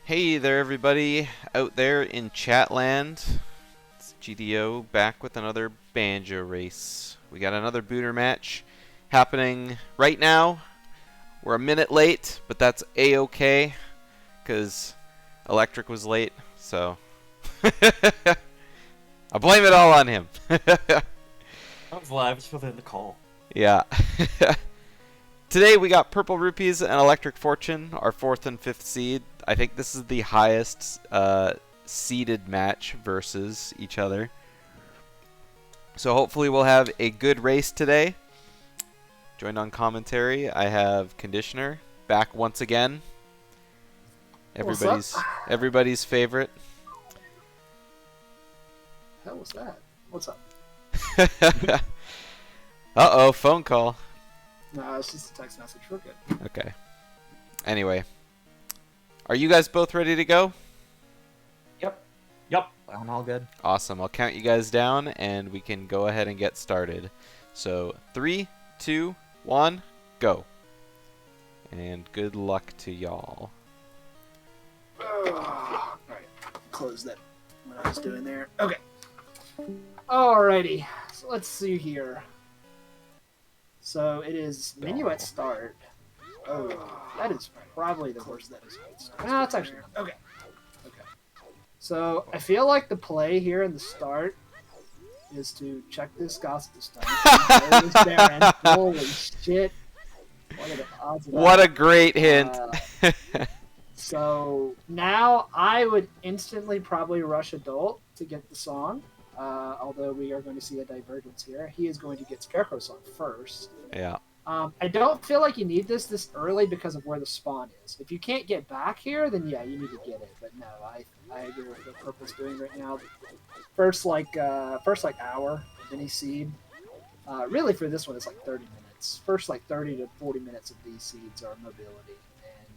Hey there, everybody out there in Chatland. It's GDO back with another banjo race. We got another booter match happening right now. We're a minute late, but that's a-okay because Electric was late, so I blame it all on him. I was live just within the call. Yeah. Today we got PurpleRupees and Electric Fortune, our 4th and 5th seed. I think this is the highest seeded match versus each other. So hopefully we'll have a good race today. Joined on commentary, I have Conditioner back once again. Everybody's favorite. Hell was that? What's up? Uh-oh, phone call. No, it's just a text message. We're good. Okay. Anyway. Are you guys both ready to go? Yep. I'm all good. Awesome. I'll count you guys down and we can go ahead and get started. So 3, 2, 1, go. And good luck to y'all. Alright, close that what I was doing there. Okay. Alrighty, so let's see here. So it is minuet start. Oh, that is probably the worst that is. No, it's actually not. Okay. So I feel like the play here in the start is to check this gospel stuff. Holy shit! What are the odds of that? What a great hint! So now I would instantly probably rush Adult to get the song. Although we are going to see a divergence here. He is going to get Scarecrow song first. Yeah. I don't feel like you need this early because of where the spawn is. If you can't get back here, then yeah, you need to get it. But no, I agree with what Purple's doing right now. First hour, then he seed. Really for this one, it's like 30 minutes. First 30 to 40 minutes of these seeds are mobility. And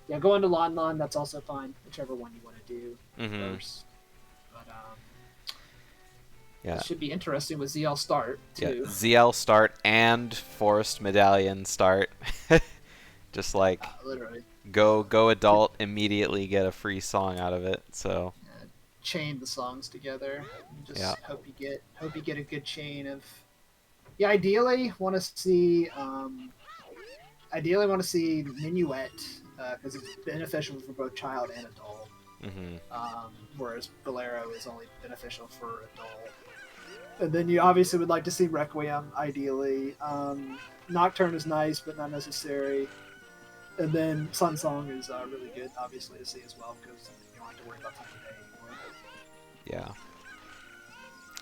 yeah, go into Lon, that's also fine. Whichever one you want to do first. But yeah. It should be interesting with ZL start too. Yeah, ZL start and Forest Medallion start. Just like literally go Adult, immediately get a free song out of it. So chain the songs together. Just yeah. hope you get a good chain of. Yeah, ideally want to see Minuet because it's beneficial for both child and adult. Whereas Bolero is only beneficial for adult. And then you obviously would like to see Requiem, ideally. Nocturne is nice, but not necessary. And then Sun Song is really good, obviously, to see as well, because you don't have to worry about time of day anymore. Yeah.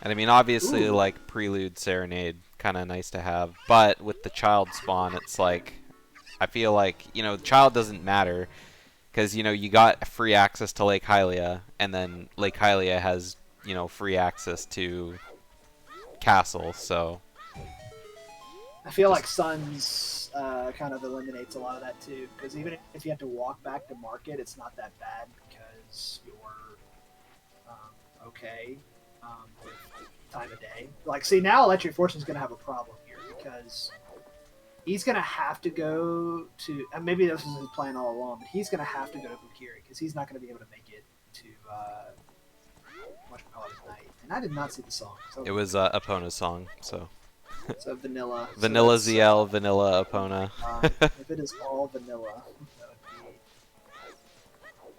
And I mean, obviously, like, Prelude, Serenade, kind of nice to have. But with the child spawn, it's like, I feel like, the child doesn't matter. Because, you got free access to Lake Hylia, and then Lake Hylia has, free access to Castle, so I feel like Suns kind of eliminates a lot of that too, because even if you have to walk back to market, it's not that bad because you're okay with time of day. Like, see, now Electric Fortune's going to have a problem here because he's going to have to go to, and maybe this was his plan all along, but he's going to have to go to Bukiri because he's not going to be able to make it to Night. And I did not see the song. So it was Epona's song, so. So vanilla. Vanilla ZL, vanilla Epona. If it is all vanilla, that would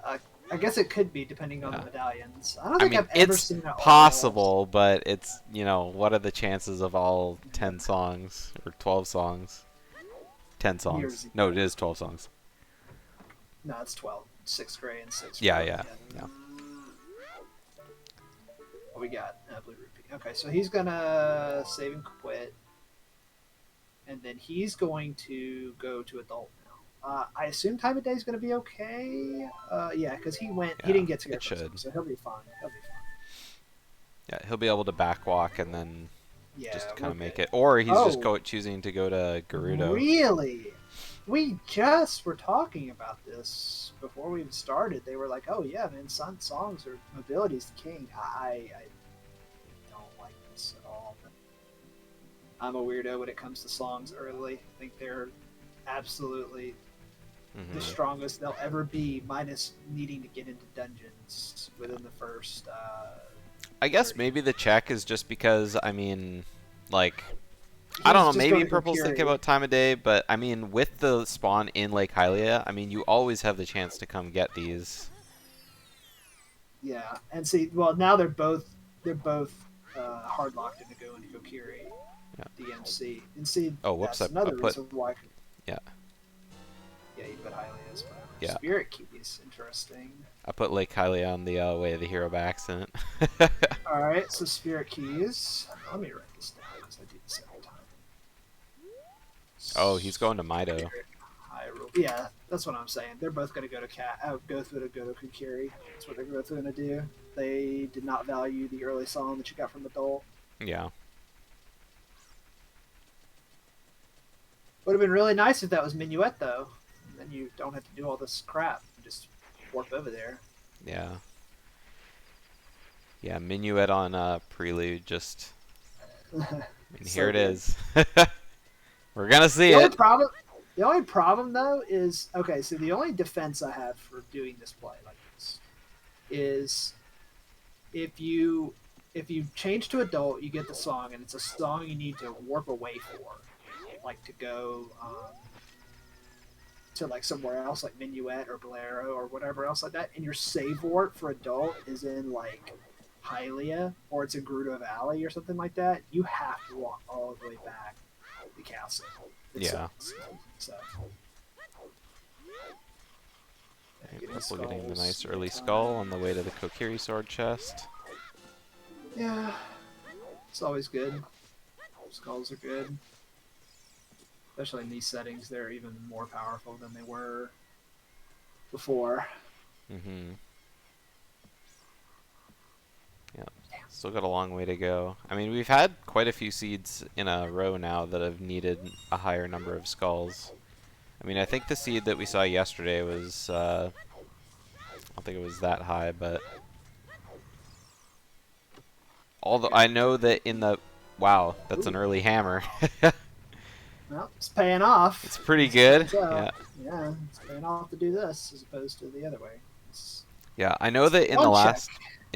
be. I guess it could be depending on the medallions. I don't think I've ever seen it all. It's possible, but it's what are the chances of all 10 songs or 12 songs? 10 songs. No, it is 12 songs. No, it's 12. 6 gray and 6. Yeah. What we got? Blue Rupee. Okay, so he's gonna save and quit, and then he's going to go to adult now. I assume time of day is gonna be okay. Yeah, because he didn't get to go, so he'll be fine. Yeah, he'll be able to backwalk and then just kind of make it, or he's just choosing to go to Gerudo. Really? We just were talking about this before we even started. They were like, "Oh yeah, man, Sun songs or mobility's the king." I don't like this at all. I'm a weirdo when it comes to songs early. I think they're absolutely the strongest they'll ever be, minus needing to get into dungeons within the first. I guess 30. maybe the check is just because, I mean, like, I He's don't know, just maybe going to Purple's Kokiri. thinking about time of day, but I mean, with the spawn in Lake Hylia, I mean, you always have the chance to come get these. Yeah, and see, well, now they're both hard locked into going to Kokiri, DMC, and see, Oh, whoops! that's another reason why. Yeah. Yeah, you put Hylia's. Yeah. Spirit keys, interesting. I put Lake Hylia on the way of the hero by accident. All right, so spirit keys. Let me write this down because I do this every time. Oh, he's going to Mido. Spirit, yeah, that's what I'm saying. They're both going to go to go to Kokiri. That's what they're both going to do. They did not value the early song that you got from Adult. Yeah. Would have been really nice if that was Minuet, though. And then you don't have to do all this crap. You just warp over there. Yeah. Yeah, Minuet on Prelude, just... I mean, So here it good. is. We're gonna see The it. only problem, though, is... Okay, so the only defense I have for doing this play like this is if you change to Adult, you get the song, and it's a song you need to warp away for. Like to go to like somewhere else, like Minuet or Bolero or whatever else like that, and your save warp for Adult is in like Hylia or it's in Gerudo Valley or something like that. You have to walk all the way back to the castle. Yeah. So. Purple getting the nice early skull on the way to the Kokiri sword chest. Yeah, it's always good. Skulls are good. Especially in these settings, they're even more powerful than they were before. Mm-hmm. Yeah, still got a long way to go. I mean, we've had quite a few seeds in a row now that have needed a higher number of skulls. I mean, I think the seed that we saw yesterday was, I don't think it was that high, but... Although I know that in the... Wow, that's an early hammer. Well, it's paying off. It's pretty good. Yeah. Yeah, it's paying off to do this as opposed to the other way. Yeah, I know that in One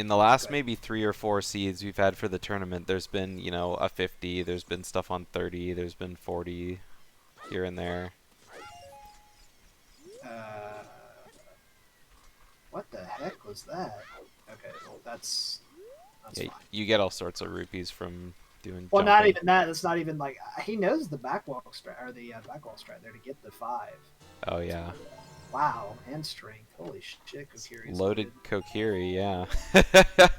the last maybe 3 or 4 seeds we've had for the tournament, there's been, you know, a 50, there's been stuff on 30, there's been 40 here and there. What the heck was that? Okay, well, that's Yeah, fine. you get all sorts of rupees from doing Well, not jumping. even that. It's not even like he knows the backwalk strat or the backwalk strat there to get the 5. Oh yeah. Wow, and strength. Holy shit, Kokiri's Loaded good. Kokiri, yeah. They're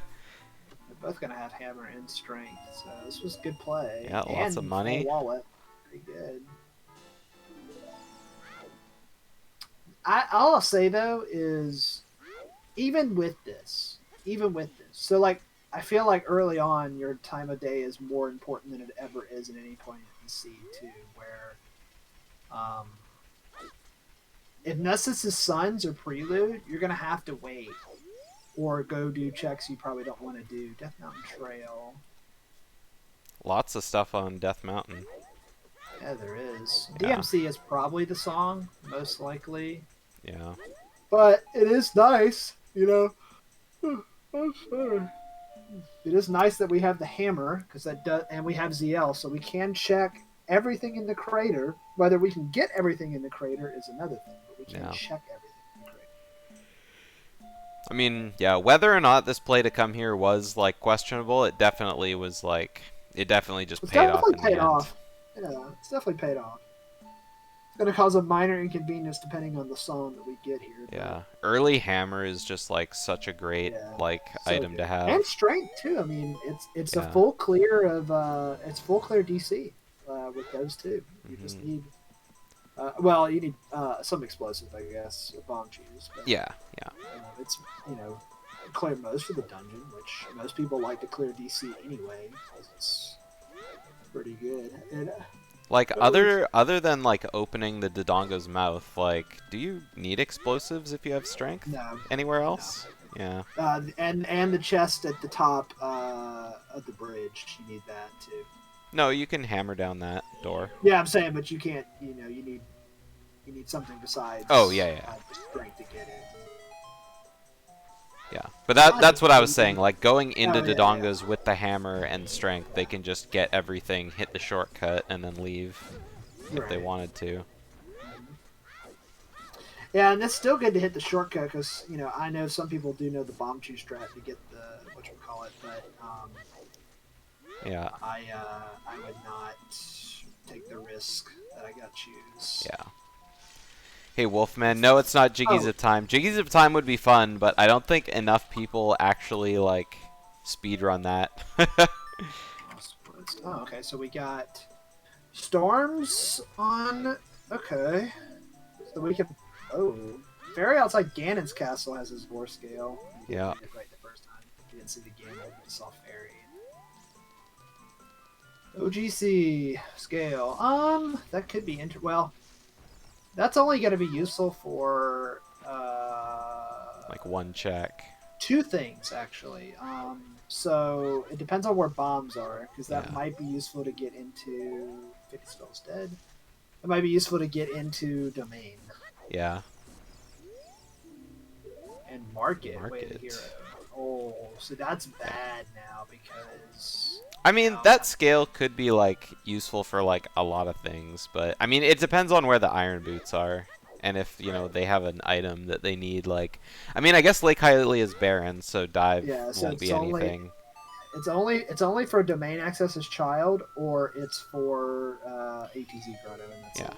both gonna have hammer and strength, so this was good play. Yeah, lots of And money. full wallet, pretty good. All I'll say though is, even with this, so like I feel like early on your time of day is more important than it ever is at any point in C2, where if Nessus' Sons or Prelude, you're gonna have to wait or go do checks you probably don't want to do. Death Mountain Trail. Lots of stuff on Death Mountain. Yeah, there is. Yeah. DMC is probably the song, most likely. Yeah. But it is nice, you know. I'm sorry. It is nice that we have the hammer, because that does, and we have ZL, so we can check everything in the crater. Whether we can get everything in the crater is another thing, but we can Yeah. check everything in the crater. I mean, yeah, whether or not this play to come here was like questionable, it definitely was like it definitely just It's paid off definitely in the paid end. off. Yeah, it's definitely paid off. It's going to cause a minor inconvenience depending on the song that we get here. but- Yeah. Early hammer is just like such a great Yeah, like so item to good. have. And strength too. I mean, it's Yeah. a full clear of full clear DC with those two. You just need well, you need some explosive, I guess, or bomb cheese. But, Yeah, yeah. it's clear most of the dungeon, which most people like to clear DC anyway. 'Cause it's pretty good. And Like other than like opening the Dodongo's mouth, like do you need explosives if you have strength no, anywhere else? Yeah. and the chest at the top of the bridge, you need that too. No, you can hammer down that door. Yeah, I'm saying, but you can't. You need You need something besides Oh, yeah. the strength to get it. Yeah, but that's what I was saying. Like, going into Dodongo's with the hammer and strength, they can just get everything, hit the shortcut, and then leave if they wanted to. Yeah, and it's still good to hit the shortcut because, you know, I know some people do know the bomb chew strat to get the whatchamacallit, but Yeah. I would not take the risk that I got to choose. Yeah. Hey, Wolfman, no, it's not Jiggies of Time. Jiggies of Time would be fun, but I don't think enough people actually, like, speedrun that. Oh, okay, so we got Storms on... Okay. So we can... Oh. Fairy outside Ganon's castle has his war scale. Yeah. Did it right the first time. You didn't see the Ganon, you saw Fairy. OGC scale. That could be well, that's only going to be useful for like one check. Two things actually. So it depends on where bombs are, because that might be useful to get into 50 spells dead. It might be useful to get into domain. Yeah. And market. Way of the hero. Oh, so that's bad now because. I mean, that scale could be, like, useful for, like, a lot of things, but, I mean, it depends on where the iron boots are, and if, you know, they have an item that they need, like, I mean, I guess Lake Hylia is barren, so dive won't be anything. It's only for domain access as child, or it's for ATZ Grotto, and that's it.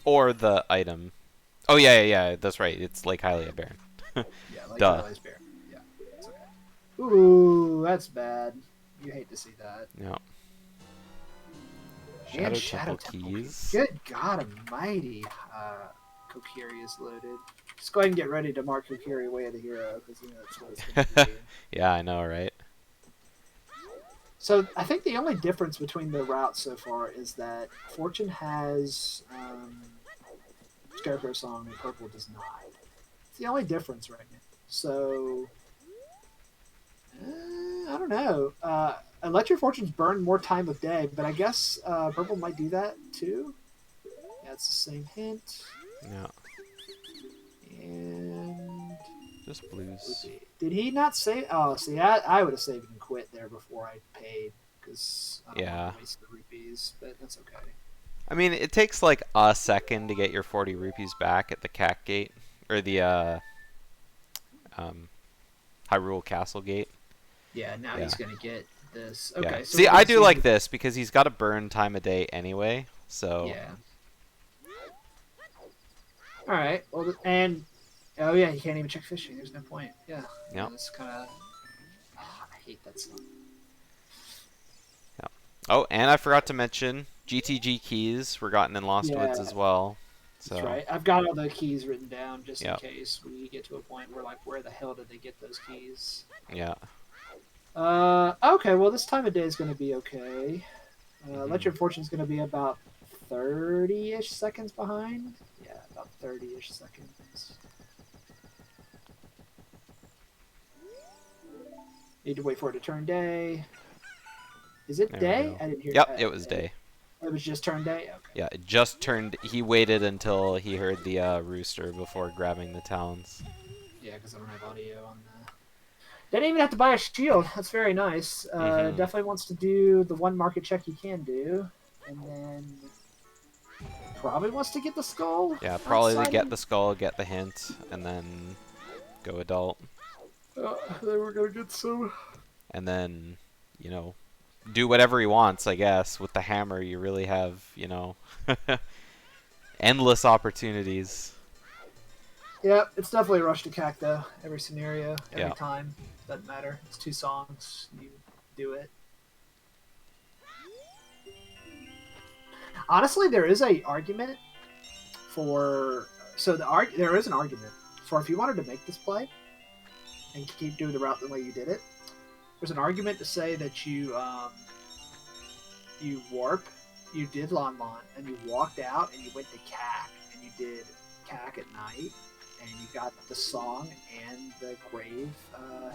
Or the item. Oh, yeah, that's right, it's Lake Hylia barren. Yeah, Lake Hylia's barren. Yeah, it's okay. Ooh, that's bad. You hate to see that. No. Shadow Temple Keys. Good God Almighty. Kokiri is loaded. Just go ahead and get ready to mark Kokiri Way of the Hero, because you know that's what it's going to be. Yeah, I know, right? So I think the only difference between the routes so far is that Fortune has Scarecrow Song and Purple does not. It's the only difference right now. So I don't know. Let your fortunes burn more time of day, but I guess Purple might do that too. Yeah, it's the same hint. Yeah. And just blues. Did he not save? Oh, see, I would have saved and quit there before I paid, because I don't want to waste the rupees, but that's okay. I mean, it takes like a second to get your 40 rupees back at the CAC gate, or the Hyrule Castle gate. Yeah, now he's gonna get this. Okay. Yeah. So see, I do like this because he's got to burn time of day anyway. So. Yeah. All right. Well, and oh yeah, you can't even check fishing. There's no point. Yeah. Yeah. It's kind of. Oh, I hate that song. Yeah. Oh, and I forgot to mention GTG keys were gotten in Lost Woods as well. So. That's right. I've got all the keys written down just in case we get to a point where, like, where the hell did they get those keys? Yeah. Okay, well, this time of day is going to be okay. Let Your Fortune's going to be about 30-ish seconds behind. Yeah, about 30-ish seconds. Need to wait for it to turn day. Is it day? I didn't hear. Yep, it was day. It was just turned day? Okay. Yeah, it just turned. He waited until he heard the rooster before grabbing the talons. Yeah, because I don't have audio on the... Didn't even have to buy a shield. That's very nice. Definitely wants to do the one market check he can do. And then... Probably wants to get the skull. Yeah, probably to get the skull, get the hint, and then go adult. Then we're going to get some... And then, you know... do whatever he wants, I guess. With the hammer, you really have, you know, endless opportunities. Yeah, it's definitely a rush to CAC, though. Every scenario, every time. Doesn't matter. It's 2 songs. You do it. Honestly, there is a argument for... So there is an argument for if you wanted to make this play and keep doing the route the way you did it, there's an argument to say that you warp, you did Lon, and you walked out and you went to CAC, and you did CAC at night, and you got the song and the grave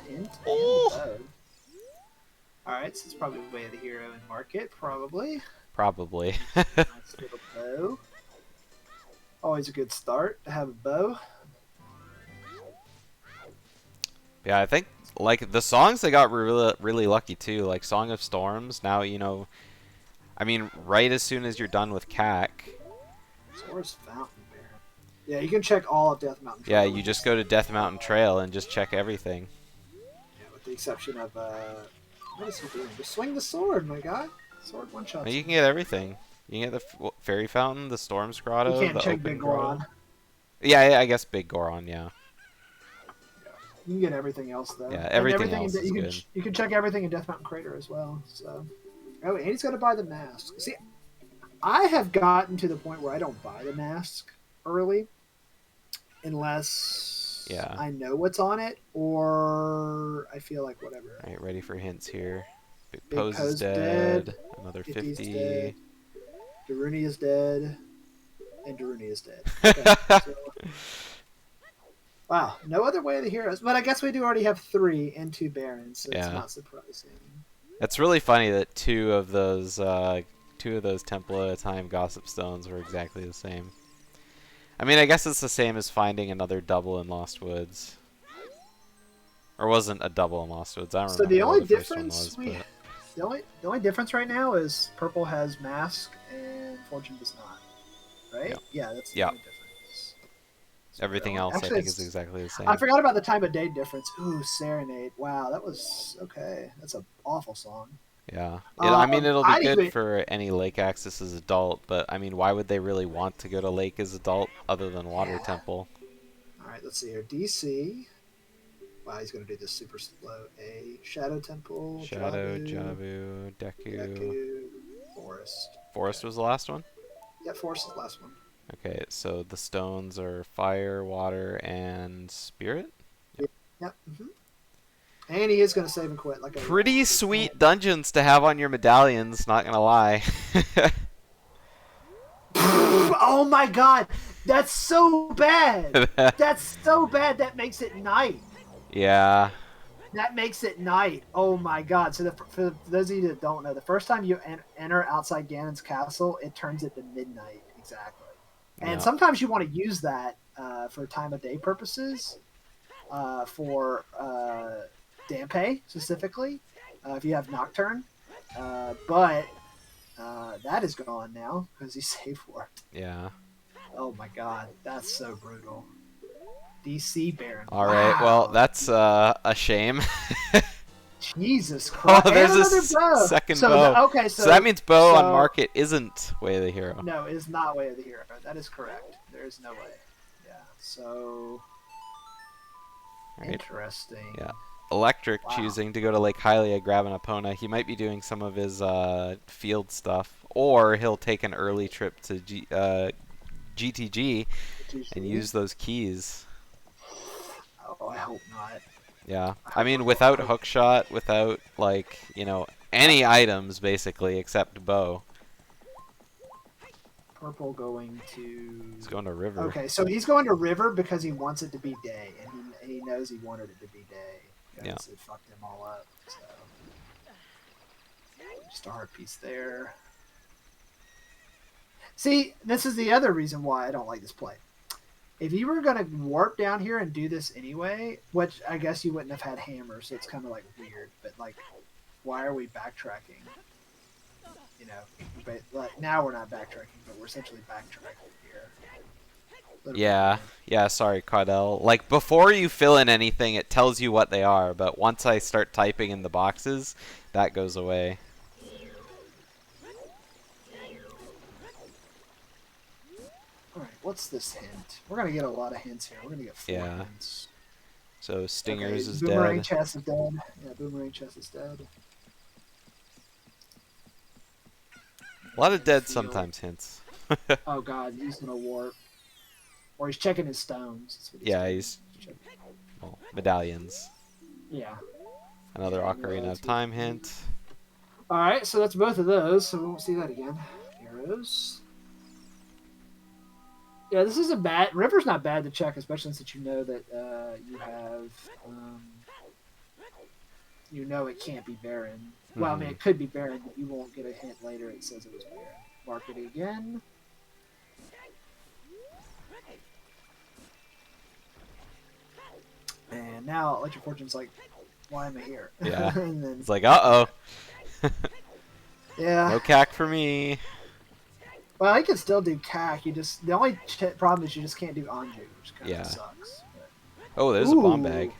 hint and the bow. Alright, so it's probably Way of the Hero in market, probably. Probably. Nice little bow. Always a good start to have a bow. Yeah, I think like the songs they got really lucky too. Like Song of Storms. Now you know. I mean, right as soon as you're done with CAC. So where's Fountain Bear? Yeah, you can check all of Death Mountain Trail. Yeah, you just go to Death Mountain Trail and just check everything. Yeah, with the exception of what is he doing? Just swing the sword, my guy. Sword one shot. You can get everything. You can get the Fairy Fountain, the Storm's Grotto, You can't the check Open Big Grotto. Goron. Yeah, I guess Big Goron, yeah. You can get everything else though. Yeah, And everything else is you good. you can check everything in Death Mountain Crater as well. So, oh, and he's got to buy the mask. See, I have gotten to the point where I don't buy the mask early, unless I know what's on it or I feel like whatever. All right, ready for hints here. Big Big Pose is dead. Another 50's 50. dead. Daruni is dead. And Daruni is dead. Okay, so, wow, no other way of the heroes. But I guess we do already have 3 and 2 barons, so it's not surprising. It's really funny that two of those Temple at a Time Gossip Stones were exactly the same. I mean, I guess it's the same as finding another double in Lost Woods. Or wasn't a double in Lost Woods. I don't remember the only what the first one difference was, but... the only difference right now is Purple has Mask and Fortune does not. Right? Yep. Yeah, that's the only difference. So everything else actually, I think is exactly the same. I forgot about the time of day difference. Ooh, Serenade. Wow, that was okay. That's an awful song. Yeah. I mean, it'll be good for any Lake Access as adult, but I mean, why would they really want to go to Lake as adult other than Water Temple? Alright, let's see here. DC. Wow, he's going to do this super slow. A Shadow Temple. Shadow, Jabu, Deku. Forest. Forest was the last one? Yeah, Forest is the last one. Okay, so the stones are Fire, Water, and Spirit? Yep. And he is going to save and quit. Like pretty sweet dungeons to have on your medallions, not going to lie. Oh my god! That's so bad! That's so bad that makes it night. Yeah. That makes it night. Oh my god. So for those of you that don't know, the first time you enter outside Ganon's castle, it turns it to midnight. Exactly. And sometimes you want to use that for time of day purposes, for Dampe specifically, if you have Nocturne. But that is gone now because he saved for it. Yeah. Oh my god. That's so brutal. DC Baron. Alright, well, that's a shame. Jesus Christ. Oh, there's a second bow. So that means bow on market isn't Way of the Hero. No, it is not Way of the Hero. That is correct. There is no way. Yeah, so... Right. Interesting. Yeah. Electric choosing to go to Lake Hylia, grab an Epona. He might be doing some of his field stuff, or he'll take an early trip to GTG and use those keys. Oh, I hope not. Yeah, I mean, without hookshot, without, like, you know, any items, basically, except bow. Purple going to... He's going to River. Okay, so he's going to River because he wants it to be day, and he knows he wanted it to be day. Because it fucked him all up, so... Just a heart piece there. See, this is the other reason why I don't like this play. If you were going to warp down here and do this anyway, which I guess you wouldn't have had hammer, so it's kind of like weird, but like, why are we backtracking? You know, but like, now we're not backtracking, but we're essentially backtracking here. Yeah, sorry, Caudell. Like, before you fill in anything, it tells you what they are, but once I start typing in the boxes, that goes away. Alright, what's this hint? We're going to get a lot of hints here. We're going to get 4 hints. So, Stingers is Boomerang dead. Chest is dead. Yeah, Boomerang Chest is dead. A lot of dead sometimes hints. Oh god, he's going to warp. Or he's checking his stones. He's well, medallions. Yeah. Another Ocarina of Time hint. Alright, so that's both of those, so we won't see that again. Heroes. Yeah, this isn't bad. River's not bad to check, especially since you know that you have... you know it can't be Baron. Well, I mean, it could be Baron, but you won't get a hint later. It says it was Baron. Mark it again. And now Electric Fortune's like, why am I here? Yeah. And then, It's like, uh-oh. yeah. No cack for me. Well, you can still do CAC. The only problem is you just can't do Anju, which kind of Yeah. sucks. But, Oh, there's a bomb bag.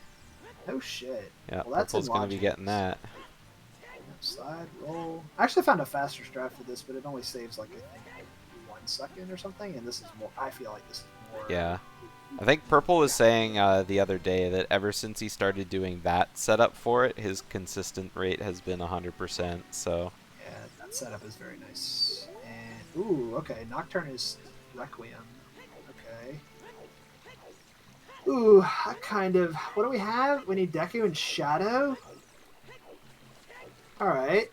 no shit. Yeah, Well, that's Purple's in gonna be getting that. Slide, roll. I actually found a faster strat for this, but it only saves like, I think, 1 second or something, and this is more, I feel like this is more... Yeah. I think Purple was saying the other day that ever since he started doing that setup for it, his consistent rate has been 100%, so... Yeah, that setup is very nice. And, ooh, okay, Nocturne is Requiem. Okay. Ooh, I kind of... What do we have? We need Deku and Shadow? Alright.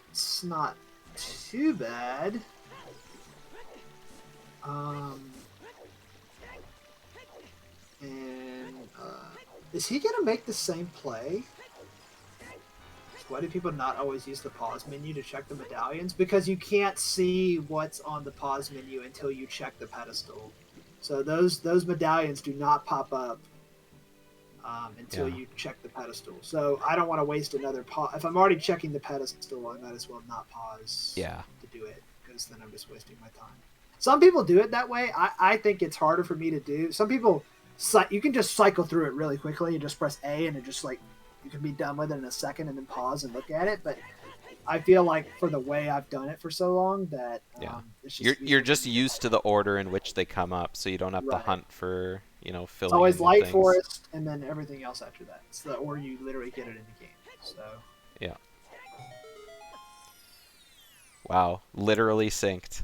It's not too bad. Is he gonna make the same play? Why do people not always use the pause menu to check the medallions? Because you can't see what's on the pause menu until you check the pedestal. So those medallions do not pop up until you check the pedestal. So I don't want to waste another pause. If I'm already checking the pedestal, I might as well not pause to do it, because then I'm just wasting my time. Some people do it that way. I think it's harder for me to do. Some people, you can just cycle through it really quickly and just press A and it just like, you can be done with it in a second and then pause and look at it. But I feel like for the way I've done it for so long that it's just you're just used to the order in which they come up, so you don't have to hunt for, you know, filling. It's always in Light things. Forest and then everything else after that. It's the order you literally get it in the game. So yeah. Wow, literally synced.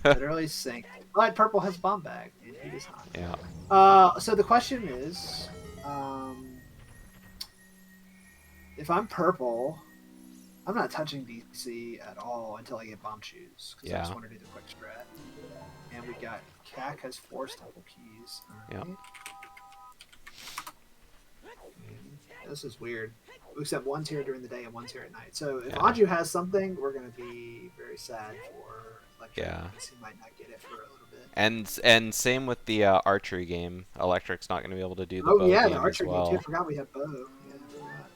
literally synced. But Purple has bomb bag and he does not. Yeah. So the question is, if I'm Purple, I'm not touching DC at all until I get bomb shoes, because I just want to do the quick strat. And we got CAC has 4 staple keys. All right. This is weird. Except one's here during the day and one's here at night. So if Anju has something, we're going to be very sad for Electric. Because he might not get it for a little bit. And same with the archery game. Electric's not going to be able to do the bow the game archery as well. game too. I forgot we have bow. Yeah, I forgot.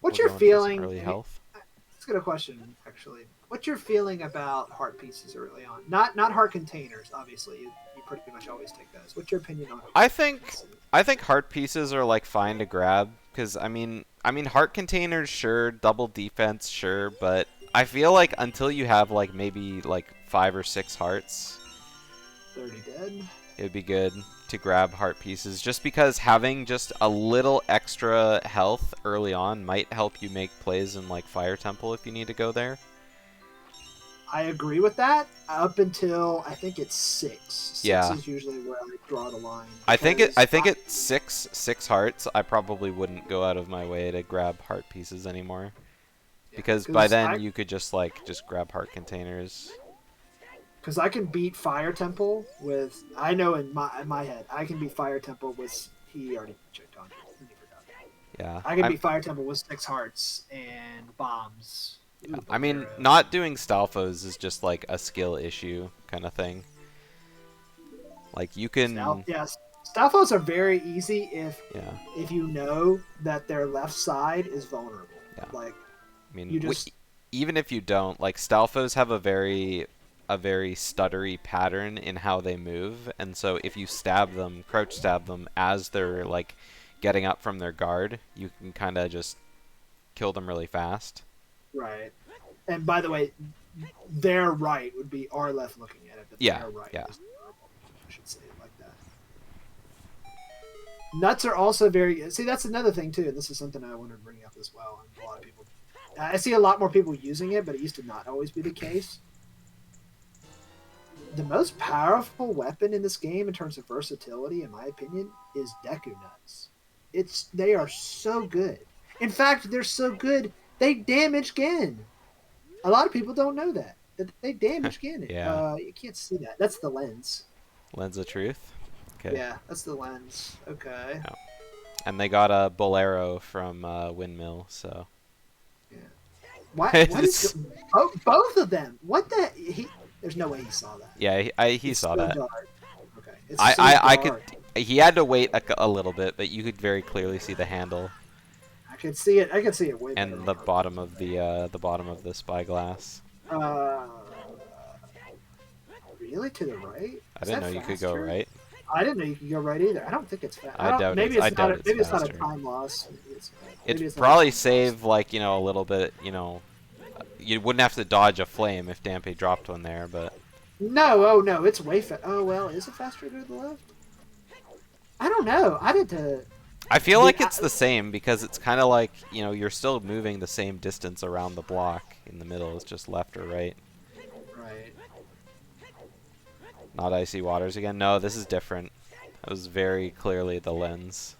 What's your feeling? Early health? That's a good question, actually. What's your feeling about heart pieces early on? Not heart containers, obviously. You pretty much always take those. What's your opinion on? I think heart pieces are like fine to grab, because I mean heart containers, sure, double defense, sure, but I feel like until you have like maybe like 5 or 6 hearts, 30 dead. It'd be good to grab heart pieces, just because having just a little extra health early on might help you make plays in like Fire Temple if you need to go there. I agree with that up until I think it's 6. 6 is usually where I draw the line. I think it's 6 hearts. I probably wouldn't go out of my way to grab heart pieces anymore, because by then you could just grab heart containers. Because I can beat Fire Temple with, I know in my head, I can beat Fire Temple with, he already checked on it. He forgot. Yeah. I can beat Fire Temple with 6 hearts and bombs. Ooh, I mean, not doing Stalfos is just like a skill issue kind of thing. Like you can... Stalfos are very easy if you know that their left side is vulnerable. Yeah. Like, I mean, even if you don't, like Stalfos have a very stuttery pattern in how they move, and so if you crouch stab them as they're like getting up from their guard, you can kind of just kill them really fast. Right. And by the way, their right would be our left looking at it, but their right is vulnerable. I should say it like that. Nuts are also very... See, that's another thing too. This is something I wanted to bring up as well. And a lot of people... I see a lot more people using it, but it used to not always be the case. The most powerful weapon in this game in terms of versatility, in my opinion, is Deku Nuts. They are so good. In fact, they're so good, they damage Gen. A lot of people don't know that they damage Gen. Yeah. You can't see that. That's the lens. Lens of Truth? Okay. Yeah, that's the lens. Okay. Yeah. And they got a Bolero from Windmill, so... Yeah. What is... both of them? What the... There's no way he saw that. Yeah, he saw that. Dark. Okay. he had to wait a little bit, but you could very clearly see the handle I could see it. I could see it way better. and the bottom of the spyglass. Uh, really to the right? I didn't know you could go right. I didn't know you could go right either. I don't think it's fast. I doubt maybe it's- I it's not. doubt it's Maybe it's not a faster. time loss. Maybe It'd it's not probably a time save like a little bit. You wouldn't have to dodge a flame if Dampé dropped one there, but. loss. No, oh no, it's way fast. Oh well, is it faster to the left? I don't know. I did to. I feel like it's the same because it's kind of like you're still moving the same distance around the block in the middle. It's just left or right. Right. Not icy waters again. No, this is different. That was very clearly the lens.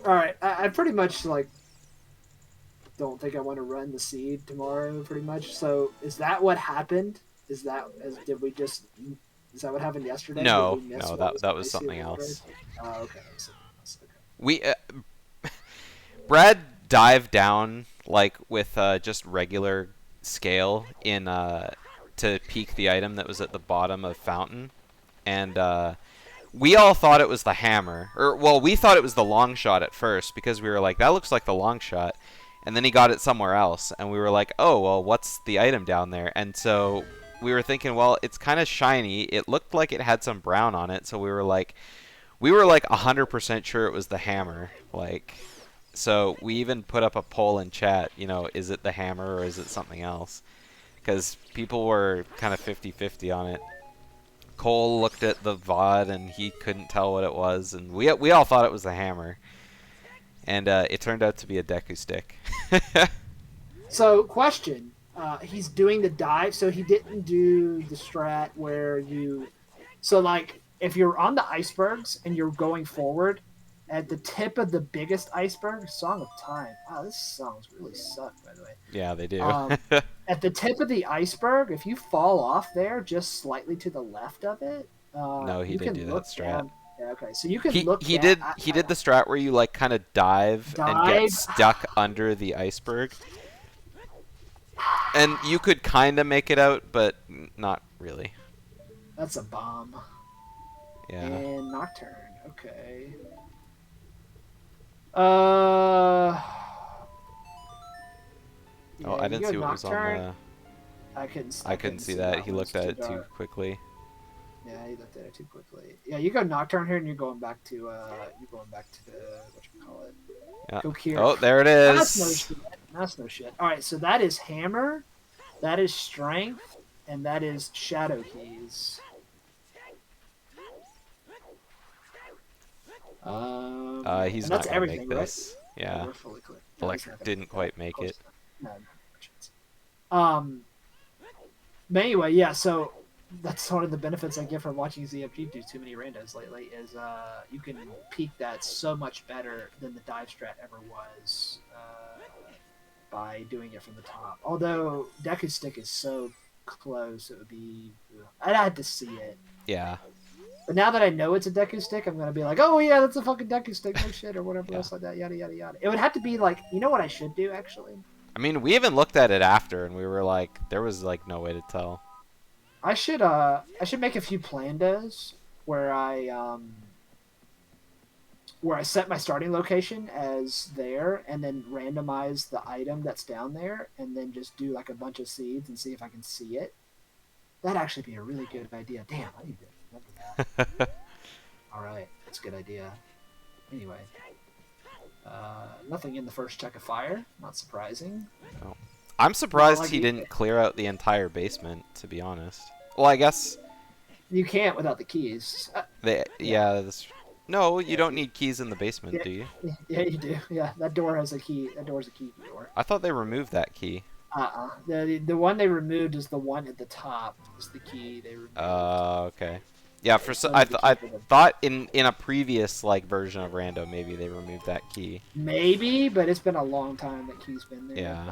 All right. I pretty much like. Don't think I want to run the seed tomorrow. Pretty much. So is that what happened? Is that did we just? Is that what happened yesterday? No, Did we miss no, what that was icy something waters? else. Oh, okay. Something else. Okay. We Brad dived down like with just regular scale in to peek the item that was at the bottom of fountain, and we all thought it was the hammer, or well, we thought it was the long shot at first because we were like, that looks like the long shot, and then he got it somewhere else, and we were like, oh well, what's the item down there? And so we were thinking, well, it's kind of shiny. It looked like it had some brown on it, so we were like 100% sure it was the hammer. Like, so we even put up a poll in chat. Is it the hammer or is it something else? Because people were kind of 50-50 on it. Cole looked at the VOD and he couldn't tell what it was, and we all thought it was the hammer. And it turned out to be a Deku stick. So, question. He's doing the dive, so he didn't do the strat where you... So, like, if you're on the icebergs and you're going forward, at the tip of the biggest iceberg, Song of Time. Wow, this songs really suck, by the way. Yeah, they do. At the tip of the iceberg, if you fall off there just slightly to the left of it... No, he you didn't can do look that strat. down. Yeah, okay, so you can He look did down. he did the strat where you like kind of dive and get Dive? stuck under the iceberg, and you could kind of make it out, but not really. That's a bomb. Yeah. And Nocturne. Okay. Yeah, Oh, I you didn't go see what was on Nocturne. the. I couldn't see that. He one, looked it's at too it too dark. quickly. Yeah, he looked at it too quickly. Yeah, you go Nocturne here, and you're going back to the what you call it? Yeah. Kokiri. Oh, there it That's no is. shit. That's no shit. All right, so that is Hammer, that is Strength, and that is Shadow Keys. He's and not that's gonna everything, make this. right? Yeah. We're fully clear. No, he's Electric not gonna didn't make quite that. make Close it. enough. No chance. But anyway, yeah. So that's one of the benefits I get from watching ZFG do too many randos lately. Is you can peak that so much better than the dive strat ever was by doing it from the top. Although Deku Stick is so close, it would be. I'd have to see it. Yeah. But now that I know it's a Deku Stick, I'm gonna be like, oh yeah, that's a fucking Deku Stick, no shit, or whatever Yeah. else like that, yada yada yada. It would have to be like, you know what I should do actually? I mean, we even looked at it after, and we were like, there was like no way to tell. I should make a few plandos where I set my starting location as there, and then randomize the item that's down there, and then just do like a bunch of seeds and see if I can see it. That'd actually be a really good idea. Damn, I need to remember that. All right, that's a good idea. Anyway, nothing in the first check of fire. Not surprising. I'm surprised like he you- didn't clear out the entire basement, to be honest. Well, I guess You can't without the keys. yeah. No, you don't need keys in the basement, Yeah. do you? Yeah, you do. Yeah, that door has a key. That door's a key door. I thought they removed that key. The one they removed is the one at the top. Is the key they removed. Okay. Yeah, for so, Let me I check it. thought in a previous like version of Rando maybe they removed that key. Maybe, but it's been a long time that key's been there. Yeah.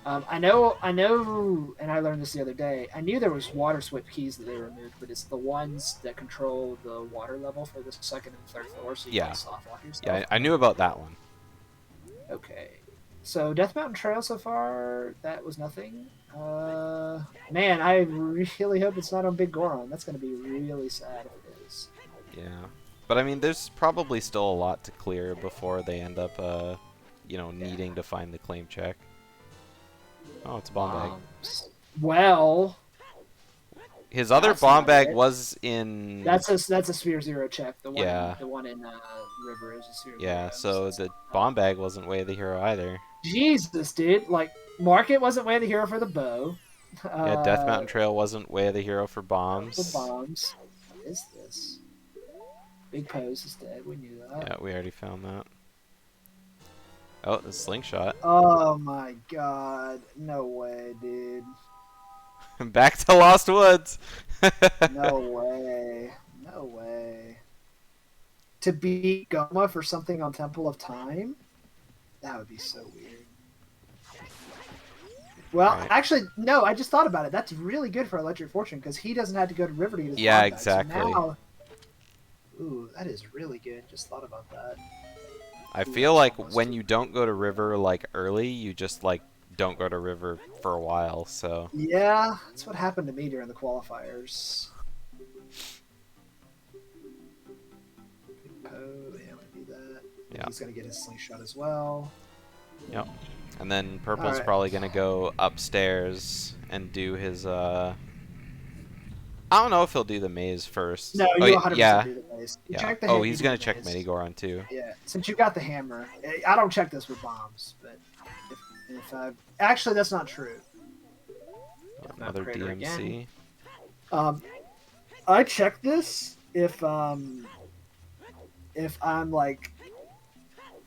But, I know, and I learned this the other day. I knew there was water sweep keys that they removed, but it's the ones that control the water level for the second and third floor, so you Yeah. can soft lock yourself. Yeah, I knew about that one. Okay. So Death Mountain Trail so far, that was nothing. Man, I really hope it's not on Big Goron. That's going to be really sad if it is. Yeah. But I mean, there's probably still a lot to clear before they end up, needing to find the claim check. Oh, it's a bomb bag. Well, His other that's bomb not bag it. was in... That's a Sphere Zero check. The one, Yeah. the one in River is a Sphere Yeah, Zero. so the bomb bag wasn't Way of the Hero either. Jesus, dude! Like, Market wasn't Way of the Hero for the bow. Yeah, Death Mountain Trail wasn't Way of the Hero for bombs. For bombs. What is this? Big Pose is dead. We knew that. Yeah, we already found that. Oh, the slingshot. Oh my god! No way, dude. Back to Lost Woods. No way. No way. To beat Goma for something on Temple of Time? That would be so weird. Well, Right. actually, no, I just thought about it. That's really good for Electric Fortune because he doesn't have to go to River to get his Yeah, bomb back. exactly. So now, ooh, that is really good. Just thought about that. I feel like when you don't go to River, like, early, you just, like, don't go to River for a while, so... Yeah, that's what happened to me during the qualifiers. Big Poe, yeah, we do that. Yeah. He's gonna get his slingshot as well. Yep. And then Purple's Alright. probably gonna go upstairs and do his, I don't know if he'll do the maze first. No, Oh, you 100% yeah. do the maze. You Yeah. check the Oh, hit, he's you do gonna the check maze. Medigoron too. Yeah, since you got the hammer, I don't check this with bombs, but if I actually that's not true. Another Crater DMC. again. I check this if I'm like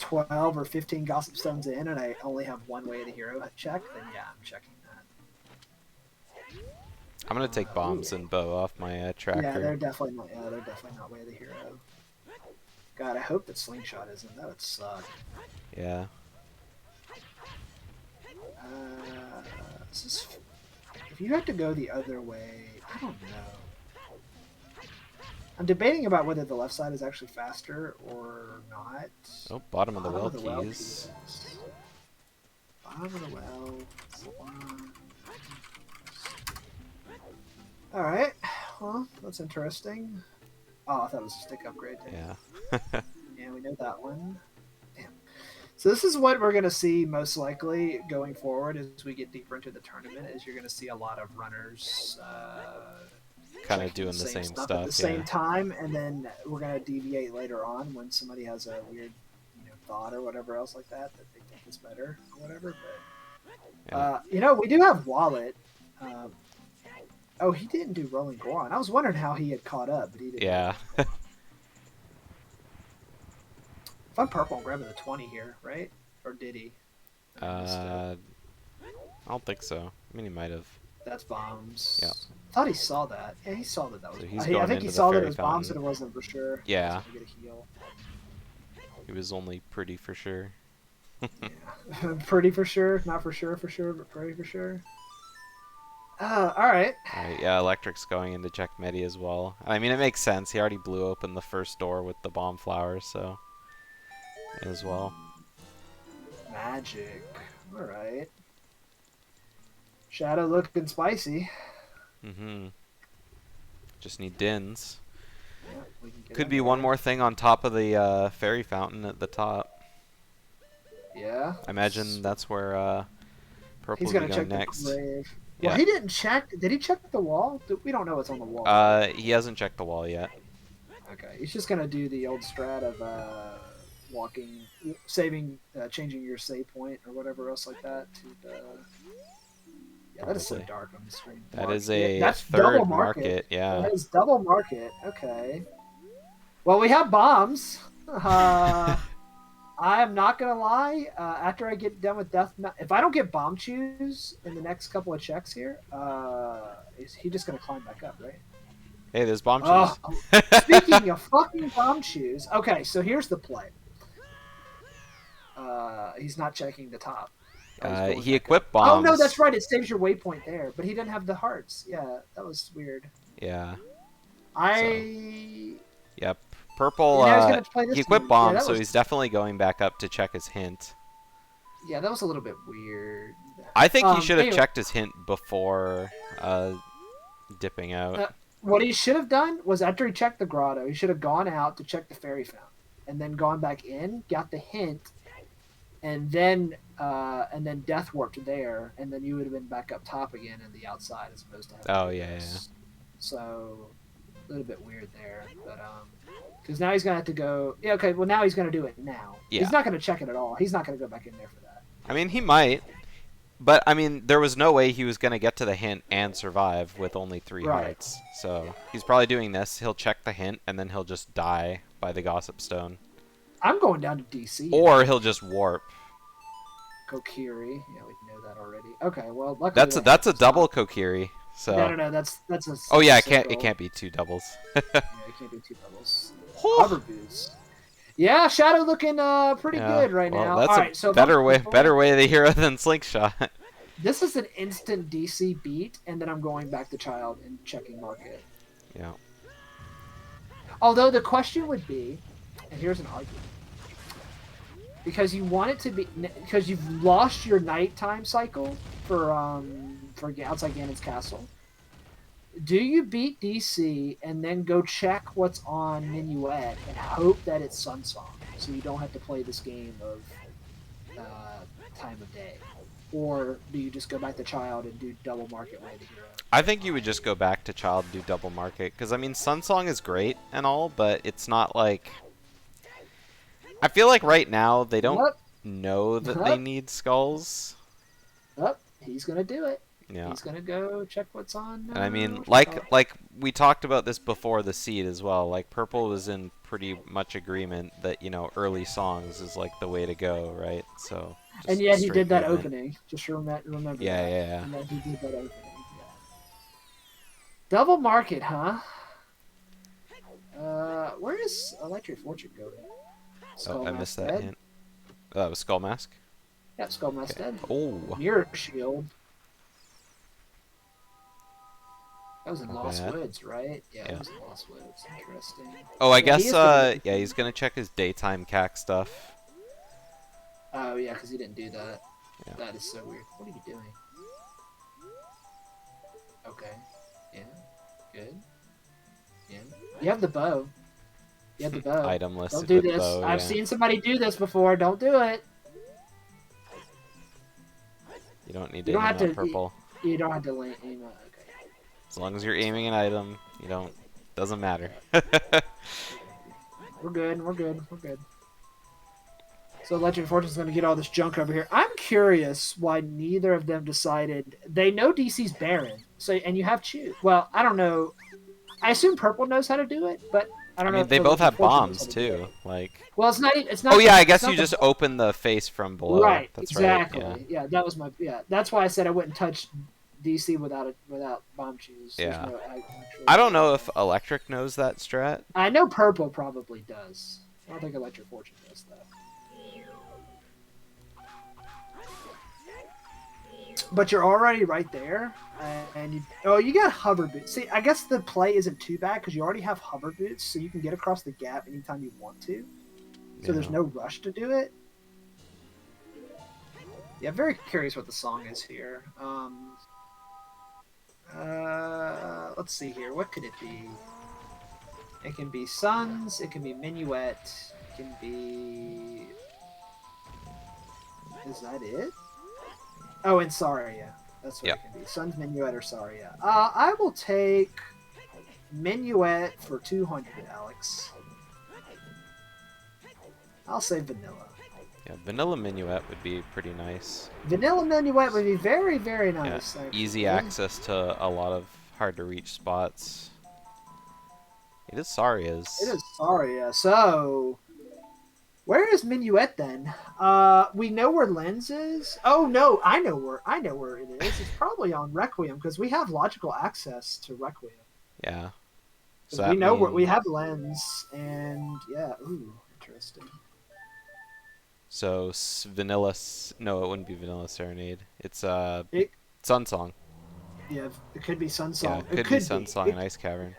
12 or 15 gossip stones in and I only have one Way of the Hero check, then yeah, I'm checking that. I'm gonna take bombs and bow off my tracker. Yeah, they're definitely not. Yeah, they're definitely not Way of the Hero. God, I hope that slingshot isn't. That would suck. Yeah. This is, if you have to go the other way, I don't know. I'm debating about whether the left side is actually faster or not. Oh, bottom of the well well keys. Bottom of the well. Alright, well, that's interesting. Oh, I thought it was a stick upgrade. Yeah. Yeah, we know that one. Damn. So this is what we're going to see most likely going forward as we get deeper into the tournament, is you're going to see a lot of runners Kind of doing the same stuff stuff. at the same time, and then we're going to deviate later on when somebody has a weird thought or whatever else like that they think is better or whatever. But we do have Wallet. Oh, he didn't do Rolling Goron. I was wondering how he had caught up, but he didn't. Yeah. If I'm purple, I'm grabbing the 20 here, right? Or did he? I don't think so. I mean, he might have. That's bombs. Yeah. I thought he saw that. Yeah, he saw that. That was. So he's I going think he into the saw that it fairy was bombs, fountain. and it wasn't for sure. Yeah. He was gonna get a heal. He was only pretty for sure. Yeah. Pretty for sure, not for sure, but pretty for sure. All right. Alright, yeah, Electric's going into check Medi as well. I mean, it makes sense. He already blew open the first door with the bomb flowers, so as well. Magic. All right. Shadow looking spicy. Mm-hmm. Just need Dins. Yeah, we can get Could in be there. one more thing on top of the fairy fountain at the top. Yeah. I imagine that's where Purple He's will gonna be check going the next. grave. Well, Yeah. he didn't check. Did he check the wall? We don't know what's on the wall. He hasn't checked the wall yet. Okay, he's just gonna do the old strat of walking, saving, changing your save point or whatever else like that. Yeah, that is so Probably. dark on the screen. That is Yeah, a that's third double market, yeah. That is double market. Okay. Well, we have bombs. I am not gonna lie. After I get done with if I don't get bomb choose in the next couple of checks here, is he just gonna climb back up, right? Hey, there's bomb Oh, shoes. speaking of fucking bomb shoes, okay, so here's the play. He's not checking the top. Oh, he's going He back equipped up. bombs. Oh no, that's right. It saves your waypoint there, but he didn't have the hearts. Yeah, that was weird. Yeah. Yep. Purple, Yeah, I was gonna play this he equipped one. Yeah, bombs, that so was- he's definitely going back up to check his hint. Yeah, that was a little bit weird. I think he should have Anyway, checked his hint before dipping out. what he should have done was after he checked the grotto, he should have gone out to check the fairy fountain, and then gone back in, got the hint, and then death warped there, and then you would have been back up top again in the outside as opposed to having Oh, to do yeah, this. So a little bit weird there, but because now he's gonna have to go. Yeah, okay. Well, now he's gonna do it now. Yeah. He's not gonna check it at all. He's not gonna go back in there for that. I mean, he might. But, I mean, there was no way he was going to get to the hint and survive with only 3 Right. hearts. So, he's probably doing this. He'll check the hint, and then he'll just die by the Gossip Stone. I'm going down to DC. Or he'll just warp. Kokiri. Yeah, we know that already. Okay, well, luckily That's a double Kokiri. So. No. That's a. Oh yeah, it single. can't be 2 doubles. Yeah, you can't do 2 doubles. Hover boots. Yeah, Shadow looking pretty good right now. That's All a right, so better way before- to the hero than Slingshot. This is an instant DC beat, and then I'm going back to Child and checking market. Yeah. Although the question would be, and here's an argument, because you want it to be, because you've lost your nighttime cycle for outside Ganon's castle. Do you beat DC and then go check what's on Minuet and hope that it's Sunsong, so you don't have to play this game of time of day? Or do you just go back to Child and do double market way the hero? I think you would just go back to Child and do double market, because I mean Sunsong is great and all, but it's not like. I feel like right now they don't know that they need skulls. Oh, he's gonna do it. Yeah. He's gonna go check what's on. And I mean, like we talked about this before the seed as well. Like Purple was in pretty much agreement that early songs is like the way to go, right? So. And yet he straight did that movement. opening. Just remember. Yeah, that. yeah. And then he did that opening. Yeah. Double market, huh? Where does Electric Fortune go? Oh, I missed that hint. That was Skull Mask. Yeah, Skull Mask dead. Oh. Mirror Shield. That was in Not Lost bad. Woods, right? Yeah, Yeah. it was in Lost Woods. Interesting. Oh, I Yeah, he guess. is gonna- Yeah, he's gonna check his daytime cack stuff. Oh yeah, because he didn't do that. Yeah. That is so weird. What are you doing? Okay. Yeah. Good. Yeah. You have the bow. You have the bow. Item listed Don't do with this. bow, I've yeah. seen somebody do this before. Don't do it. You don't need to You don't aim have at to- purple. You don't have to aim it. Okay. As long as you're aiming an item, you don't. Doesn't matter. We're good. We're good. We're good. So Legend of Fortune's going to get all this junk over here. I'm curious why neither of them decided. They know DC's Baron, so and you have Chew. Well, I don't know. I assume Purple knows how to do it, but I I don't know. mean, if they the both Legend have of Fortune knows bombs how to do too. it. Like. Well, it's not. It's not. Oh yeah, I it's guess not you the- just open the face from below. Right. That's exactly. right. Yeah, that was my. Yeah, that's why I said I wouldn't touch DC without bomb chews. There's Yeah. no I don't know if Electric knows that strat. I know Purple probably does. I don't think Electric Fortune does though. But you're already right there, and you got hover boots. See, I guess the play isn't too bad because you already have hover boots, so you can get across the gap anytime you want to. So there's Yeah. no rush to do it. Yeah, I'm very curious what the song is here. Let's see here. What could it be? It can be Suns. It can be Minuet. It can be. Is that it? Oh, and Saria. That's what Yep. it can be. Suns, Minuet, or Saria. I will take Minuet for 200, Alex. I'll say Vanilla. Yeah, Vanilla Minuet would be pretty nice. Vanilla Minuet would be very, very Yeah, nice. easy actually. access to a lot of hard to reach spots. It is Saria's. It is Saria. So, where is Minuet then? We know where Lens is. Oh no, I know where it is. It's probably on Requiem because we have logical access to Requiem. Yeah. 'Cause So we that know where we means- have Lens, and yeah, ooh, interesting. So Vanilla. No, it wouldn't be Vanilla Serenade. It's It- Sun Song. Yeah, it could be Sunsong. Yeah, it could be Sun Song and Ice Cavern.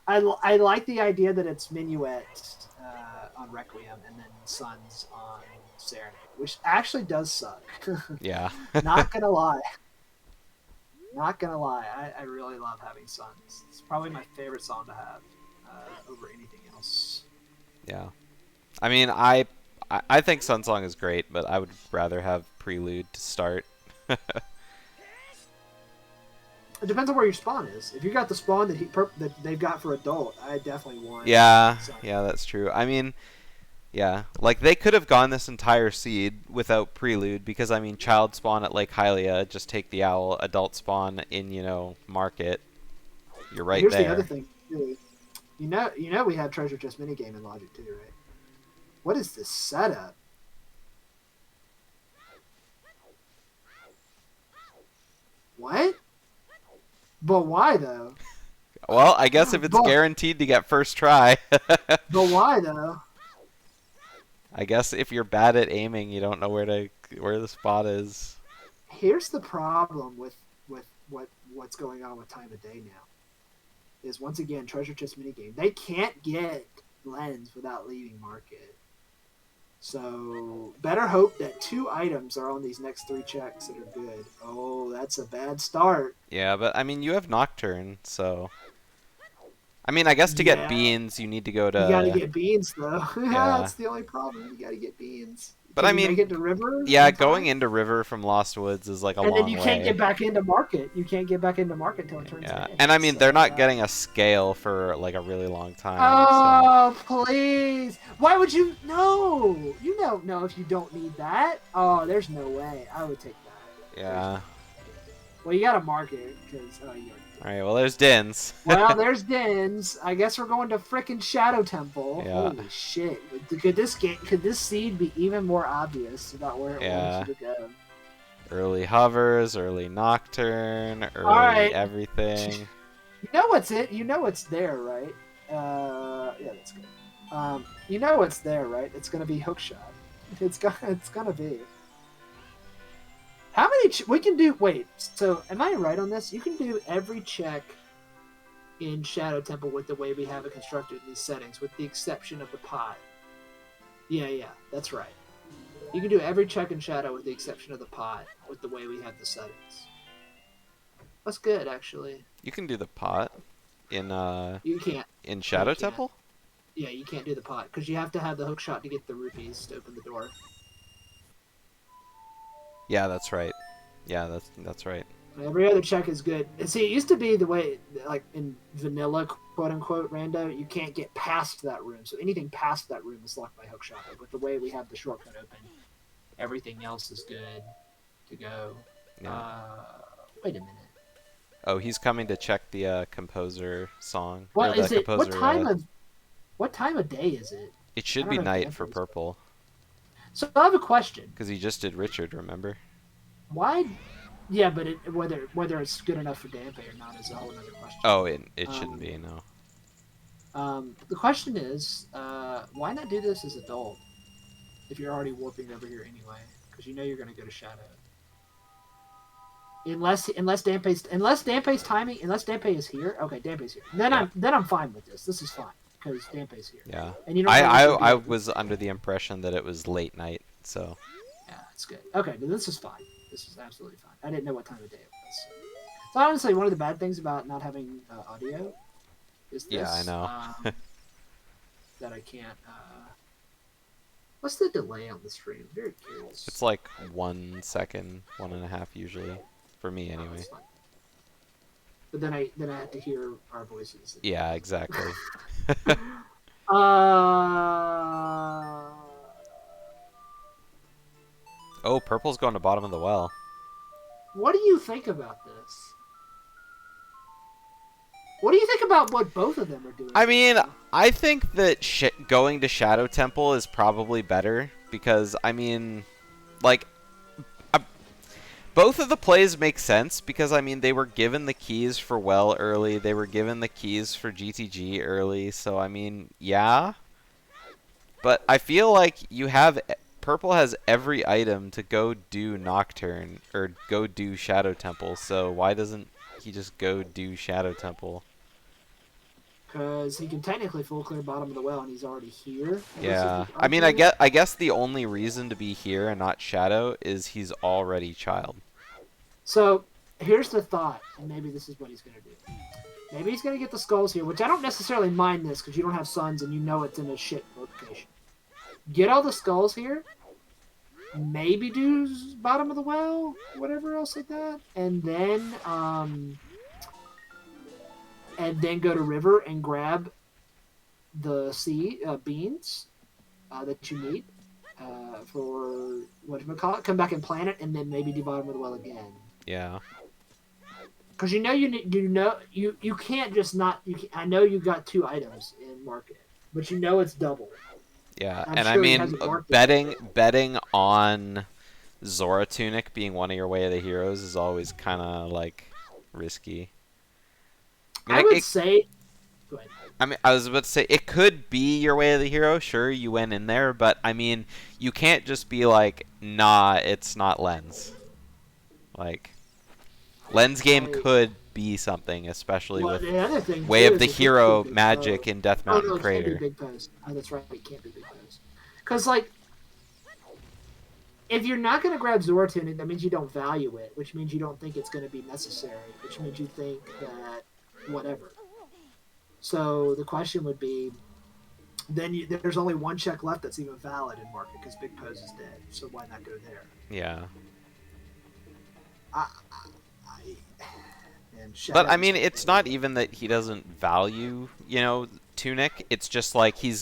I like the idea that it's Minuet on Requiem and then Suns on Serenade, which actually does suck. Yeah. Not gonna lie. Not gonna lie. I really love having Suns. It's probably my favorite song to have over anything else. Yeah. I mean, I think Sun Song is great, but I would rather have Prelude to start. It depends on where your spawn is. If you got the spawn that they've got for adult, I definitely want. Yeah, Sun. yeah, that's true. I mean, yeah, like they could have gone this entire seed without Prelude because I mean, child spawn at Lake Hylia, just take the owl. Adult spawn in Market. You're right Here's there. the other thing, too. You know, we have treasure chest minigame in Logic too, right? What is this setup? What? But why though? Well, I guess if it's But- guaranteed to get first try. But why though? I guess if you're bad at aiming, you don't know where the spot is. Here's the problem with what's going on with time of day now. Is once again treasure chest minigame. They can't get lens without leaving market. So better hope that 2 items are on these next 3 checks that are good. Oh, that's a bad start. Yeah, but I mean, you have Nocturne, so. I mean, I guess to get beans, you need to go to. You gotta get beans though. Yeah. That's the only problem. You gotta get beans. But Can I you mean, make it to river. Yeah, sometime? going into River from Lost Woods is like a long way. And then you can't get back into market. You can't get back into market until it turns. Yeah, day. and I mean, So, they're not getting a scale for like a really long time. Oh, please! Why would you? No, you know, no. If you don't need that, oh, there's no way. I would take that. So, yeah. Well, you gotta mark it because you. All right. Well, there's Dins. Well, there's Dins. I guess we're going to frickin' Shadow Temple. Yeah. Holy shit! Could this seed be even more obvious about where it wants you to go? Early hovers, early Nocturne, early right. everything. You know what's it? You know it's there, right? Yeah, that's good. You know it's there, right? It's gonna be hookshot. It's gonna be. How many we can do? Wait, so am I right on this? You can do every check in Shadow Temple with the way we have it constructed in these settings, with the exception of the pot. Yeah, that's right. You can do every check in Shadow with the exception of the pot, with the way we have the settings. That's good, actually. You can do the pot in You can't. in Shadow You can't. Temple. Yeah, you can't do the pot because you have to have the hook shot to get the rupees to open the door. Yeah, that's right. Yeah, that's right. Every other check is good. And see, it used to be the way, like in vanilla, quote unquote, rando, you can't get past that room. So anything past that room is locked by hook shot. But with the way we have the shortcut open, everything else is good to go. Yeah. Wait a minute. Oh, he's coming to check the composer song. What or the is it? composer, What time of day is it? It should I be don't know if night the for answer is- Purple, So I have a question. because he just did Richard. Remember? Why? Yeah, but whether it's good enough for Dampe or not is a whole other question. Oh, it shouldn't be, no. The question is, why not do this as adult if you're already warping over here anyway? Because you know you're going to go to Shadow. Unless Dampe's timing, unless Dampe is here. Okay, Dampe's here. Then I'm fine with this. This is fine because Dampe's here. Yeah. And you don't. I was under the impression that it was late night, so. Yeah, it's good. Okay, then this is fine. This is absolutely fine. I didn't know what time of day it was. So honestly, one of the bad things about not having audio is this. Yeah, I know. That I can't. What's the delay on the stream? I'm very curious. It's like 1 second, 1.5 usually, for me anyway. That's fine. But then I have to hear our voices. Yeah, exactly. Oh, Purple's going to bottom of the well. What do you think about this? What do you think about what both of them are doing? I mean, I think that going to Shadow Temple is probably better because, I mean, like, both of the plays make sense because, I mean, they were given the keys for well early. They were given the keys for GTG early. So, I mean, yeah. But I feel like Purple has every item to go do Nocturne or go do Shadow Temple. So why doesn't he just go do Shadow Temple? Because he can technically full clear bottom of the well, and he's already here. Yeah. I mean, I guess the only reason to be here and not Shadow is he's already Child. So here's the thought, and maybe this is what he's going to do. Maybe he's going to get the skulls here, which I don't necessarily mind this because you don't have sons and you know it's in a shit location. Get all the skulls here. Maybe do bottom of the well, whatever else like that, and then go to river and grab the beans that you need for whatchamacallit. Come back and plant it, and then maybe do bottom of the well again. Yeah. Because you can't just not. I know you got 2 items in market, but you know it's double. Yeah, I'm and sure I mean, betting on Zora Tunic being one of your Way of the Heroes is always kind of like risky. I would say. Go ahead. I mean, I was about to say it could be your Way of the Hero. Sure, you went in there, but I mean, you can't just be like, nah, it's not Lens. Like, Lens game could be something, especially with the other thing Way too of the is it Hero can't be magic in Death Mountain it can't be Crater. big pose. Oh, that's right. It can't be big pose. Because like, if you're not going to grab Zora Tunic, that means you don't value it, which means you don't think it's going to be necessary, which means you think that whatever. So the question would be, then there's only 1 check left that's even valid in market because Big Pose is dead. So why not go there? Yeah. But I mean, it's not even that he doesn't value, Tunic. It's just like he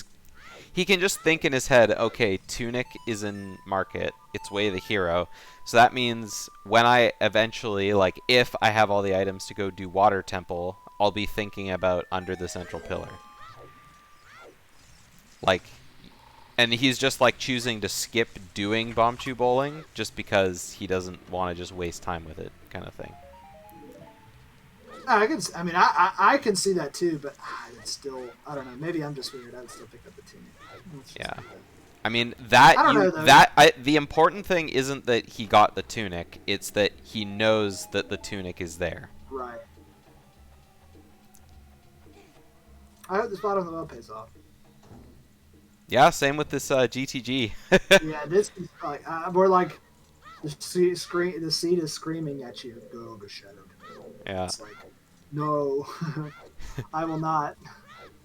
can just think in his head, okay, Tunic is in market. It's Way of the Hero. So that means when I eventually, like, if I have all the items to go do Water Temple, I'll be thinking about Under the Central Pillar. Like, and he's just, like, choosing to skip doing Bombchu Bowling just because he doesn't want to just waste time with it, kind of thing. I can see that too, but it's still, I don't know. Maybe I'm just weird. I would still pick up the Tunic. Yeah. I mean, the important thing isn't that he got the Tunic, it's that he knows that the Tunic is there. Right. I hope this bottom of the well pays off. Yeah, same with this GTG. Yeah, this is like, we're like, the seed is screaming at you, go Shadow. Yeah. It's like, no, I will not.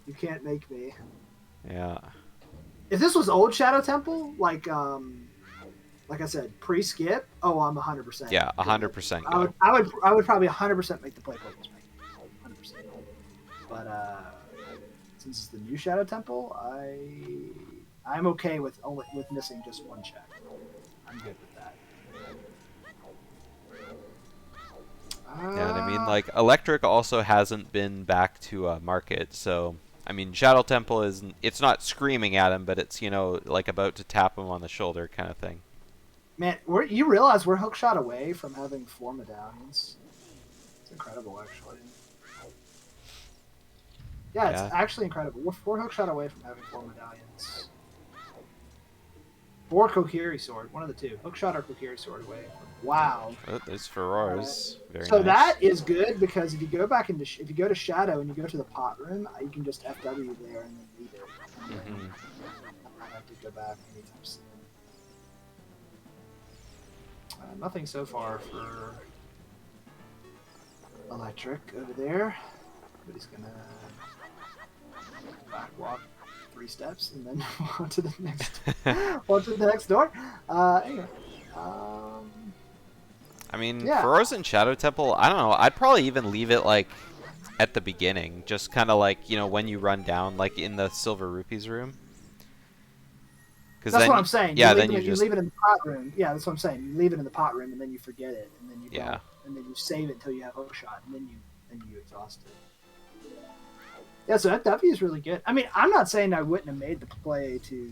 You can't make me. Yeah. If this was old Shadow Temple, like I said, pre-skip, I'm 100%. Yeah, 100%. I would probably 100% make the play purples. 100%. But since it's the new Shadow Temple, I'm okay with missing just 1 check. I'm good with that. Yeah, and I mean, like, Electric also hasn't been back to market, so I mean, Shadow Temple it's not screaming at him, but it's, like about to tap him on the shoulder kind of thing. Man, you realize we're hookshot away from having 4 medallions? It's incredible, actually. Yeah, it's actually incredible. We're 4 hookshot away from having 4 medallions. Or Kokiri Sword, one of the 2. Hookshot or Kokiri Sword away. Wow. Oh, there's Ferrars. Very so nice. That is good because if you go back if you go to Shadow and you go to the pot room, you can just FW there and then leave it. Mm-hmm. I have to go back anytime soon. Nothing so far for Electric over there, but he's gonna back walk 3 steps and then on to the next door. Anyway. I mean, Ferrars and Shadow Temple, I don't know. I'd probably even leave it, like, at the beginning. Just kind of like, when you run down, like, in the Silver Rupees room. That's what I'm saying. Yeah, you leave it in the pot room. Yeah, that's what I'm saying. You leave it in the pot room and then you forget it, and then you don't, and then you save it until you have hookshot, and then you exhaust it. Yeah, so FW is really good. I mean, I'm not saying I wouldn't have made the play to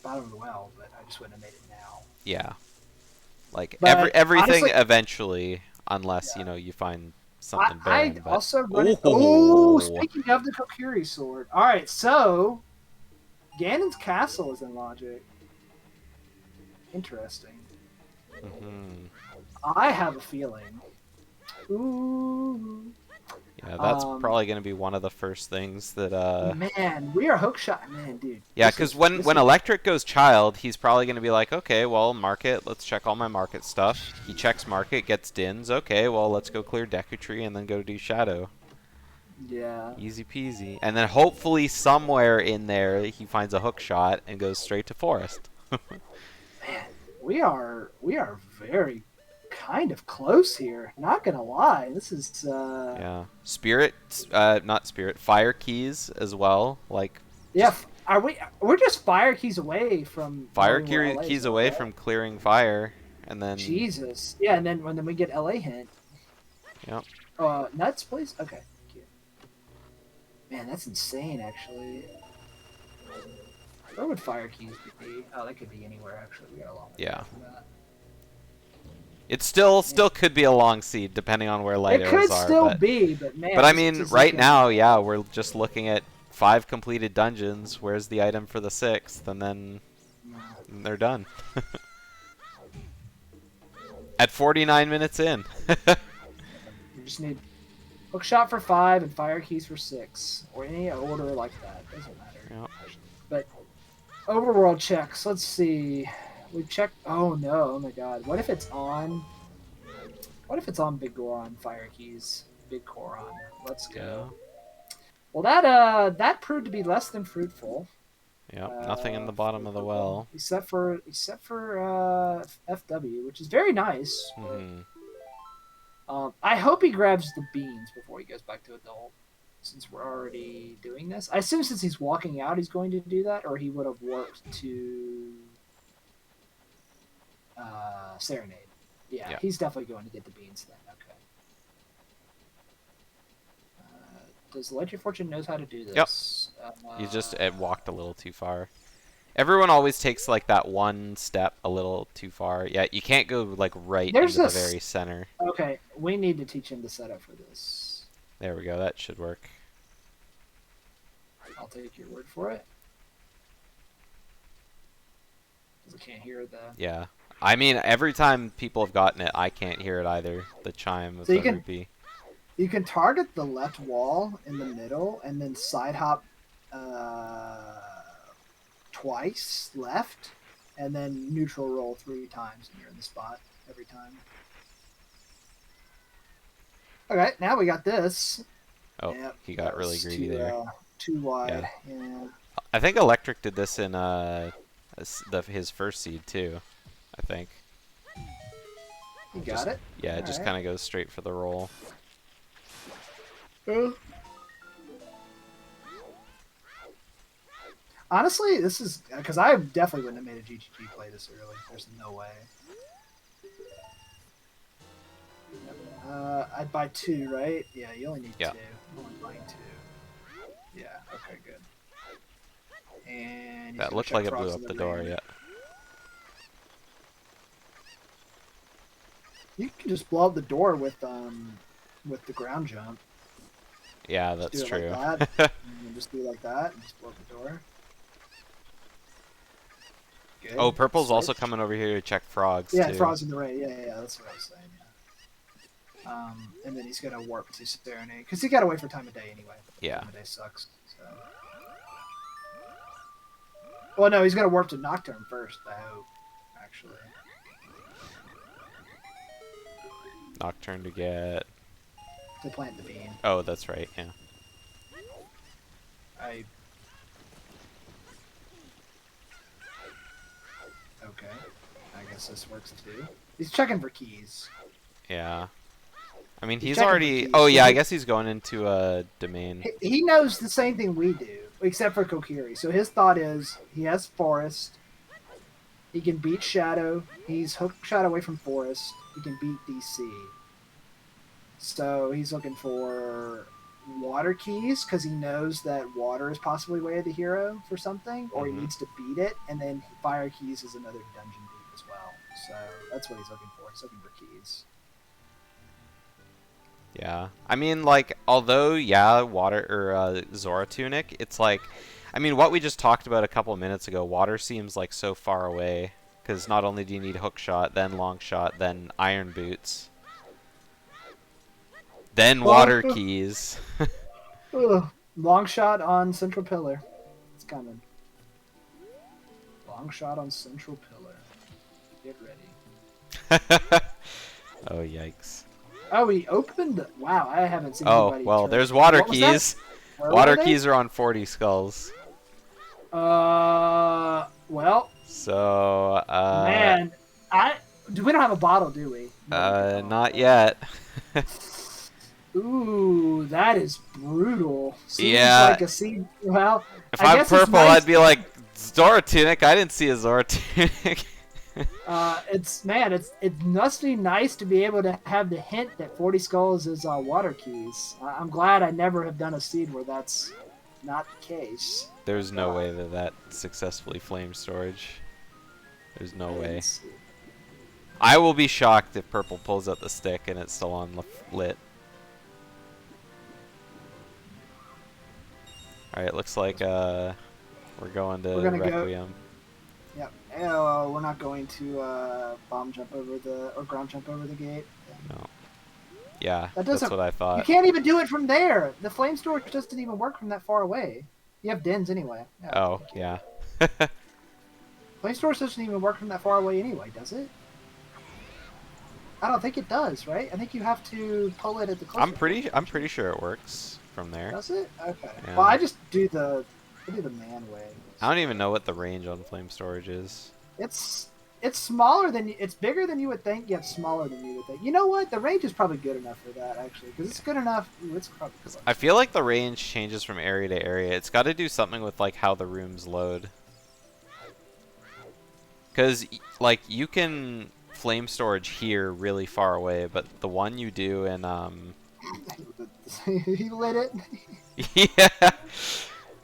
bottom of the well, but I just wouldn't have made it now. Yeah. Like, everything honestly, eventually, unless, you find something better. Also speaking of the Kokiri Sword. Alright, so Ganon's Castle is in Logic. Interesting. Mm-hmm. I have a feeling. Ooh. Yeah, Yeah, that's probably going to be one of the first things that Man, we are hook shot, man, dude. yeah, because when Electric goes child, he's probably going to be like, okay, well, market, let's check all my market stuff. He checks market, gets dins. Okay, well, let's go clear Deku Tree and then go do Shadow. Yeah. Easy peasy. And then hopefully somewhere in there he finds a hook shot and goes straight to Forest. Man, we are very kind of close here. Not gonna lie, this is Yeah. Spirit, not Spirit, Fire Keys as well. Like, yeah. Are we? We're just fire keys away from Fire knowing where LA keys is, away right? from clearing fire, and then Jesus. Yeah, and then when we get LA hint. Yep. Nuts, please. Okay. Cute. Man, that's insane. Actually. Where would fire keys be? Oh, that could be anywhere. Actually, we got a long way Yeah. from that. It still could be a long seed depending on where light It arrows could are. still be, but man. But I this mean, is right looking- now, yeah, we're just looking at 5 completed dungeons. Where's the item for the 6th? And then they're done. At 49 minutes in. We just need hook shot for 5 and fire keys for 6, or any order like that. Doesn't matter. Yep. But overworld checks. Let's see. We checked. Oh no! Oh my God! What if it's on? What if it's on Big Goron fire keys? Big Goron. Let's go. Well, that proved to be less than fruitful. Yep. Nothing in the bottom of the well. Except for FW, which is very nice. Mm-hmm. I hope he grabs the beans before he goes back to adult, since we're already doing this. I assume since he's walking out, he's going to do that, or he would have warped to Serenade. Yeah, he's definitely going to get the beans then. Okay. Does Ledger Fortune knows how to do this? Yep. You just walked a little too far. Everyone always takes like that one step a little too far. Yeah, you can't go like right into the very center. Okay, we need to teach him the setup for this. There we go. That should work. I'll take your word for it. Because I can't hear the... Yeah. I mean, every time people have gotten it, I can't hear it either. The chime of the rupee. You can target the left wall in the middle and then side hop twice left and then neutral roll 3 times and you're in the spot every time. Okay, now we got this. Oh, yep, he got really greedy there. Too wide. Yeah. I think Electric did this in his first seed too. I think. You got it? Yeah, it just kind of goes straight for the roll. Honestly, this is because I definitely wouldn't have made a GGG play this early. There's no way. I'd buy 2, right? Yeah, you only need 2. I'm only buying 2. Yeah. Okay. Good. And that looked like it blew up the door. Yeah. You can just blow up the door with the ground jump. Yeah, that's true. Like that, and just do it like that and just blow up the door. Good. Oh, Purple's also coming over here to check frogs. Yeah, too. frogs in the raid. Yeah, that's what I was saying. Yeah. And then he's gonna warp to Serenade because he got to wait for time of day anyway. Yeah. Time of day sucks. So. Well, no, he's gonna warp to Nocturne first. I hope, actually. Nocturne to get. To plant the bean. Oh, that's right. Yeah. Okay. I guess this works too. He's checking for keys. Yeah. I mean, he's already... Oh, yeah, I guess he's going into a domain. He knows the same thing we do, except for Kokiri. So his thought is, he has Forest. He can beat Shadow. He's hook shot away from Forest. He can beat DC. So he's looking for water keys, because he knows that water is possibly way of the hero for something, or he needs to beat it, and then fire keys is another dungeon beat as well. So that's what he's looking for. He's looking for keys. Yeah. I mean, like, although, yeah, water or Zora Tunic, it's like, I mean, what we just talked about a couple of minutes ago, water seems like so far away, because not only do you need hook shot, then long shot, then iron boots, Then water keys. Ugh. Long shot on central pillar. It's coming. Long shot on central pillar. Get ready. Oh, yikes. Oh, we opened. Wow, I haven't seen Oh, anybody. well, turn. there's water What was that? keys. Where Water were they? keys are on 40 skulls. Well, So, man, we don't have a bottle, do we? No, not yet. Ooh, that is brutal. Seems Yeah. like a seed. Well, If I I'm guess it's purple, nice. I'd be like, Zora Tunic? I didn't see a Zora Tunic. It's it must be nice to be able to have the hint that 40 skulls is water keys. I'm glad I never have done a seed where that's not the case. There's no way that successfully flamed storage. There's no way. I will be shocked if purple pulls out the stick and it's still on lit. Alright, looks like we're going to Requiem. Yep. Oh, we're not going to bomb jump over or ground jump over the gate. No. Yeah, that's what I thought. You can't even do it from there. The flame storage doesn't even work from that far away. You have dens anyway. Yeah, oh, yeah. Flame storage doesn't even work from that far away anyway, does it? I don't think it does, right? I think you have to pull it at the closer. I'm pretty sure it works from there. Does it? Okay. Yeah. Well, I just do the man way. I don't even know what the range on flame storage is. It's smaller than it's bigger than you would think, yet smaller than you would think. You know what? The range is probably good enough for that actually, because it's good enough. Ooh, it's probably close. I feel like the range changes from area to area. It's got to do something with like how the rooms load. Because like you can flame storage here really far away, but the one you do in He lit it. yeah.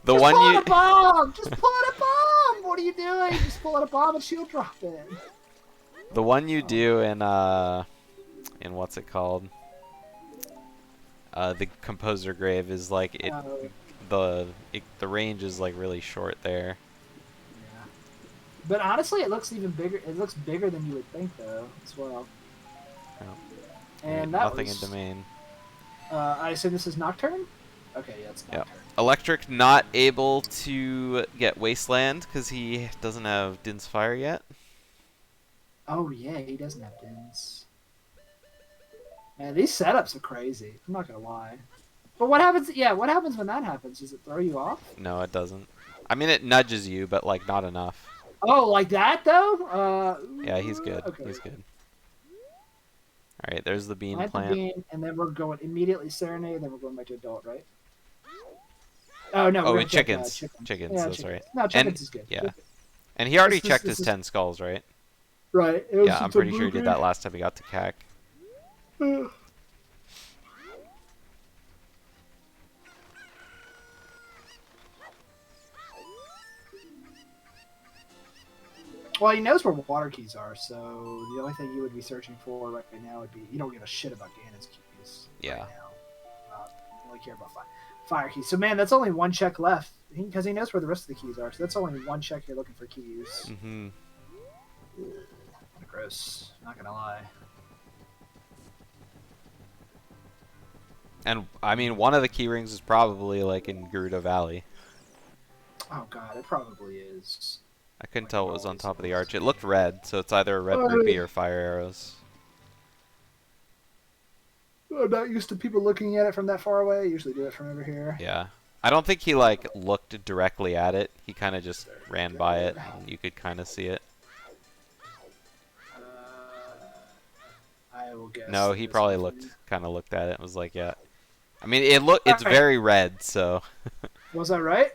The Just one pull you out a bomb! Just pull out a bomb! What are you doing? Just pull out a bomb and shield drop it. The one you do in what's it called? The composer grave is like the range is like really short there. Yeah. But honestly, it looks even bigger. It looks bigger than you would think, though, as well. Oh. And that nothing was, in domain. I assume this is Nocturne? Okay, yeah, it's Nocturne. Yep. Electric not able to get Wasteland because he doesn't have Din's Fire yet. Oh, yeah, he doesn't have Dins. Man, these setups are crazy. I'm not going to lie. But what happens? Yeah, what happens when that happens? Does it throw you off? No, it doesn't. I mean, it nudges you, but like not enough. Oh, like that though? Yeah, he's good. Okay. He's good. All right, there's the bean Plant plant. the bean, and then we're going immediately Serenade, and then we're going back to Adult, right? Oh no. Oh, we're and gonna check, chickens. chickens. Chickens, Yeah, that's chickens. right. No, chickens And, is good. yeah. And he already checked his is 10 skulls, right? right. Yeah, I'm pretty sure he did that last time he got to CAC. Well, he knows where water keys are, so the only thing you would be searching for right now would be you don't give a shit about Ganon's keys. Yeah. Right now. You only care about fire keys. So man, that's only one check left because he knows where the rest of the keys are. So that's only one check you're looking for keys. Mm-hmm. Gross. Not gonna lie. And I mean, one of the key rings is probably like in Gerudo Valley. Oh god, it probably is. I couldn't tell what was on top of the arch. It looked red, so it's either a red rupee or fire arrows. I'm not used to people looking at it from that far away. I usually do it from over here. Yeah. I don't think he like looked directly at it. He kind of just ran by it, and you could kind of see it. I will guess. No, he probably kind of looked at it and was like, yeah. I mean, it's very red, so. Was I right?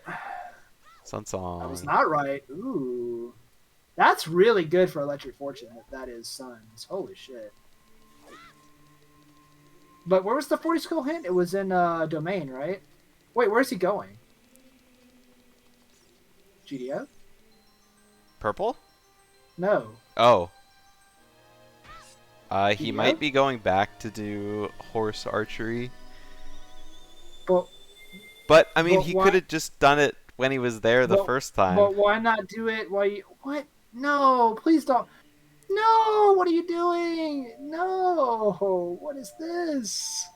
Sunsong. I was not right. Ooh. That's really good for Electric Fortune. That is Suns. Holy shit. But where was the 40 skull hint? It was in Domain, right? Wait, where's he going? GDO? Purple? No. Oh. He GDO? might be going back to do horse archery. But I mean, he could have just done it when he was there the first time. But why not do it while you... What? No, please don't. No, what are you doing? No, what is this?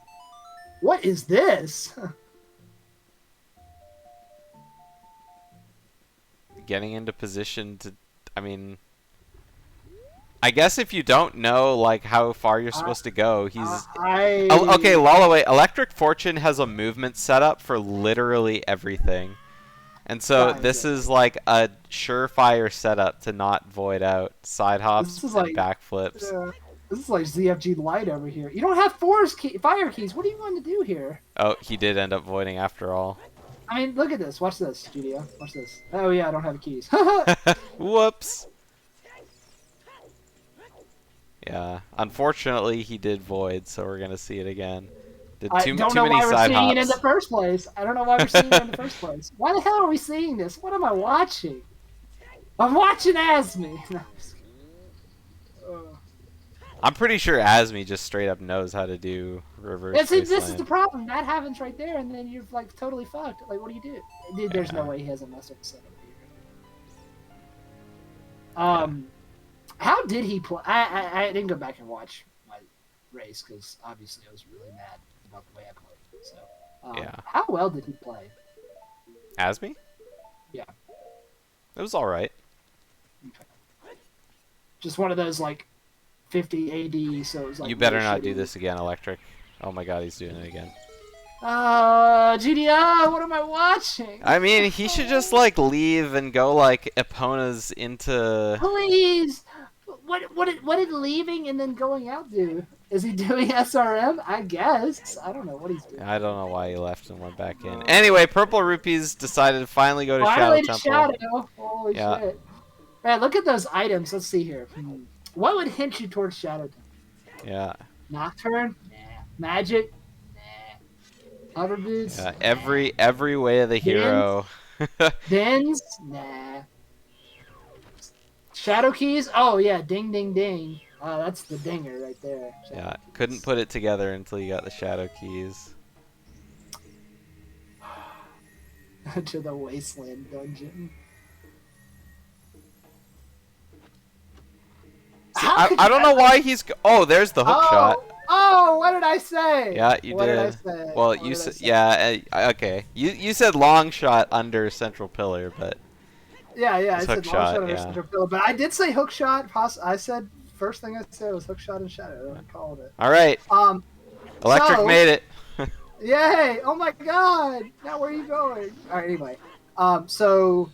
What is this? Getting into position to, I mean, I guess if you don't know like how far you're supposed to go, he's Oh, okay. Lullaway, Electric Fortune has a movement setup for literally everything, and so this is like a surefire setup to not void out side hops and like backflips. This is like ZFG Light over here. You don't have fire keys. What do you want to do here? Oh, he did end up voiding after all. I mean, look at this. Watch this, Studio. Watch this. Oh yeah, I don't have keys. Whoops. Yeah, unfortunately he did void, so we're gonna see it again. Did I too don't know many why we're side seeing hops. it in the first place. I don't know why we're seeing it in the first place. Why the hell are we seeing this? What am I watching? I'm watching Asmi. No, I'm just kidding. I'm pretty sure Asmi just straight up knows how to do reverse. Yeah, see, this is the problem. That happens right there, and then you're like totally fucked. Like, what do you do? Dude, there's no way he has a mess up setup here. How did he play? I didn't go back and watch my race because obviously I was really mad about the way I played. So, yeah. How well did he play? Asmi? Yeah. It was all right. Okay. Just one of those like 50 AD, so it was like. You better not do this again, Electric. Oh my God, he's doing it again. GDO, what am I watching? I mean, he should just like leave and go like Epona's into. Please. What did leaving and then going out do? Is he doing SRM? I guess. I don't know what he's doing. I don't know why he left and went back in. Anyway, PurpleRupees decided to finally go to Finally Shadow to Temple. Shadow. Holy shit. Man, look at those items. Let's see here. What would hint you towards Shadow Temple? Yeah. Nocturne? Nah. Magic? Nah. Hover boots? Yeah, every way of the hero. Dens? Nah. Shadow keys? Oh yeah, ding ding ding. Oh, that's the dinger right there. Yeah, couldn't put it together until you got the shadow keys. To the Wasteland dungeon. I don't know why he's. Oh, there's the hook shot. Oh, what did I say? Yeah, you what did. I say? Well, you said okay. You said long shot under central pillar, but yeah, I said hook long shot, shot under central pillar, but I did say hook shot. I said first thing I said was hook shot and shadow. I called it. All right. Electric made it. Yay! Oh my God! Now where are you going? All right. Anyway, so.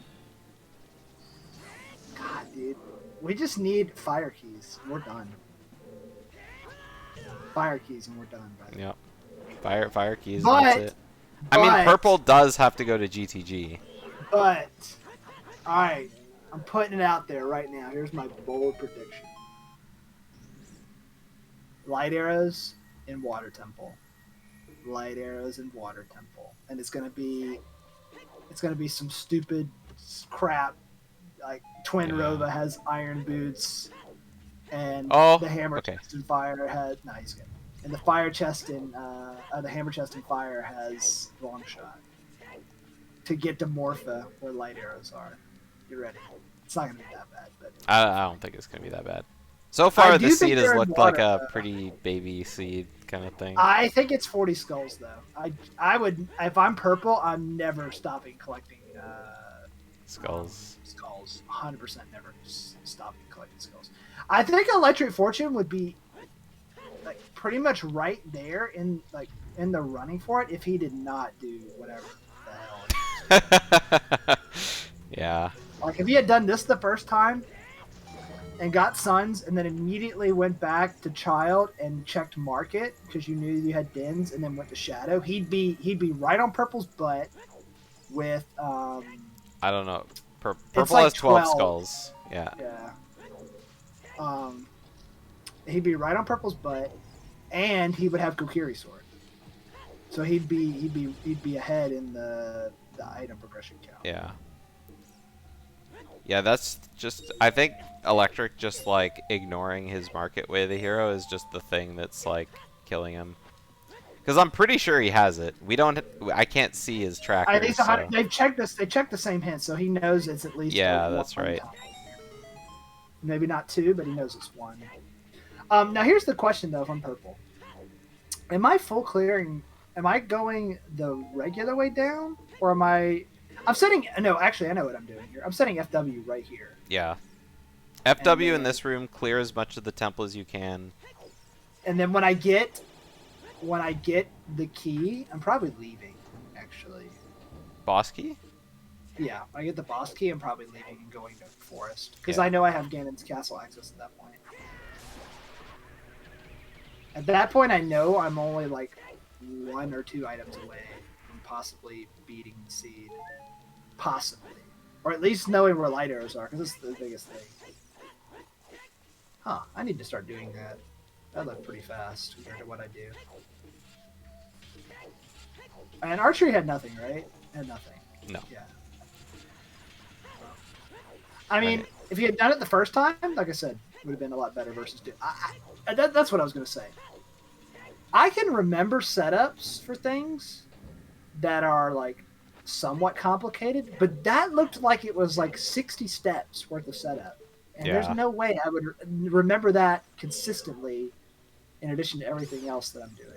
God, dude. We just need fire keys. We're done. Fire keys and we're done, brother. Yep. Fire keys. And that's it. I mean, purple does have to go to GTG. But, alright. I'm putting it out there right now. Here's my bold prediction. Light arrows in Water Temple. Light arrows in Water Temple. And it's gonna be some stupid crap. Like Twin Rova has iron boots, and the hammer chest and fire has he's good. And the fire chest in the hammer chest and fire has long shot. To get to Morpha where light arrows are, you ready? It's not gonna be that bad, but I don't think it's gonna be that bad. So far, the seed has looked like a pretty baby seed kind of thing. I think it's 40 skulls though. I would if I'm purple, I'm never stopping collecting skulls. 100% never stopping collecting skulls. I think Electric Fortune would be like pretty much right there in the running for it if he did not do whatever the hell. Yeah. Like if he had done this the first time and got Suns and then immediately went back to Child and checked Market because you knew you had Dens and then went to Shadow, he'd be right on Purple's butt with I don't know. Purple has 12 skulls. Yeah. Yeah. He'd be right on Purple's butt, and he would have Kokiri sword. So he'd be ahead in the item progression count. Yeah. Yeah, that's just. I think Electric just like ignoring his market way of the hero is just the thing that's like killing him. Because I'm pretty sure he has it. I can't see his trackers. I think so. They've checked this. They checked the same hint, so he knows it's at least. Yeah, that's right. Maybe not two, but he knows it's one. Now here's the question though: if I'm purple, am I full clearing am I going the regular way down, or am I? I'm setting. No, actually, I know what I'm doing here. I'm setting FW right here. Yeah. FW in then- this room, clear as much of the temple as you can. And then when I get the key, I'm probably leaving. Actually, Boss key? yeah, when I get the boss key, I'm probably leaving and going to forest because Yeah. I know I have Ganon's castle access at that point. At that point, I know I'm only like 1 or 2 items away from possibly beating the seed. Possibly. Or at least knowing where light arrows are, because this is the biggest thing. Huh, I need to start doing that. That looked pretty fast compared to what I do. And archery had nothing, right? Had nothing. No. Yeah. I mean, Right. if he had done it the first time, like I said, it would have been a lot better versus... that's what I was going to say. I can remember setups for things that are, like, somewhat complicated, but that looked like it was, like, 60 steps worth of setup. And Yeah. there's no way I would remember that consistently in addition to everything else that I'm doing.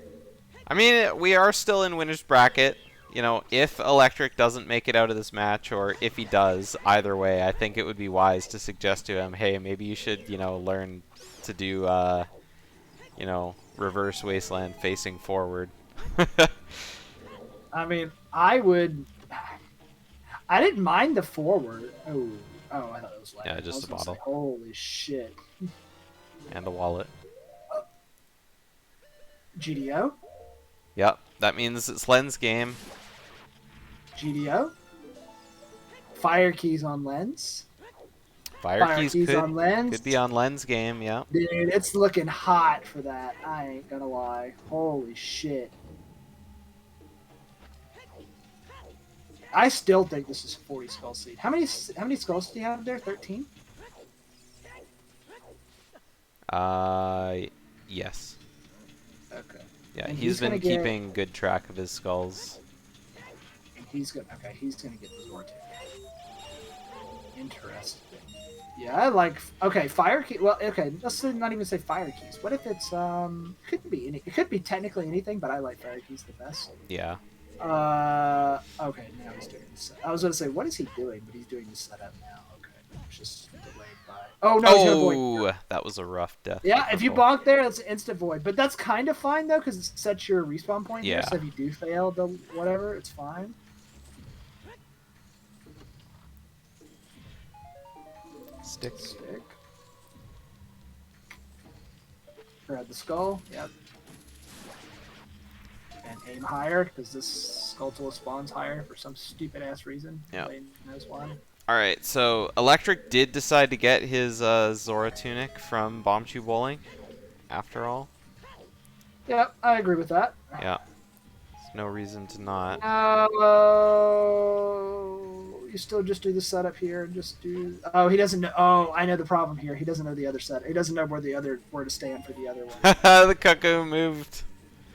I mean, we are still in winner's bracket. You know, if Electric doesn't make it out of this match, or if he does, either way, I think it would be wise to suggest to him, hey, maybe you should, you know, learn to do, you know, reverse wasteland facing forward. I mean, I didn't mind the forward. Oh, I thought it was like Yeah, just a bottle. Holy shit. And a wallet. GDO? Yep, that means it's Len's game. GDO? Fire keys on lens? Fire keys on lens? could be on Len's game, yeah. Dude, it's looking hot for that. I ain't gonna lie. Holy shit. I still think this is 40 skull seed. How many skulls do you have there? 13? Yes. Okay. Yeah, And he's been gonna get- keeping good track of his skulls. And he's gonna get the Zortec. Interesting. Yeah, I like. Okay, fire key. Well, okay, let's not even say fire keys. What if it's couldn't be any? It could be technically anything, but I like fire keys the best. Yeah. Okay, now he's doing this. I was gonna say, what is he doing? But he's doing the setup now. Okay, it's just delayed by. Oh no, he's gonna void. Oh, that was a rough death. Yeah, if you Purple. bonk there, that's an instant void. But that's kind of fine though, because it sets your respawn point here. Yeah. So if you do fail the whatever, it's fine. Stick. Grab the skull. Yep. And aim higher because this Skulltula spawns higher for some stupid ass reason. Yeah. Nobody knows why. Alright, so Electric did decide to get his Zora tunic from Bomb Tube Bowling, after all. Yep, I agree with that. Yeah. There's no reason to not. You still just do the setup here and just do. Oh, he doesn't know. Oh, I know the problem here. He doesn't know the other set. He doesn't know where to stand for the other one. The cuckoo moved.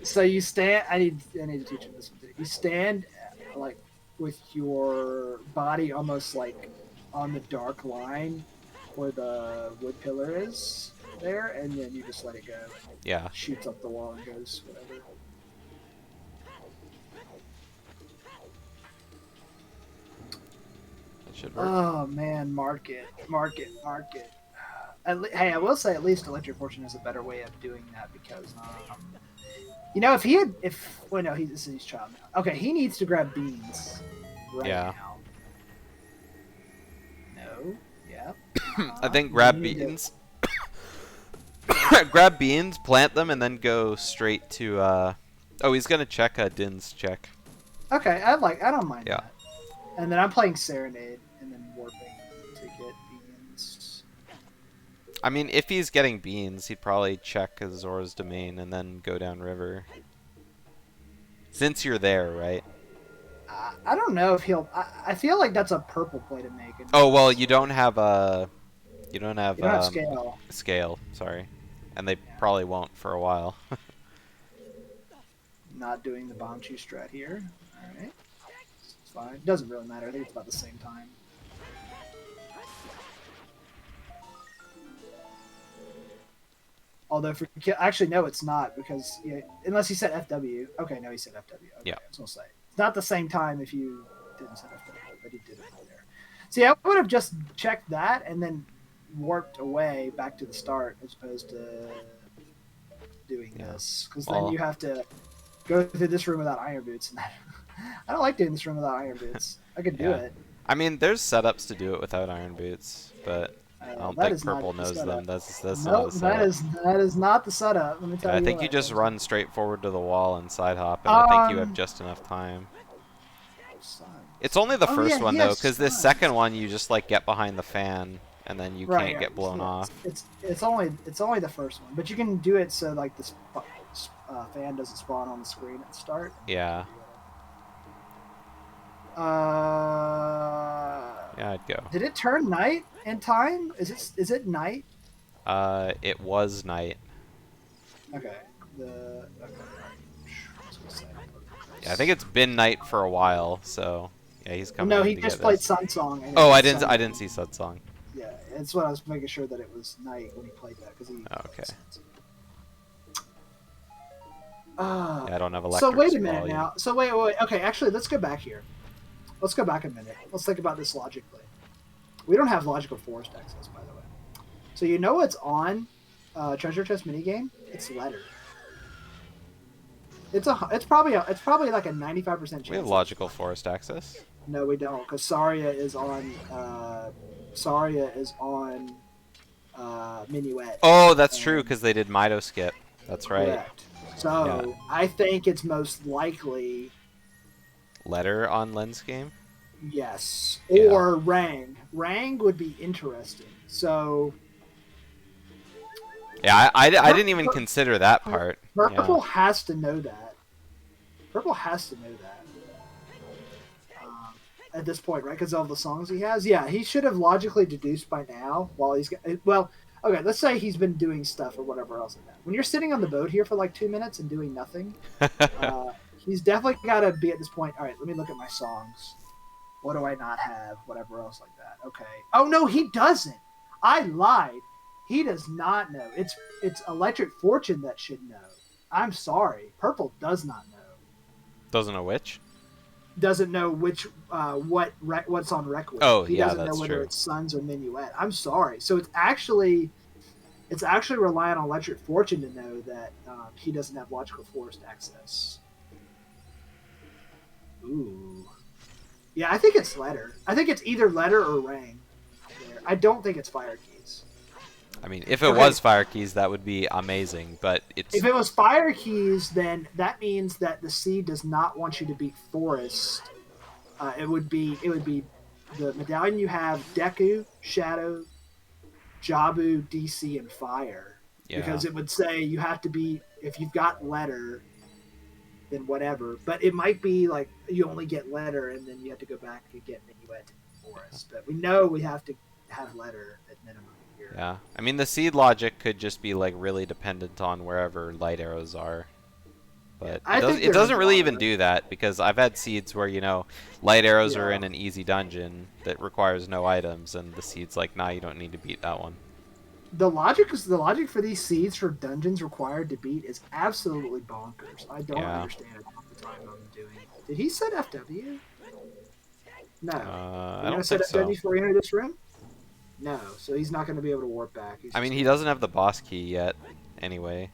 So you stand. I need to teach him this one too. You stand like with your body almost like on the dark line where the wood pillar is there, and then you just let it go. Yeah. Shoots up the wall and goes whatever. That should work. Oh man, market. Hey, I will say at least Electric Fortune is a better way of doing that because, you know, this is his child now. Okay, he needs to grab beans right Yeah. now. No. Yeah. I think grab beans. Grab beans, plant them, and then go straight to. Oh, he's gonna check Din's check. Okay, I don't mind Yeah. that. And then I'm playing Serenade and then warping to get beans. I mean, if he's getting beans, he'd probably check Zora's domain and then go down river. Since you're there, right? I don't know if he'll. I feel like that's a purple play to make. Oh well, you don't have a. You don't have, You don't have scale. Scale, sorry, and they probably won't for a while. Not doing the Banchu strat here. Alright. It's fine. Doesn't really matter. I think it's about the same time. Although actually no, it's not because unless he said FW. Okay, no, he said FW. Okay, Yeah. I was gonna say it's not the same time if you didn't say FW, but he did it right there. See, I would have just checked that and then warped away back to the start as opposed to doing this, because then you have to go through this room without iron boots, and I don't like doing this room without iron boots. I could do it. I mean, there's setups to do it without iron boots, but I don't think Purple knows them. That's not a setup. That is not the setup. Let me tell you. I think you just run straight forward to the wall and side hop, and I think you have just enough time. It's only the first one though, because this second one you just like get behind the fan, and then you can't get blown off. It's only the first one, but you can do it so like this fan doesn't spawn on the screen at the start. Yeah. Yeah, I'd go. Did it turn night in time? Is it night? It was night. Okay. Yeah, I think it's been night for a while, so yeah, he's coming. No, he just played Sun Song. Oh, I didn't see Sun Song. Yeah, that's what I was making sure that it was night when he played that because he. Okay. Yeah, I don't have electric. So wait a minute now. So wait. Okay, actually, let's go back here. Let's go back a minute. Let's think about this logically. We don't have logical forest access, by the way. So you know what's on Treasure Chest minigame? It's letter. It's probably like a 95% chance. We have logical forest access. No, we don't, because Saria is on Minuet. Oh, that's true, because they did Mido skip. That's right. Correct. So I think it's most likely letter on Lens game. Yes, or Rang. Rang would be interesting. So. Yeah, I didn't even consider that part. Purple has to know that. Purple has to know that. At this point, right? Because of all the songs he has. Yeah, he should have logically deduced by now. While he's okay. Let's say he's been doing stuff or whatever else like that. When you're sitting on the boat here for like 2 minutes and doing nothing, he's definitely got to be at this point. All right, let me look at my songs. What do I not have? Whatever else like that. Okay. Oh no, he doesn't. I lied. He does not know. It's Electric Fortune that should know. I'm sorry. Purple does not know. Doesn't know which? Doesn't know which what's on Requiem. Oh, he yeah, doesn't that's know whether true. it's Suns or Minuet. I'm sorry. So it's actually relying on Electric Fortune to know that he doesn't have logical forest access. Ooh. Yeah, I think it's letter. I think it's either letter or Rang. I don't think it's Fire Keys. I mean, if it was Fire Keys, that would be amazing, but it's... If it was Fire Keys, then that means that the seed does not want you to beat Forest. It would be the medallion you have, Deku, Shadow, Jabu, DC, and Fire. Yeah. Because it would say you have to be, if you've got letter, then whatever. But it might be like you only get letter, and then you have to go back and get Minuet and Forest. But we know we have to have letter at minimum. Yeah, I mean the seed logic could just be like really dependent on wherever light arrows are, but it doesn't really even do that, because I've had seeds where light arrows are in an easy dungeon that requires no items, and the seed's like, nah, you don't need to beat that one. The logic for these seeds for dungeons required to beat is absolutely bonkers. I don't understand it half the time I'm doing it. Did he set FW? No. I don't think so. FW before he entered this room? No, so he's not going to be able to warp back. I mean, he doesn't have the boss key yet, anyway.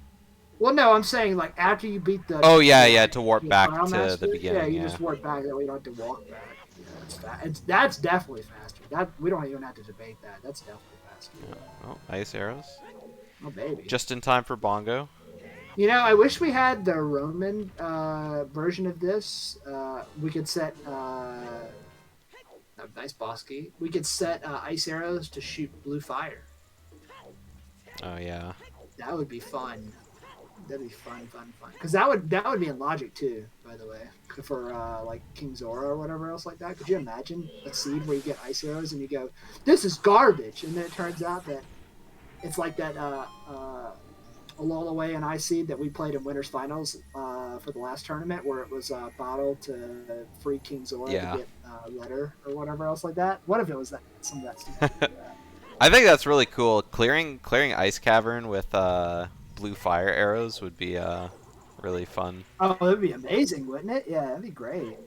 Well, no, I'm saying, like, after you beat the... Oh, yeah, to warp back to the beginning, yeah. You just warp back, that way you don't have to walk back. That's definitely faster. We don't even have to debate that. That's definitely faster. Yeah. Oh, ice arrows. Oh, baby. Just in time for Bongo. I wish we had the Roman version of this. We could set... nice boss key. We could set ice arrows to shoot blue fire. Oh yeah. That would be fun. That'd be fun. Because that would be in Logic too, by the way, for like King Zora or whatever else like that. Could you imagine a seed where you get ice arrows and you go, "This is garbage," and then it turns out that it's like that Alola and Ice Seed that we played in Winners Finals for the last tournament, where it was bottled to free King Zora to get letter or whatever else like that. What if it was that some of that stuff? I think that's really cool. Clearing Ice Cavern with blue fire arrows would be really fun. Oh, that'd be amazing, wouldn't it? Yeah, that'd be great.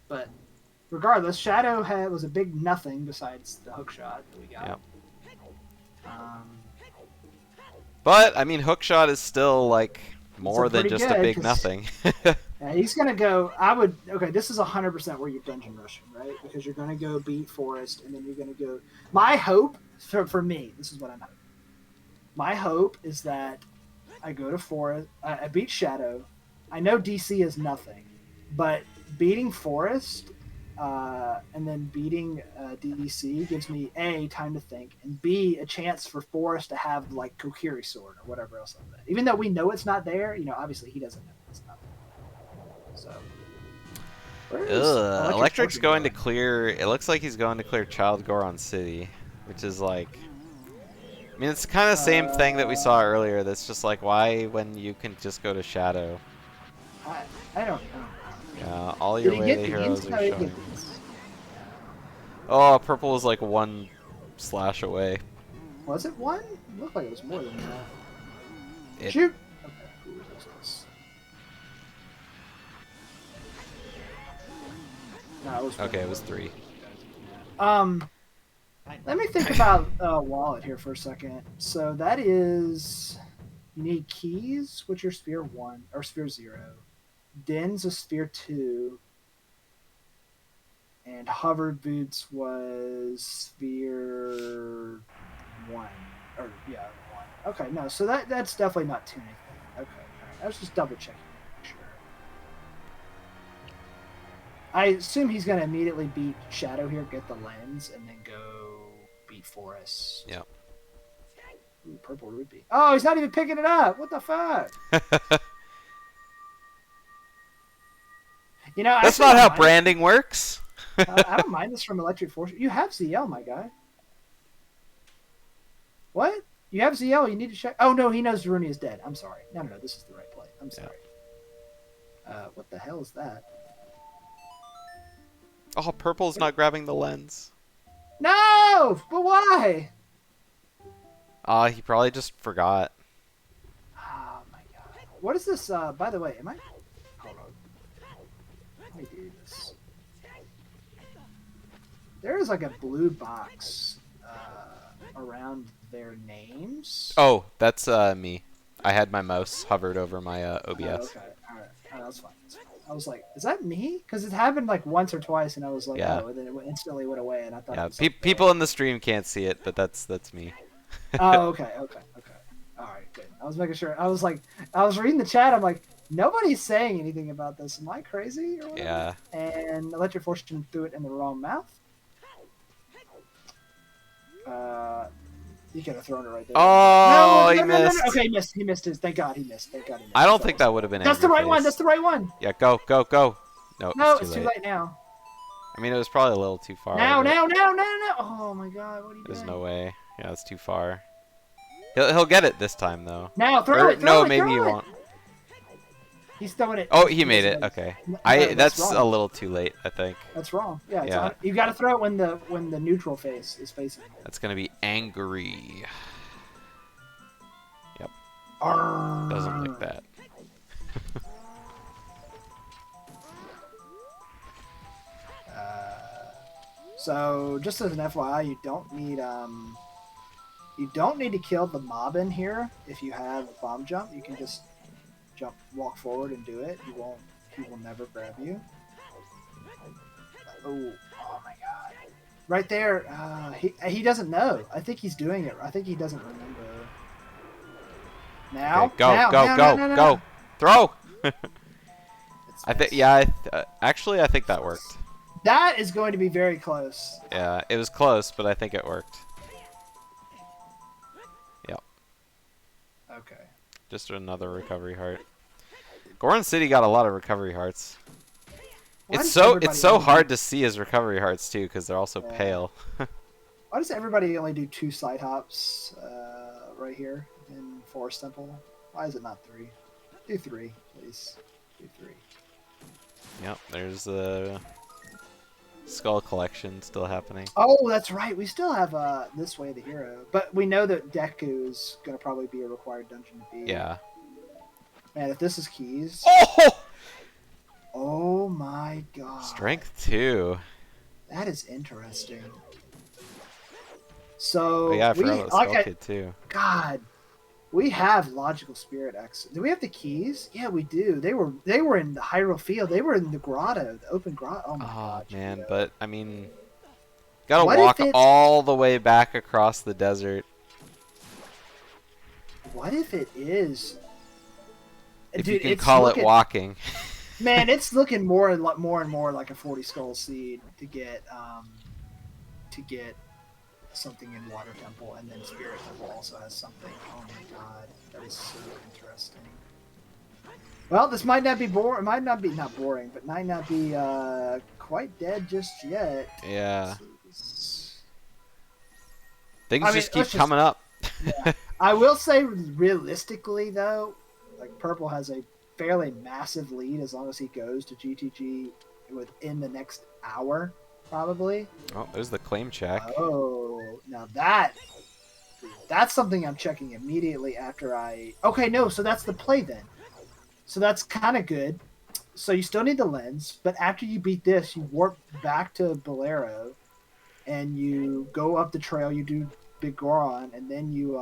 But regardless, Shadow was a big nothing besides the hook shot that we got. Yep. Um, But I mean, hookshot is still like more than pretty just a good, big 'cause- nothing. Yeah, he's gonna go. Okay, this is 100% where you're dungeon rushing, right? Because you're gonna go beat Forest, and then you're gonna go. My hope for me, this is what I'm hoping. My hope is that I go to Forest. I beat Shadow. I know DC is nothing, but beating Forest and then beating DC gives me A, time to think, and B, a chance for Forest to have like Kokiri Sword or whatever else like that. Even though we know it's not there, obviously he doesn't know it's not there. So. Electric's going to clear. It looks like he's going to clear Child Goron City, which is like. I mean, it's kind of the same thing that we saw earlier. That's just like, why when you can just go to Shadow? I don't know. Yeah, all your way heroes are showing. Yeah. Oh, purple was like 1 slash away. Was it 1? It looked like it was more than that. Shoot! Okay, who is this? No, it was Okay, it was 3. Let me think about wallet here for a second. So that is, you need keys, which are sphere 1 or sphere 0. Den's a sphere 2, and hovered boots was sphere 1. Or yeah, 1. Okay, no, so that's definitely not tuning. Okay, I was just double checking. Sure. I assume he's gonna immediately beat Shadow here, get the lens, and then go beat Forest. Yep. Ooh, purple rupee. Oh, he's not even picking it up. What the fuck? That's not how branding works. I don't mind this from Electric Force. You have ZL, my guy. What? You have ZL. You need to check. Oh no, he knows Daruni is dead. I'm sorry. No, this is the right play. I'm sorry. What the hell is that? Oh, purple's not grabbing the lens. No, but why? He probably just forgot. Oh my god. What is this? By the way, am I? Hold on. Let me do this. There is like a blue box around their names. Oh, that's me. I had my mouse hovered over my OBS. Oh, okay, all right, that's fine. I was like, is that me? Because it happened like once or twice, and I was like, Yeah. oh, and then it instantly went away, and I thought. Yeah, It was like people in the stream can't see it, but that's me. Oh, okay. All right, good. I was making sure. I was reading the chat. I'm like, nobody's saying anything about this. Am I crazy or whatever? Yeah. And Electric Fortune threw it in the wrong mouth. You could have thrown it right there. Oh, no, he missed. No. Okay, he missed. He missed his. Thank God he missed. I don't think that would have been. That's the right one. Face. That's the right one. Yeah, go. No, No, it's too late now. I mean, it was probably a little too far. Now. Oh my God, what are you doing? There's no way. Yeah, it's too far. He'll get it this time though. Now throw it. No, maybe he won't. He's throwing it. Oh, he made it. Okay. No, That's wrong. a little too late, I think. That's wrong. Yeah. Yeah. You got to throw it when the neutral face is facing. That's gonna be angry. Yep. Arrgh. Doesn't like that. So just as an FYI, you don't need to kill the mob in here if you have a bomb jump. You can just walk forward and do it. He will never grab you. Oh my god! Right there, he doesn't know. I think he's doing it. I think he doesn't remember. Now, Okay, go! Throw! I think actually I think that worked. That is going to be very close. Yeah, it was close, but I think it worked. Yep. Okay. Just another recovery heart. Goron City got a lot of recovery hearts. It's so hard to see his recovery hearts too, because they're also pale. Why does everybody only do 2 side hops right here in Forest Temple? Why is it not 3? Do 3, please. Do 3. Yep, there's the Skull collection still happening. Oh, that's right. We still have This Way the Hero, but we know that Deku is gonna probably be a required dungeon to beat. Yeah. Man, if this is keys. Oh! Oh my god. Strength 2. That is interesting. So Oh, yeah, I forgot about Skull Kid too. God, we have Logical Spirit X. Do we have the keys? Yeah, we do. They were in the Hyrule Field. They were in the grotto, the open grotto. Oh my god, man, Gio. but I mean, gotta What walk if it's- all the way back across the desert. What if it is? If Dude, you can it's call looking- it walking. Man, it's looking more and more like a 40 Skull Seed to get something in Water Temple, and then Spirit Temple also has something. Oh my god, that is so interesting. Well, this might not be boring. Might not be not boring, but might not be quite dead just yet. Yeah. Things Just keep coming up. Yeah. I will say, realistically though, like Purple has a fairly massive lead as long as he goes to GTG within the next hour, probably. Oh, there's the claim check. Oh, now that's something I'm checking immediately after I. Okay, no, so that's the play then. So that's kind of good. So you still need the lens, but after you beat this, you warp back to Bolero, and you go up the trail. You do Big Goron, and then you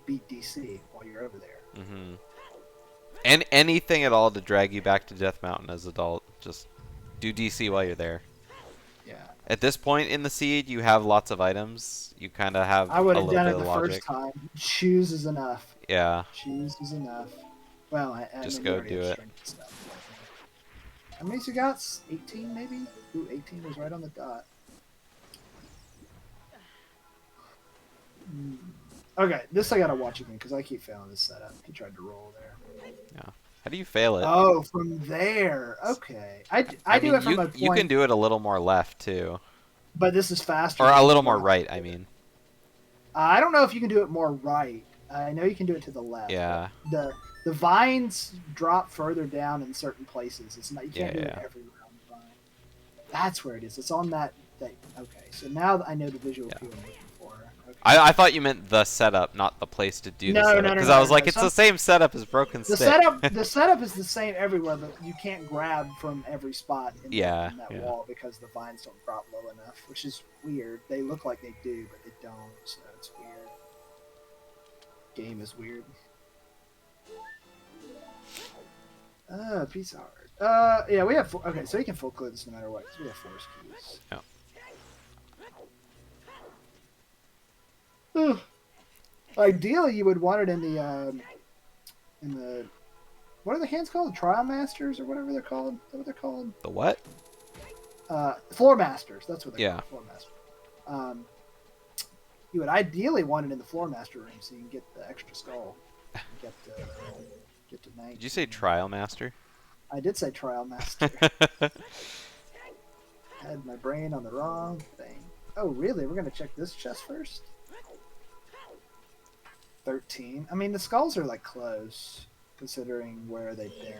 beat DC while you're over there. Mm-hmm. And anything at all to drag you back to Death Mountain as adult. Just do DC while you're there. Yeah. At this point in the seed, you have lots of items. You kind of have I would a have little done bit it of the logic. first time. Choose is enough. Yeah. Choose is enough. Well, Just mean, go you already do have it. strength and stuff. How many you got? 18 maybe? Ooh, 18 was right on the dot. Okay, this I gotta watch again because I keep failing this setup. He tried to roll there. Yeah. How do you fail it? Oh, from there. Okay, I do mean, it from a point. you can do it a little more left too, but this is faster. or a than little the more left. right. I mean. I don't know if you can do it more right. I know you can do it to the left. Yeah. The vines drop further down in certain places. It's not you can't do it Yeah. everywhere on the vine. That's where it is. It's on that thing. Okay, so now I know the visual cue I'm looking for. Okay. I thought you meant the setup, not the place to do the No, setup. no, no, Because no, I was no, like, no. it's the same setup as Broken The Stick. setup is the same everywhere, but you can't grab from every spot in, Yeah, in that yeah. wall because the vines don't drop low enough, which is weird. They look like they do, but they don't, so it's weird. Game is weird. Piece of art. Yeah, we have. Okay, so you can full clear this no matter what. 'Cause we have force keys. Yeah. Ideally, you would want it in the. What are the hands called? Trial Masters or whatever they're called. Is that what they're called? The what? Floor Masters. That's what they're Yeah. called. Floor Masters. You would ideally want it in the Floor Master room so you can get the extra skull. Get to 19. Did you say Trial Master? I did say Trial Master. Had my brain on the wrong thing. Oh, really? We're gonna check this chest first? 13. I mean, the skulls are like close, considering where they've been.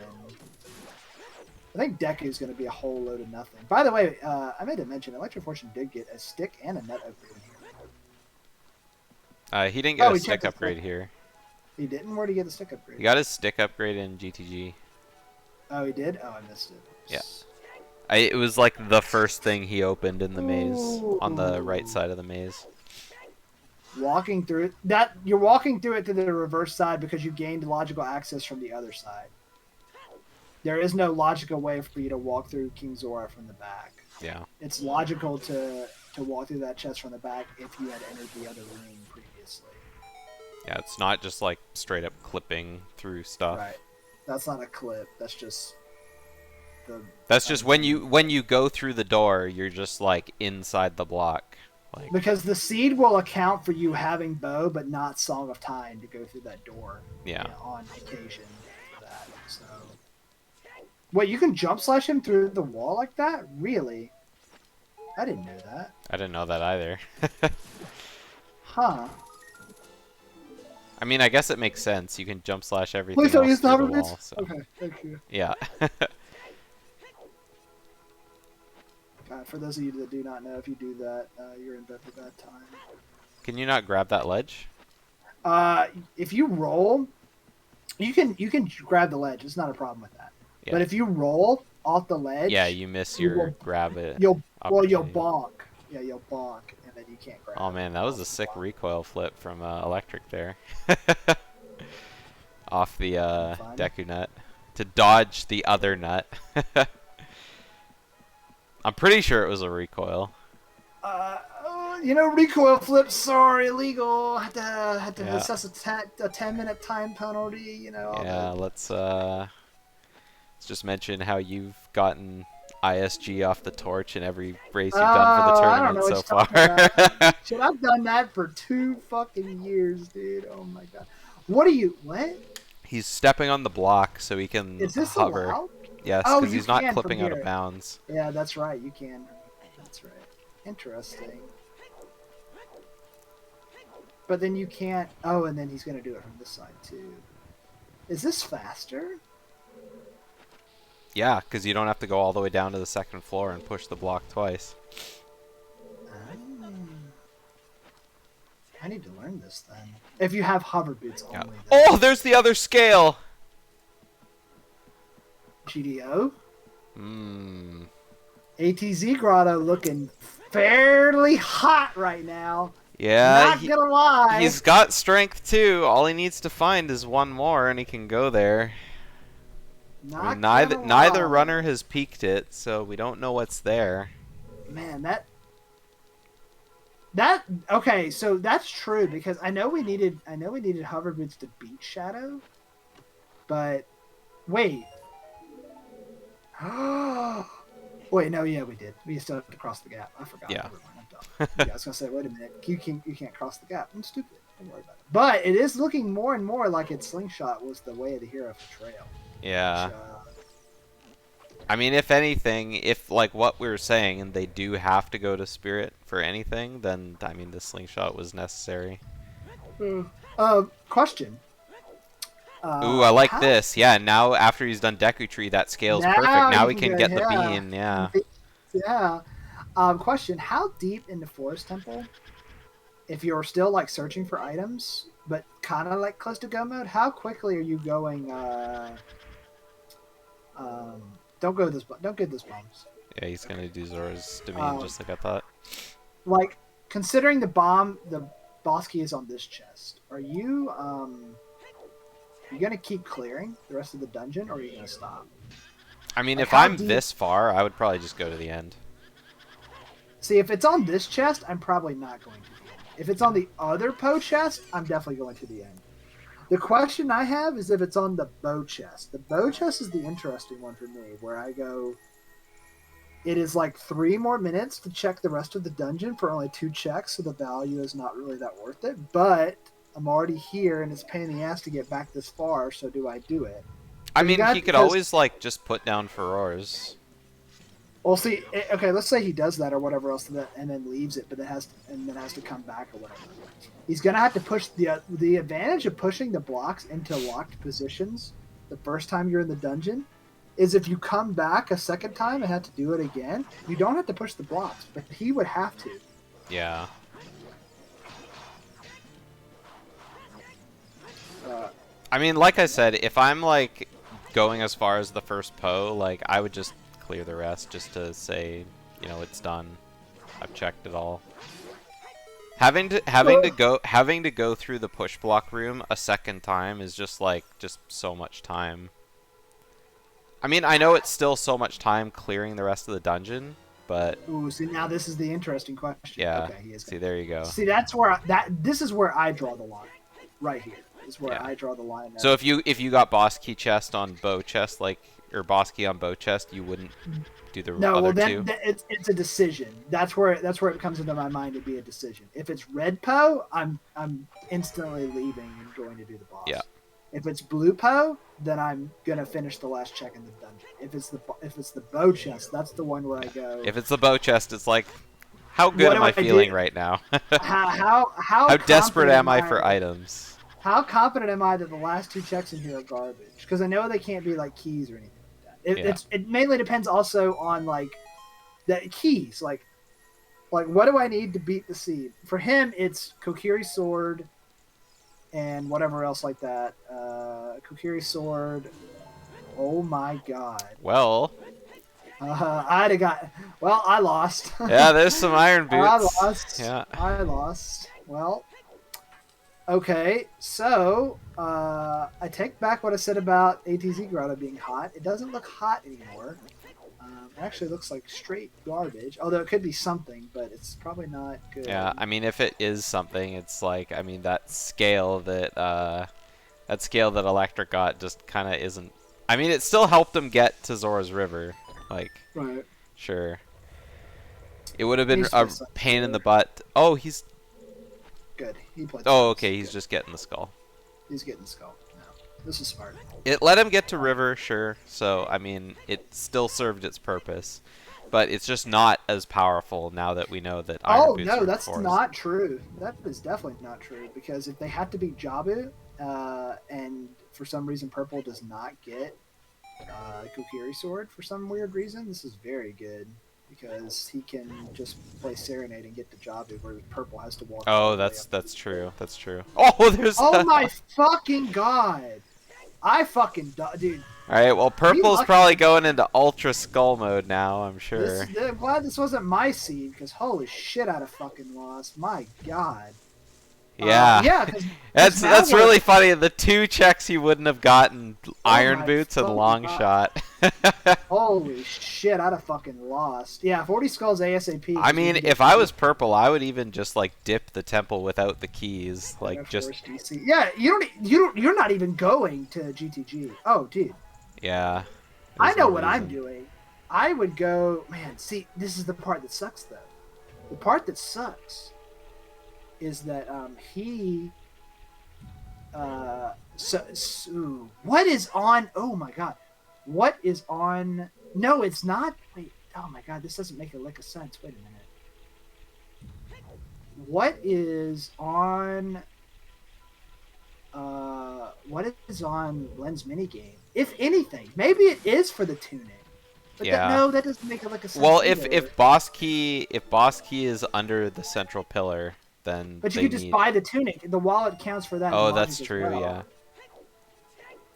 I think Deku's gonna be a whole load of nothing. By the way, I made a mention. Electro Fortune did get a stick and a nut upgrade here. He didn't get Oh, a he stick checked his upgrade stick. here. He didn't. Where'd he get the stick upgrade? He got his stick upgrade in GTG. Oh, he did. Oh, I missed it. Yeah. It was like the first thing he opened in the maze, on the right side of the maze. Walking through it, you're walking through it to the reverse side because you gained logical access from the other side. There is no logical way for you to walk through King Zora from the back. Yeah. It's logical to walk through that chest from the back if you had entered the other room previously. Yeah, it's not just like straight up clipping through stuff. Right. That's not a clip. That's just the. That's just when you go through the door, you're just like inside the block. Like, Because the seed will account for you having bow, but not Song of Time to go through that door. Yeah. On occasion for that. So. Wait, you can jump slash him through the wall like that? Really? I didn't know that. I didn't know that either. Huh. I mean, I guess it makes sense. You can jump slash everything Please don't else use the through hover the bits. wall. So. Okay, thank you. Yeah. For those of you that do not know, if you do that, you're in bed for bad time. Can you not grab that ledge? If you roll, you can grab the ledge. It's not a problem with that. Yeah. But if you roll off the ledge, Yeah, you miss your grab it. You'll opportunity. bonk. Yeah, you'll bonk, and then you can't grab. Oh man, that was a sick recoil flip from Electric there. Off the Deku nut to dodge the other nut. I'm pretty sure it was a recoil. Recoil flips are illegal. Had to Yeah. assess a 10-minute time penalty. Yeah, let's just mention how you've gotten ISG off the torch in every race you've done for the tournament so far. Shit, I've done that for 2 fucking years, dude. Oh my god. What? He's stepping on the block so he can Is this hover. allowed? Yes, Oh, because you he's not can clipping from out of here. bounds. Yeah, that's right. You can. That's right. Interesting. But then you can't. Oh, and then he's gonna do it from this side too. Is this faster? Yeah, because you don't have to go all the way down to the second floor and push the block twice. I need to learn this then. If you have hover boots only. Yeah. Then. Oh, there's the other scale! GDO. Hmm. ATZ Grotto looking fairly hot right now. Yeah, Not gonna lie. he's got strength too. All he needs to find is one more and he can go there. I mean, neither runner has peaked it, so we don't know what's there. Man, okay, so that's true because I know we needed hover boots to beat Shadow, but wait. Wait, no, yeah, we did. We still have to cross the gap. I forgot. Yeah. Never mind, I'm dumb. Yeah, I was gonna say, wait a minute, you can't cross the gap. I'm stupid. Don't worry about it. But it is looking more and more like its slingshot was the way of the hero for Trail. Yeah. Which, I mean, if anything, if like what we were saying, and they do have to go to Spirit for anything, then I mean the slingshot was necessary. question. Ooh, I like this. Yeah, now after he's done Deku Tree, that scale's perfect. Now we can get the bean. Yeah. Yeah. Question: how deep in the Forest Temple, if you're still like searching for items, but kind of like close to go mode, how quickly are you going? Don't go this. Don't get this bombs. Yeah, he's gonna do Zora's Dominion just like I thought. Like considering the boss key is on this chest. Are you gonna keep clearing the rest of the dungeon, or are you gonna stop? I mean, Like, if how I'm deep- this far, I would probably just go to the end. See, if it's on this chest, I'm probably not going to the end. If it's on the other Poe chest, I'm definitely going to the end. The question I have is if it's on the bow chest. The bow chest is the interesting one for me, where I go, it is like 3 more minutes to check the rest of the dungeon for only 2 checks, so the value is not really that worth it. But I'm already here, and it's a pain in the ass to get back this far, so do I do it? I mean, he could always like just put down Furores. Well, see, okay, let's say he does that or whatever else, and then leaves it, but then has to come back or whatever. He's gonna have to push the advantage of pushing the blocks into locked positions the first time you're in the dungeon is if you come back a second time and have to do it again, you don't have to push the blocks, but he would have to. Yeah. I mean, like I said, if I'm like going as far as the first Poe, like I would just clear the rest just to say, you know, it's done. I've checked it all. Having to go through the push block room a second time is just so much time. I mean, I know it's still so much time clearing the rest of the dungeon, but Ooh, see, now this is the interesting question. yeah. Okay, he is See, there you go. See, that's where this is where I draw the line. Right here is where I draw the line. So if you got boss key chest on bow chest, or boss key on bow chest, you wouldn't do the other two? No, it's a decision. That's where it comes into my mind to be a decision. If it's red Poe, I'm instantly leaving and going to do the boss. Yeah. If it's blue Poe, then I'm gonna finish the last check in the dungeon. If it's the bow chest, that's the one where I go. If it's the bow chest, it's like, how good am I feeling right now? how desperate am I for items? How confident am I that the last 2 checks in here are garbage? Because I know they can't be like keys or anything like that. It mainly depends also on like that keys like what do I need to beat the seed? For him, it's Kokiri sword and whatever else like that. Kokiri sword. Oh my god. Well, I'd have got. Well, I lost. yeah, there's some iron I boots. lost. Yeah. I lost. Well, okay. So I take back what I said about ATZ Grotto being hot. It doesn't look hot anymore. It actually looks like straight garbage. Although it could be something, but it's probably not good. Yeah, I mean, if it is something, it's like, I mean, that scale that Electric got just kind of isn't. I mean, it still helped him get to Zora's River. Like, Right. sure. It would have been He's a just like- pain in the butt. Oh, he's. Good. He played. Oh, okay, he's just getting the skull. He's getting the skull. No, this is smart. It let him get to River, sure. So, I mean, it still served its purpose. But it's just not as powerful now that we know that Iron Oh Boots no, are that's forced. not true. That is definitely not true because if they had to beat Jabu, and for some reason Purple does not get Kokiri sword for some weird reason, this is very good because he can just play Serenade and get to Jabu, where Purple has to walk. all Oh, the way that's up. true. That's true. Oh, there's. Oh my fucking god! I fucking dude. All right. Well, Purple's lucky. probably going into Ultra Skull mode now. I'm sure. I'm glad this wasn't my seed because holy shit, I'd have fucking lost. My god. Yeah. Yeah. 'Cause That's now we're- really funny. The two checks he wouldn't have gotten: Iron my Boots and fucking Long God. Shot. Holy shit, I'd have fucking lost. Yeah, 40 skulls ASAP. I mean, if I was Purple, I would even just like dip the temple without the keys, like just DC. Yeah, you're not even going to GTG. Oh, dude. yeah. I There's know no what I'm reason. doing. I would go, man, see, this is the part that sucks though. The part that sucks is that what is on? Oh my god. What is on? No, it's not. Wait. Oh my god, this doesn't make a lick of sense. Wait a minute. What is on? What is on Len's minigame? If anything, maybe it is for the tunic. But Yeah. no, that doesn't make a lick of sense. Well, either. if boss key is under the central pillar, then But you they could just need- buy the tunic. The wallet counts for that. Oh, in that's lines as true. well. Yeah.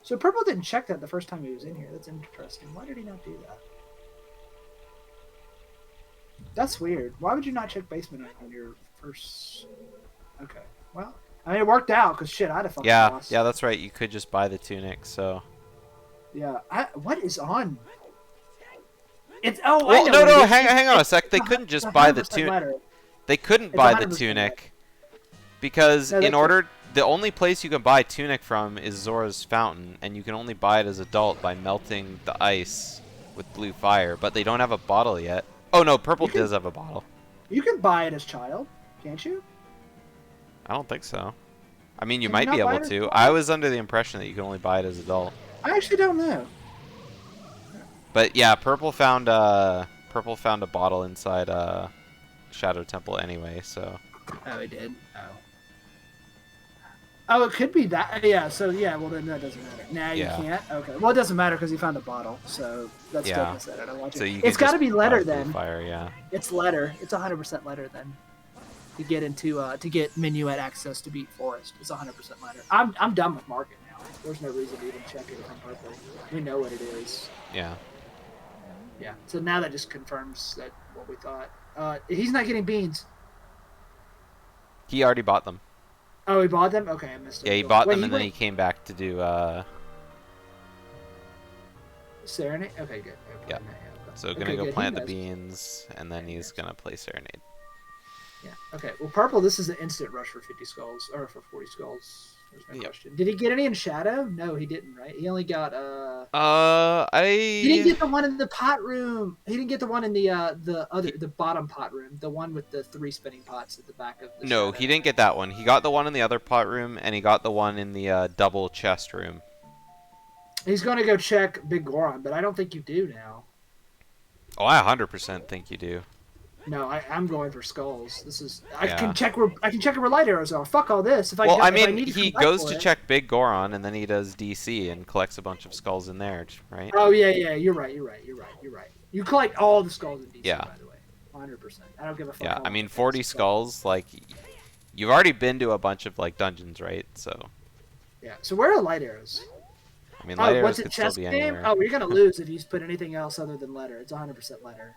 So Purple didn't check that the first time he was in here. That's interesting. Why did he not do that? That's weird. Why would you not check basement on your first? Okay. Well, I mean, it worked out because shit, I'd have fucking Yeah. lost. Yeah. That's right. You could just buy the tunic. So. Yeah. What is on? It's I Well, know no, what it no. is. Hang on a It's sec. They a couldn't just it's buy the 100% tunic. letter. They couldn't It's buy the 100% tunic because No, they in order, the only place you can buy tunic from is Zora's Fountain, and you can only buy it as adult by melting the ice with blue fire. But they don't have a bottle yet. Oh no, Purple You can- does have a bottle. You can buy it as child, can't you? I don't think so. I mean, you Can you might be not buy able it as to. adult? I was under the impression that you can only buy it as adult. I actually don't know. But yeah, Purple found a bottle inside Shadow Temple anyway. So Oh, he did. Oh. Oh, it could be that. Yeah. So yeah. Well, then that doesn't matter. Nah, Yeah. you can't. Okay. Well, it doesn't matter because he found a bottle. So that's still Yeah. gonna set it. I watch it. so you. It's got got to be letter then. Fire, yeah. It's letter. It's 100% letter then. To get into to get Minuet access to beat Forest, it's 100% letter. I'm done with market now. There's no reason to even check it from Purple. We know what it is. Yeah. Yeah. So now that just confirms that what we thought. He's not getting beans. He already bought them. Oh, he bought them. Okay, I missed it. Yeah, he Cool. bought Wait, them, and then he went- came back to do. Serenade. Okay, good. Yeah. So gonna Okay, go good. plant He the knows. beans, and then he's gonna play Serenade. Yeah. Okay. Well, Purple, this is an instant rush for 50 skulls or for 40 skulls. There's no Yep. question. Did he get any in Shadow? No, he didn't. Right? He only got He didn't get the one in the pot room. He didn't get the one in the bottom pot room, the one with the 3 spinning pots at the back of the No, Shadow. he didn't get that one. He got the one in the other pot room, and he got the one in the double chest room. He's going to go check Big Goron, but I don't think you do now. Oh, I 100% think you do. No, I'm going for skulls. This is I Yeah. can check where light arrows are. Fuck all this. If Well, I if I mean, need to he come back goes for to it. check Big Goron, and then he does DC and collects a bunch of skulls in there, right? Oh yeah, you're right. You collect all the skulls in DC, Yeah. by the way, 100%. I don't give a fuck. Yeah, how I long mean, it 40 takes. skulls, like, you've already been to a bunch of, like, dungeons, right? So, Yeah. So where are light arrows? I mean, light Oh, arrows what's it? could still Chess be game? anywhere. Oh, you're gonna lose if you put anything else other than letter. It's 100% letter.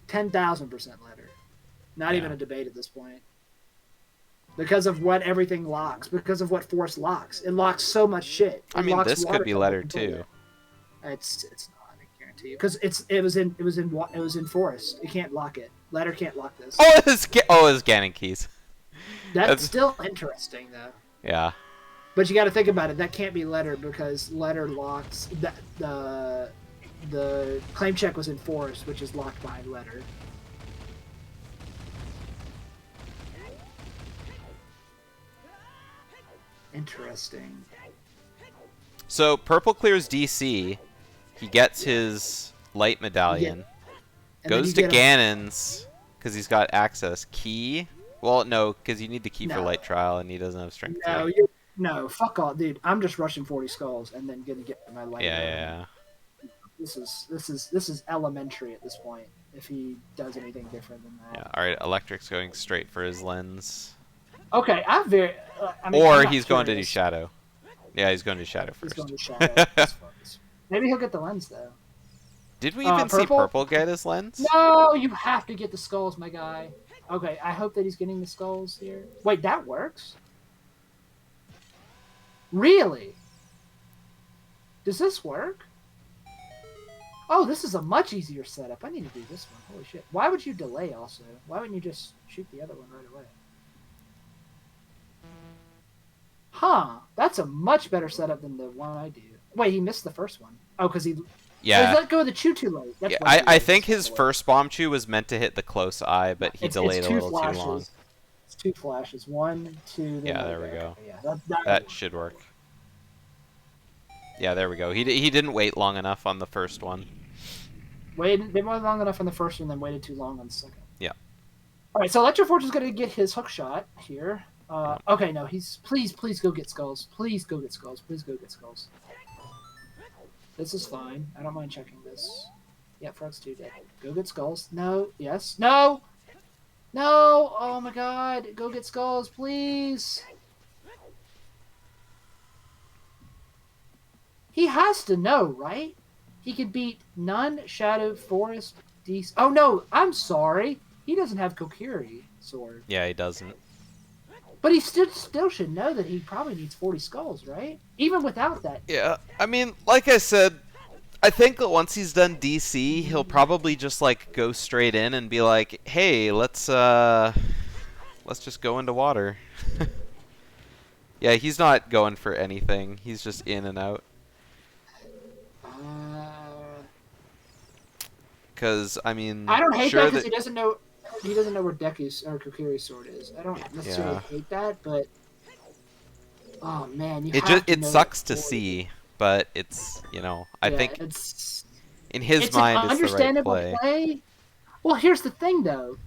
10,000% letter. Not Yeah. even a debate at this point. Because of what everything locks. Because of what force locks. It locks so much shit. I It mean, locks this could water be type letter, completely. too. It's not. I guarantee you. Because it was in forest. It can't lock it. Letter can't lock this. Oh, it's Ganon keys. That's still interesting though. Yeah. But you got to think about it. That can't be letter because letter locks that the claim check was in forest, which is locked by letter. Interesting. So, Purple clears DC. He gets his light medallion. And then Goes you to get Ganon's, because he's got access. Key. Well, no, because you need to key for No. light trial, and he doesn't have strength. No, three. no, fuck all, dude. I'm just rushing 40 skulls and then gonna get my light. Yeah. This is elementary at this point. If he does anything different than that. Yeah. All right, Electric's going straight for his lens. Okay, I mean, Or I'm not he's going to do curious. Shadow. Yeah, he's going to Shadow He's first. going to Shadow. That's fun. Maybe he'll get the lens though. Did we even see Purple? Purple get his lens? No, you have to get the skulls, my guy. Okay, I hope that he's getting the skulls here. Wait, that works? Really? Does this work? Oh, this is a much easier setup. I need to do this one. Holy shit. Why would you delay also? Why wouldn't you just shoot the other one right away? Huh. That's a much better setup than the one I do. Wait, he missed the first one. Oh, because he... Yeah. Oh, he let go of the chew too late. That's Yeah, why he I let think this his go away. first bomb chew was meant to hit the close eye, but he delayed a two little flashes. too long. It's two flashes. 1, 2, then Yeah, let there it we go. Yeah, That should work. Yeah, there we go. He didn't wait long enough on the first one. Didn't wait long enough on the first one, then waited too long on the second. Yeah. All right, so Electroforge is going to get his hook shot here. Okay, no, he's please go get skulls. Please go get skulls. Please go get skulls. This is fine. I don't mind checking this. Yeah, Frog's 2 dead. Go get skulls. No. Yes. No. No. Oh my God. Go get skulls, please. He has to know, right? He could beat none, Shadow, Forest, DC. Oh no, I'm sorry. He doesn't have Kokiri sword. Yeah, he doesn't. But he still should know that he probably needs 40 skulls, right? Even without that. Yeah, I mean, like I said, I think that once he's done DC, he'll probably just like go straight in and be like, "Hey, let's just go into water." Yeah, he's not going for anything. He's just in and out. Because I mean, I don't hate sure that because he doesn't know. He doesn't know where Deku's or Kokiri's sword is. I don't necessarily hate that, but oh man, it sucks to see, but it's I think it's in his mind it's understandable the right play. Well, here's the thing though.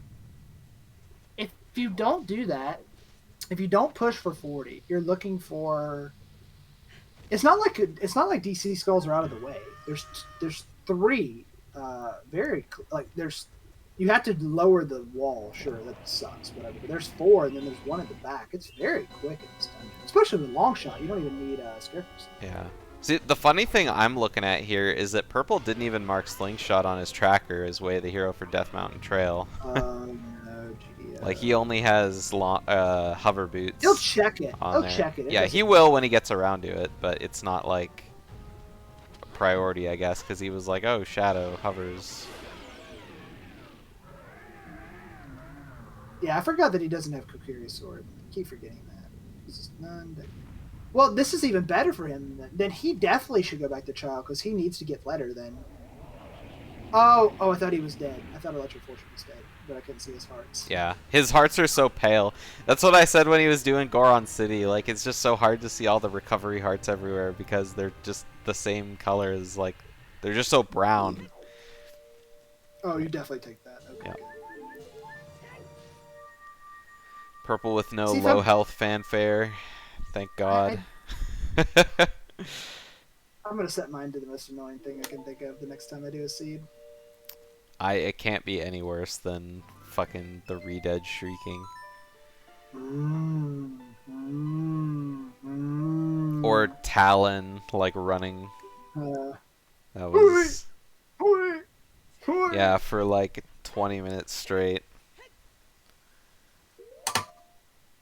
If you don't do that, if you don't push for 40, you're looking for. It's not like DC skulls are out of the way. There's 3. You have to lower the wall. Sure, that sucks. Whatever. But there's 4, and then there's 1 at the back. It's very quick in this dungeon, especially with long shot. You don't even need scarecrows. Yeah. See, the funny thing I'm looking at here is that Purple didn't even mark Slingshot on his tracker as Way of the Hero for Death Mountain Trail. No, like he only has hover boots. He'll check it. He'll Check it. Yeah, he will when he gets around to it, but it's not like a priority, I guess, because he was like, "Oh, Shadow hovers." Yeah, I forgot that he doesn't have Kokiri's sword. I keep forgetting that. This is none. Well, this is even better for him. Then he definitely should go back to Child because he needs to get letter then. Oh, I thought he was dead. I thought Electric Fortune was dead, but I couldn't see his hearts. Yeah, his hearts are so pale. That's what I said when he was doing Goron City. Like, it's just so hard to see all the recovery hearts everywhere because they're just the same colors. Like, they're just so brown. Oh, you definitely take that. Okay. Yeah. Good. Purple with no See, if low health fanfare. Thank God. I'm gonna set mine to the most annoying thing I can think of the next time I do a seed. It can't be any worse than fucking the Redead shrieking. Or Talon, like, running. That was... Yeah, for like 20 minutes straight.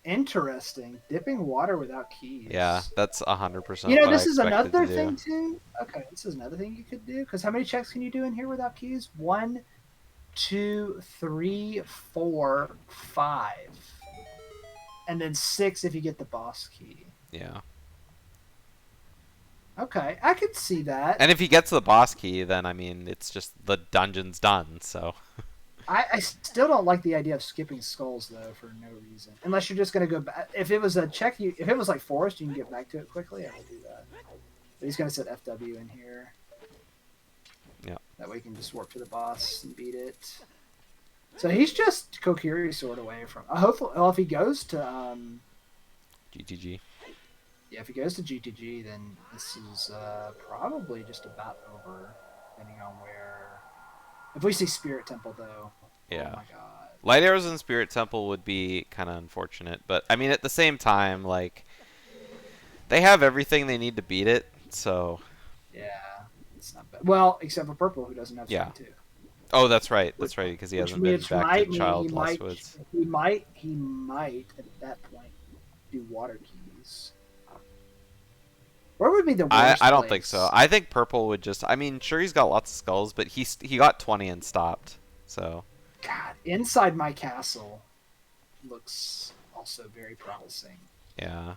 Interesting. Dipping water without keys. Yeah, that's 100% You know, what I this is expected to another do. thing too. Okay, this is another thing you could do. Because how many checks can you do in here without keys? 1, 2, 3, 4, 5, and then 6 if you get the boss key. Yeah. Okay, I could see that. And if he gets the boss key, then, I mean, it's just the dungeon's done, so... I still don't like the idea of skipping skulls though for no reason, unless you're just gonna go back. If it was a check, if it was like forest, you can get back to it quickly. I would do that. But he's gonna set FW in here. Yeah. That way you can just work to the boss and beat it. So he's just Kokiri sword away from. Hopefully, well, if he goes to GTG. yeah, if he goes to GTG, then this is probably just about over, depending on where. If we see Spirit Temple though. Yeah. Oh my god. Light Arrows in Spirit Temple would be kind of unfortunate, but I mean, at the same time, like, they have everything they need to beat it, so. Yeah, it's not bad. Well, except for Purple, who doesn't have Yeah. Strength 2. Oh, that's right. That's right, because he hasn't been Which back might to mean Child Lost Woods. he might at that point do water keys. Where would be the worst I don't place? think so. I think Purple would just. I mean, sure, he's got lots of skulls, but he got 20 and stopped. So. God, inside my castle looks also very promising. Yeah.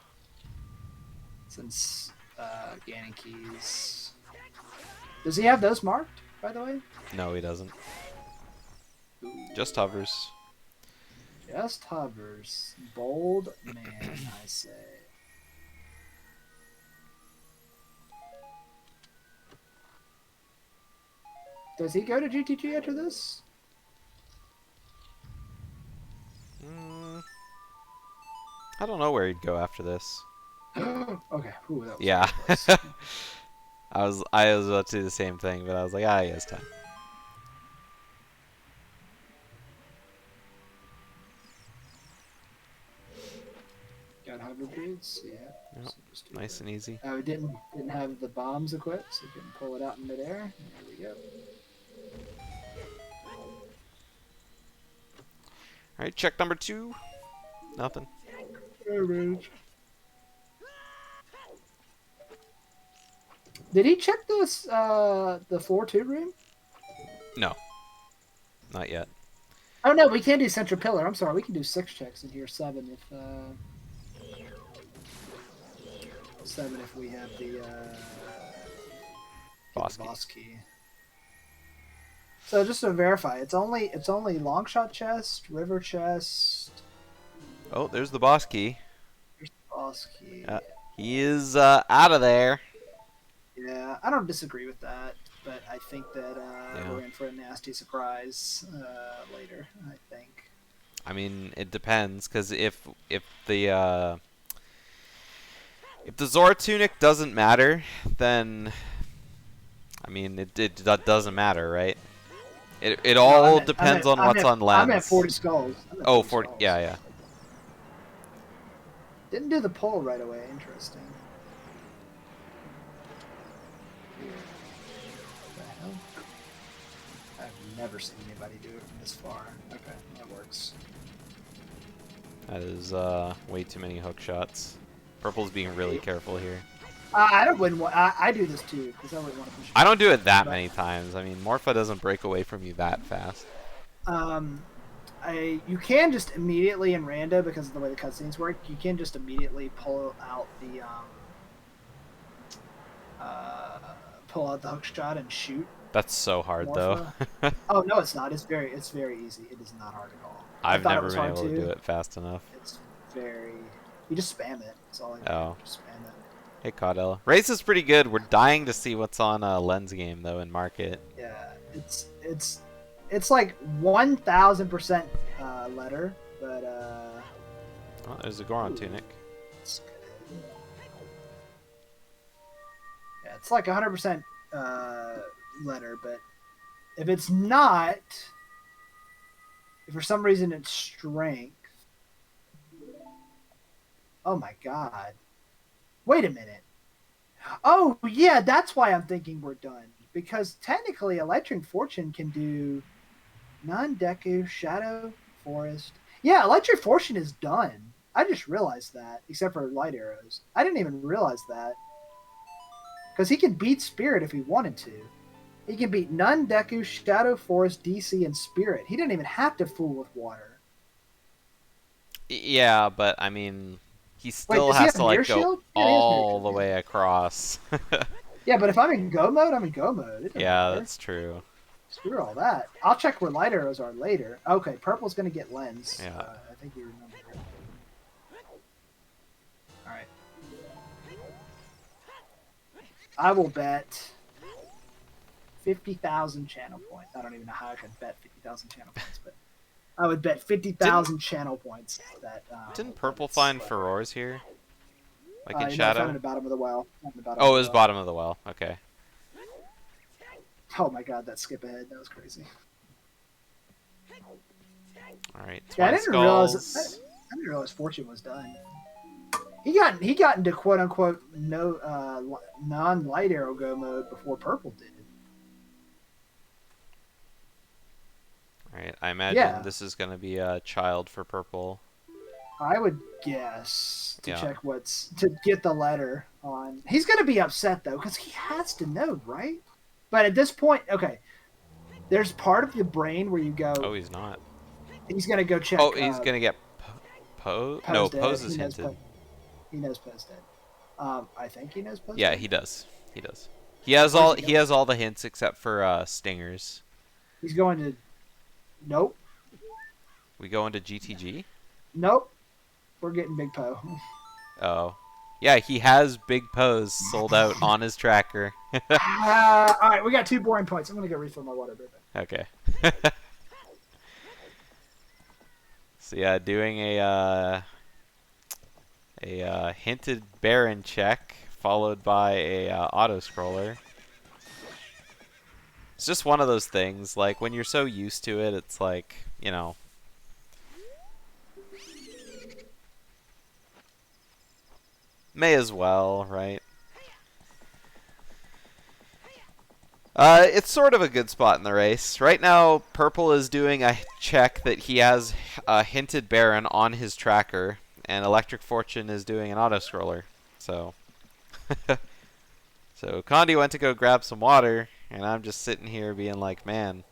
Since Ganon keys. Does he have those marked, by the way? No, he doesn't. Ooh. Just hovers. Just hovers. Bold man, I say. Does he go to GTG after this? I don't know where he'd go after this. Okay. Ooh, that was Yeah. close. I was about to do the same thing, but I was like, he has time. Got hover boots, yeah. Yep, So just do nice that. and easy. Oh, we didn't have the bombs equipped, so we couldn't pull it out in midair. There we go. Alright, check number 2. Nothing. Did he check this the 4-2 room? No. Not yet. Oh no, we can't do central pillar. I'm sorry, we can do 6 checks in here, 7 if 7 if we have the boss key. So just to verify, it's only long shot chest, river chest. Oh, there's the boss key. There's the boss key. He is out of there. Yeah, I don't disagree with that, but I think that we're in for a nasty surprise later. I think. I mean, it depends, because if the Zora tunic doesn't matter, then I mean that doesn't matter, right? It all depends on what's on lens. I'm at 40 skulls. Oh, 40. Yeah, yeah. Didn't do the pull right away. Interesting. What the hell? I've never seen anybody do it from this far. Okay, that works. That is way too many hook shots. Purple's being really careful here. I do this too because I wouldn't want to push. I don't do it that many times. I mean, Morpha doesn't break away from you that fast. You can just immediately in rando because of the way the cutscenes work. You can just immediately pull out the hook shot and shoot. That's so hard, Morpha. though. Oh no, it's not. It's very easy. It is not hard at all. I've never been able to do it fast enough. It's very. You just spam it. That's all I do. Oh. Just spam it. Hey, Caudella. Race is pretty good. We're dying to see what's on Lens Game though in Market. Yeah, It's like 1,000% letter, but Oh, there's a Goron tunic. yeah, it's like 100% letter, but if it's not, if for some reason it's strength. Oh my god. Wait a minute. Oh yeah, that's why I'm thinking we're done. Because technically Electric Fortune can do non-Deku, Shadow, Forest. Yeah, Electric Fortune is done. I just realized that, except for light arrows. I didn't even realize that. Because he can beat Spirit if he wanted to. He can beat Nun, Deku, Shadow, Forest, DC, and Spirit. He didn't even have to fool with water. Yeah, but I mean, he Wait, still does he has have to Mirror like go Shield? Yeah, he has Mirror all Shield. the way across. Yeah, but if I'm in Go mode, I'm in Go mode. It doesn't Yeah, matter. that's true. Screw all that. I'll check where light arrows are later. Okay, purple's going to get lens. Yeah. I think you remember. All right. I will bet 50,000 channel points. I don't even know how I could bet 50,000 channel points, but I would bet 50,000 channel points that. Didn't Purple find furores here? Like in No, I Shadow? found it at the bottom of the well. Oh, it was bottom of the well. Okay. Oh my god, that skip ahead. That was crazy. Alright, Yeah, I Twine didn't realize. Skulls. I didn't realize Fortune was done. He got into quote unquote no non light arrow go mode before Purple did. Alright, I imagine Yeah. this is going to be a child for Purple. I would guess to Yeah. check to get the letter on. He's gonna be upset though because he has to know, right? But at this point, okay, there's part of the brain where you go. Oh, he's not. He's gonna go check. Oh, he's going to get Pose? No, dead. Pose is hinted. He knows Poe's dead. I think he knows Poe's Yeah, dead. he does. He does. He has Where's all he he has all the hints except for stingers. He's going to. Nope. We go into GTG? Nope. We're getting Big Poe. Oh. Yeah, he has Big Pose sold out on his tracker. All right, we got 2 boring points. I'm gonna go refill my water, baby. Okay. So yeah, doing a hinted Baron check followed by a auto scroller. It's just one of those things. Like when you're so used to it, it's like, you know. May as well, right? It's sort of a good spot in the race. Right now, Purple is doing a check that he has a hinted Baron on his tracker, and Electric Fortune is doing an auto-scroller. So, so Condi went to go grab some water, and I'm just sitting here being like, man,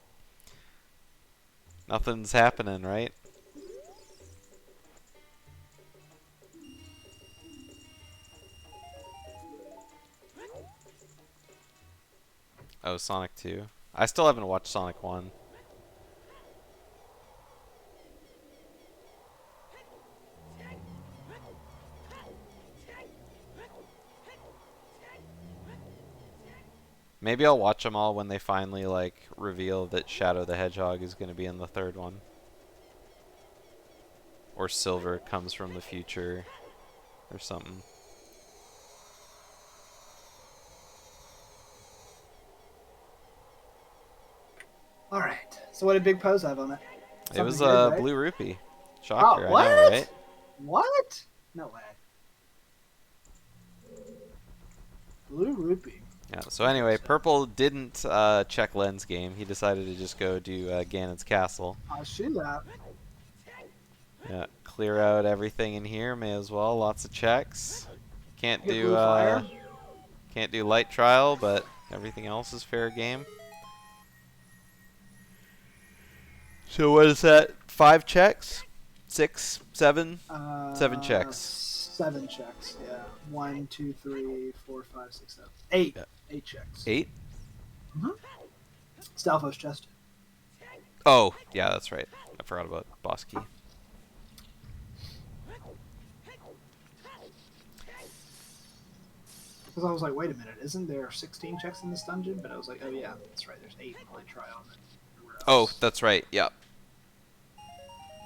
nothing's happening, right? Oh, Sonic 2. I still haven't watched Sonic 1. Maybe I'll watch them all when they finally, like, reveal that Shadow the Hedgehog is going to be in the third one. Or Silver comes from the future. Or something. All right. So what did Big Poe's have on it? It was Something good, a right? blue rupee. Shocker, Oh, what? I know, right? What? No way. Blue rupee. Yeah, so anyway, Purple didn't check Len's game. He decided to just go do Ganon's Castle. I see that. Yeah, clear out everything in here, may as well. Lots of checks. Can't Get do blue fire. can't do light trial, but everything else is fair game. So what is that? 5 checks? 6, 7? 7 checks. 7 checks. Yeah. 1, 2, 3, 4, 5, 6, 7, 8. Yeah. 8 checks. 8? Stalfos chest. Oh, yeah, that's right. I forgot about boss key. Because I was like, wait a minute, isn't there 16 checks in this dungeon? But I was like, oh yeah, that's right. There's 8 in light trial. Oh, that's right. Yep.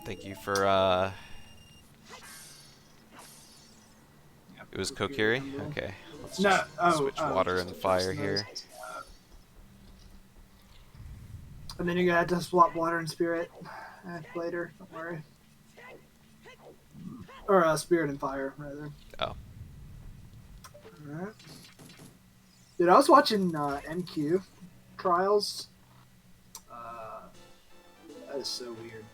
Thank you for It was Kokiri? Okay. Let's just switch water and fire here. And then you're gonna have to swap water and spirit later. Don't worry. Or spirit and fire, rather. Oh. Alright. Dude, I was watching MQ trials. That is so weird.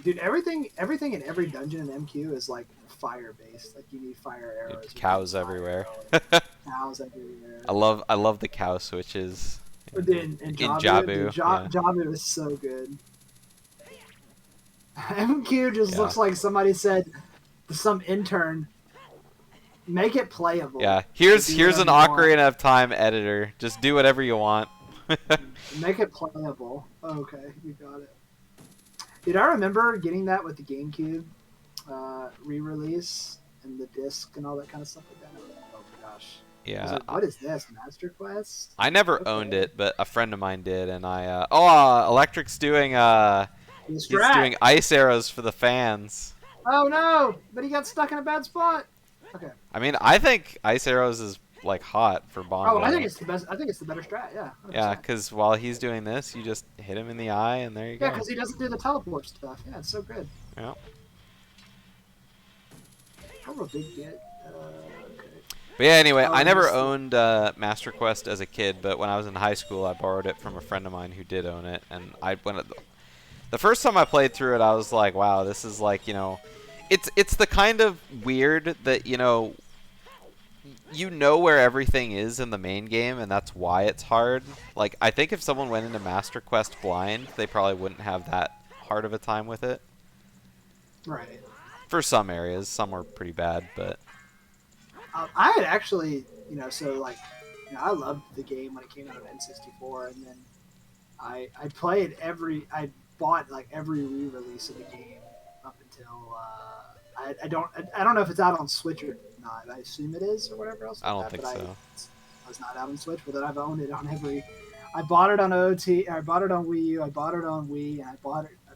Dude, everything in every dungeon in MQ is like fire based. Like you need fire arrows. Dude, cows everywhere. Cows everywhere. I love the cow switches. In Jabu. Dude, Jabu is so good. MQ just looks like somebody said to some intern, make it playable. Yeah, here's an Ocarina of Time editor. Just do whatever you want. Make it playable. Okay, you got it. Dude, I remember getting that with the GameCube re-release and the disc and all that kind of stuff like that. Oh my gosh. Yeah. Like, what is this, Master Quest? I never owned it, but a friend of mine did, and I Electric's doing he's doing ice arrows for the fans. Oh no! But he got stuck in a bad spot. Okay. I mean, I think ice arrows is like hot for Bongo. Oh, I think it's the best. I think it's the better strat. Yeah. 100%. Yeah, because while he's doing this, you just hit him in the eye, and there you go. Yeah, because he doesn't do the teleport stuff. Yeah, it's so good. Yeah. I'm a big get. Okay. But yeah, anyway, I never owned Master Quest as a kid, but when I was in high school, I borrowed it from a friend of mine who did own it, and the first time I played through it, I was like, wow, this is like, you know, it's the kind of weird that, you know where everything is in the main game, and that's why it's hard. Like, I think if someone went into Master Quest blind, they probably wouldn't have that hard of a time with it. Right. For some areas, some were pretty bad, but I had actually, so like, I loved the game when it came out on N64, and then I bought like every re-release of the game up until I don't know if it's out on Switch or not. I assume it is or whatever else. I don't think so. I was not out on Switch, but then I've owned it on every. I bought it on OT. I bought it on Wii U. I bought it on Wii. And I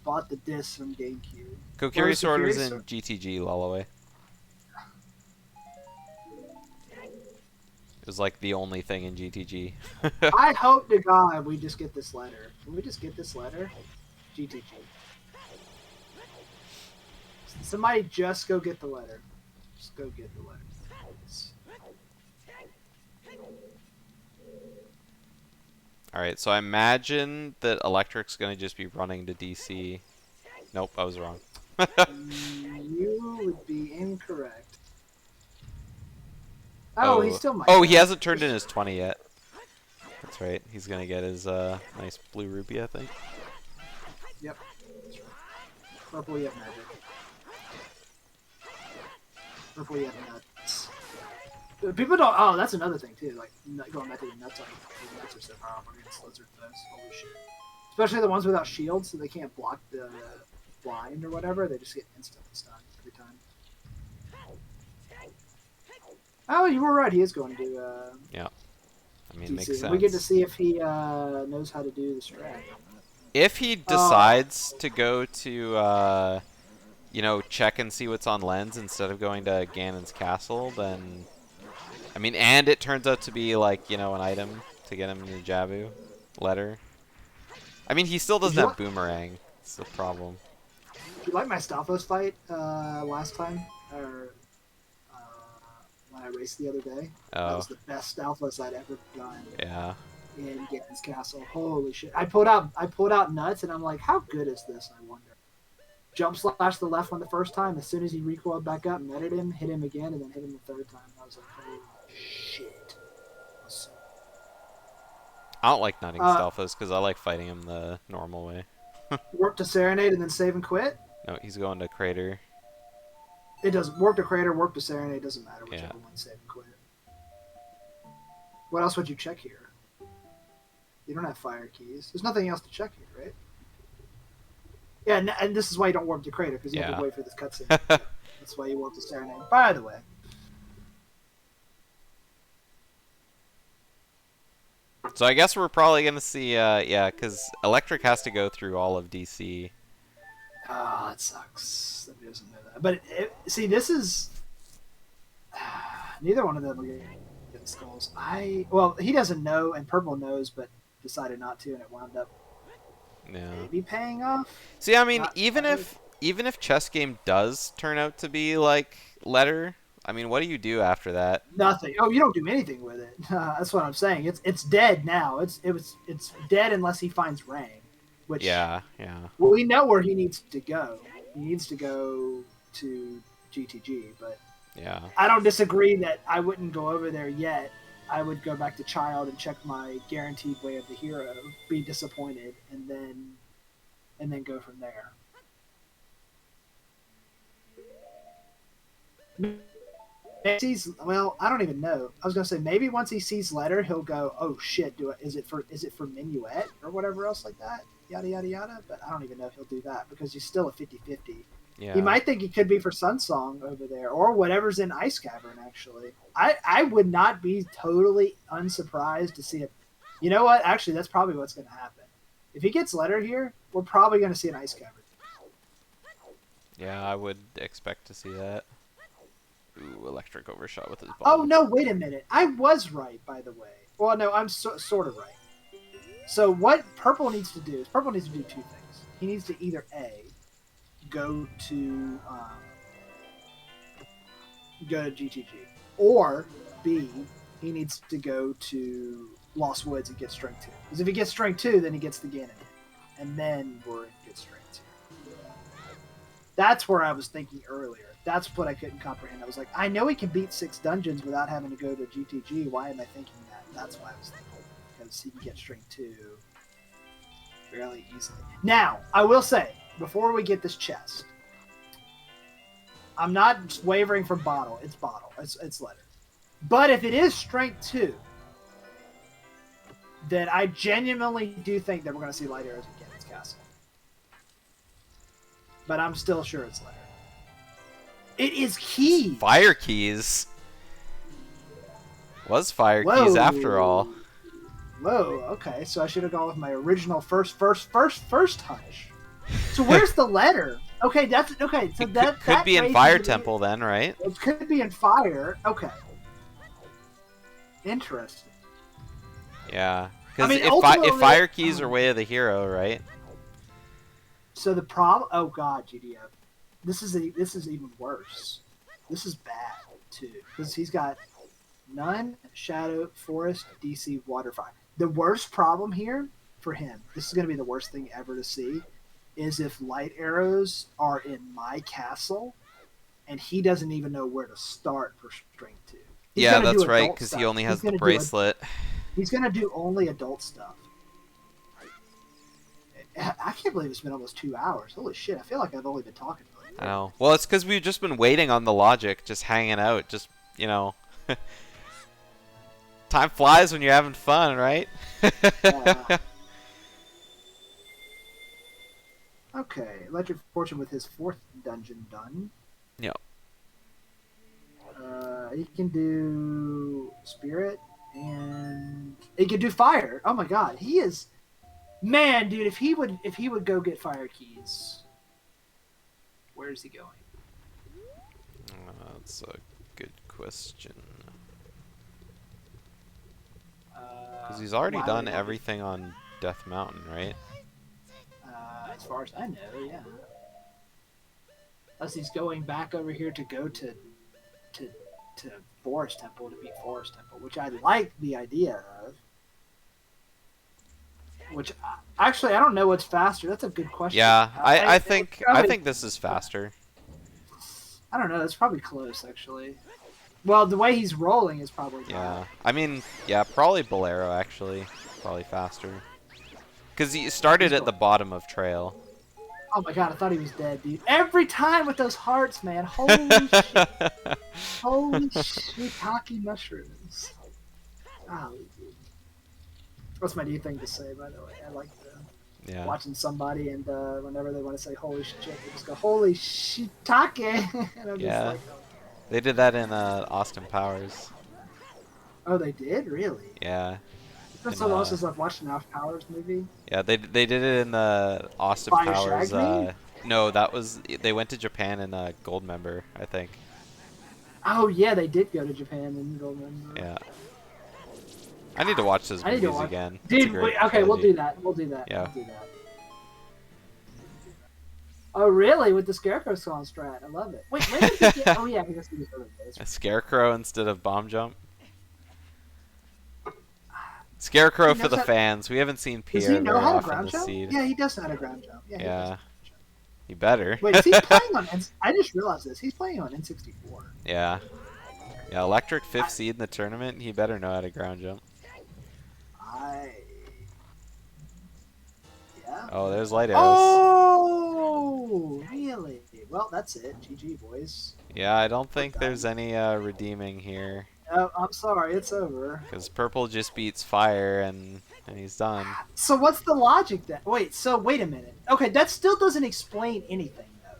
bought the disc from GameCube. Kokiri Sword was in GTG Lullaway. It was like the only thing in GTG. I hope to God we just get this letter. Can we just get this letter? GTG. Somebody just go get the letter. Just go get the letter. Alright, so I imagine that Electric's going to just be running to DC. Nope, I was wrong. You would be incorrect. Oh, he still might. Oh, he hasn't turned in his 20 yet. That's right. He's going to get his nice blue rupee, I think. Yep. Purple, you have magic. Purple, you have nuts. People don't. Oh, that's another thing too. Like going back to the nuts. The nuts are so powerful against lizard foes. Holy shit! Especially the ones without shields, so they can't block the blind or whatever. They just get instantly stunned every time. Oh, you were right. He is going to. Yeah. I mean, DC. makes sense. We get to see if he knows how to do the strat. If he decides to go to, check and see what's on Lens instead of going to Ganon's castle, then, I mean, and it turns out to be like, an item to get him in the Jabu letter. I mean, he still doesn't have Boomerang. That's the problem. Did you like my Stalfos fight last time? Or when I raced the other day? Oh. That was the best Stalfos I'd ever done. Yeah. In Ganon's castle. Holy shit. I pulled out nuts, and I'm like, how good is this, I wonder? Jump slash the left one the first time. As soon as he recoiled back up, netted him, hit him again, and then hit him the third time. I was like, holy shit. I don't like nutting Stalfos because I like fighting him the normal way. Warp to Serenade and then save and quit? No, he's going to Crater. It doesn't. Warp to Crater, warp to Serenade, doesn't matter. Whichever one, save and quit. What else would you check here? You don't have fire keys. There's nothing else to check here, right? Yeah, and this is why you don't warp to Crater, because you have to wait for this cutscene. That's why you warp to Serenade. By the way. So I guess we're probably gonna see, yeah, because Electric has to go through all of DC. Oh, that sucks. That he doesn't know that. But see, this is neither one of them are going to get skulls. Well, he doesn't know, and Purple knows, but decided not to, and it wound up Yeah. maybe paying off. See, I mean, Not even really. if Chess Game does turn out to be like Letter, I mean, what do you do after that? Nothing. Oh, you don't do anything with it. That's what I'm saying. It's dead now. It's dead unless he finds Rang, which Yeah. we know where he needs to go. He needs to go to GTG, but Yeah. I don't disagree that I wouldn't go over there yet. I would go back to Child and check my guaranteed way of the hero, be disappointed, and then go from there. Well, I don't even know. I was gonna say maybe once he sees Letter, he'll go, "Oh shit, is it for Minuet or whatever else like that?" Yada yada yada. But I don't even know if he'll do that because he's still a 50-50. Yeah. He might think it could be for Sunsong over there or whatever's in Ice Cavern. Actually, I would not be totally unsurprised to see it. You know what? Actually, that's probably what's going to happen. If he gets Letter here, we're probably going to see an Ice Cavern. Yeah, I would expect to see that. Ooh, Electric overshot with his bomb. Oh no! Wait a minute. I was right, by the way. Well, no, I'm sort of right. So what Purple needs to do is Purple needs to do two things. He needs to either go to GTG, or B, he needs to go to Lost Woods and get Strength 2. Because if he gets Strength 2, then he gets the Ganon, and then we're in good Strength 2. That's where I was thinking earlier. That's what I couldn't comprehend. I was like, I know he can beat 6 dungeons without having to go to GTG. Why am I thinking that? That's why I was thinking. Because he can get Strength 2 fairly easily. Now, I will say, before we get this chest, I'm not wavering from Bottle. It's Bottle. It's Letter. But if it is Strength 2, then I genuinely do think that we're going to see Light Arrows again in Castle. But I'm still sure it's Letter. It is key. Fire keys. Was fire keys after all. Whoa, okay. So I should have gone with my original first hunch. So where's the Letter? Okay, that's okay. So It could be in Fire Temple then, right? It could be in Fire. Okay. Interesting. Yeah. Because ultimately, if fire keys are way of the hero, right? So the problem. Oh God, GDF. This is even worse. This is bad too because he's got none, Shadow, Forest, DC, Water, Fire. The worst problem here for him. This is going to be the worst thing ever to see. Is if Light Arrows are in my castle, and he doesn't even know where to start for Strength 2. Yeah, that's right, because he only has the bracelet. He's going to do only adult stuff. I can't believe it's been almost 2 hours. Holy shit, I feel like I've only been talking for like I know. Well, it's because we've just been waiting on the logic, just hanging out, just, you know. Time flies when you're having fun, right? Okay, Electric Fortune with his 4th dungeon done. Yep. He can do Spirit, and he can do Fire. Oh my God, he is... Man, dude, if he would go get Fire Keys, where is he going? That's a good question. Because he's already done everything on Death Mountain, right? As far as I know, yeah. Unless he's going back over here to go to Forest Temple to beat Forest Temple, which I like the idea of. Which actually, I don't know what's faster. That's a good question. Yeah, I think this is faster. I don't know. It's probably close, actually. Well, the way he's rolling is probably not. Yeah, I mean, yeah, probably Bolero actually, probably faster. Because he started at the bottom of Trail. Oh my God, I thought he was dead, dude. Every time with those hearts, man. Holy shit. Holy shiitake mushrooms. Golly, dude. That's my new thing to say, by the way. I like watching somebody and whenever they want to say holy shit, they just go, holy shiitake. And I'm just like, oh. They did that in Austin Powers. Oh, they did? Really? Yeah. That's In someone else has like watched an Alf Powers movie. yeah, they did it in the Austin Fire Powers. Shag Me? No, that was they went to Japan in Goldmember, I think. Oh yeah, they did go to Japan in November. Yeah. I need to watch those I need to movies watch. again. It's a Dude, great okay, we'll trilogy. do that. We'll do that. Yeah. We'll do that. Oh really? With the Scarecrow song strat, I love it. Wait, when did he get? Oh yeah, I guess he was early days. A Scarecrow instead of Bomb Jump. Scarecrow He for knows the how- fans. We haven't seen Does Pierre he know very how to often ground this jump? seed. Yeah, he does know how to ground jump. Yeah. He does Yeah. know how to ground jump. He better. Wait, is he playing on? I just realized this. He's playing on N64. Yeah. Yeah, Electric 5th seed in the tournament. He better know how to ground jump. Yeah. Oh, there's light arrows. Oh, really? Well, that's it. GG, boys. Yeah, I don't think done. there's any redeeming here. Oh, I'm sorry. It's over. Because purple just beats fire and he's done. So what's the logic then? Wait, so wait a minute. Okay, that still doesn't explain anything though.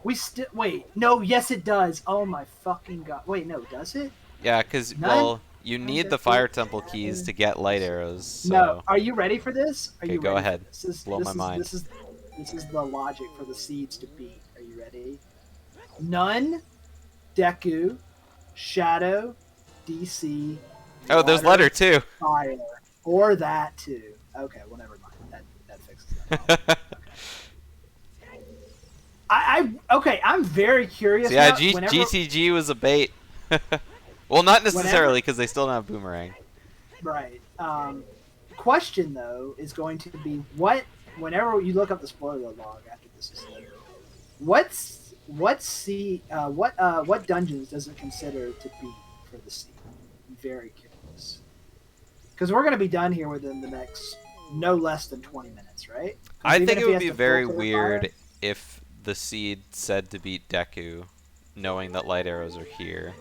We still wait. No, yes it does. Oh my fucking god. Wait, no, does it? Yeah, because, None? well, you need the fire temple keys to get light arrows. So. No. Are you ready for this? Are Okay, you go ready for ahead. this? Blow my mind. This is the logic for the seeds to beat. Are you ready? None, Deku, Shadow, DC. Oh, there's water, letter too. Fire, or that too. Okay, well never mind. That fixes that. Okay. I'm very curious. So yeah, now, whenever, GTG was a bait. Well, not necessarily because they still don't have boomerang. Right. Question though is going to be whenever you look up the spoiler log after this is done, what dungeons does it consider to beat for the seed? I'm very curious. Because we're going to be done here within the next no less than 20 minutes, right? 'Cause I even think if it he would has be to very filter the weird fire- if the seed said to beat Deku, knowing that light arrows are here.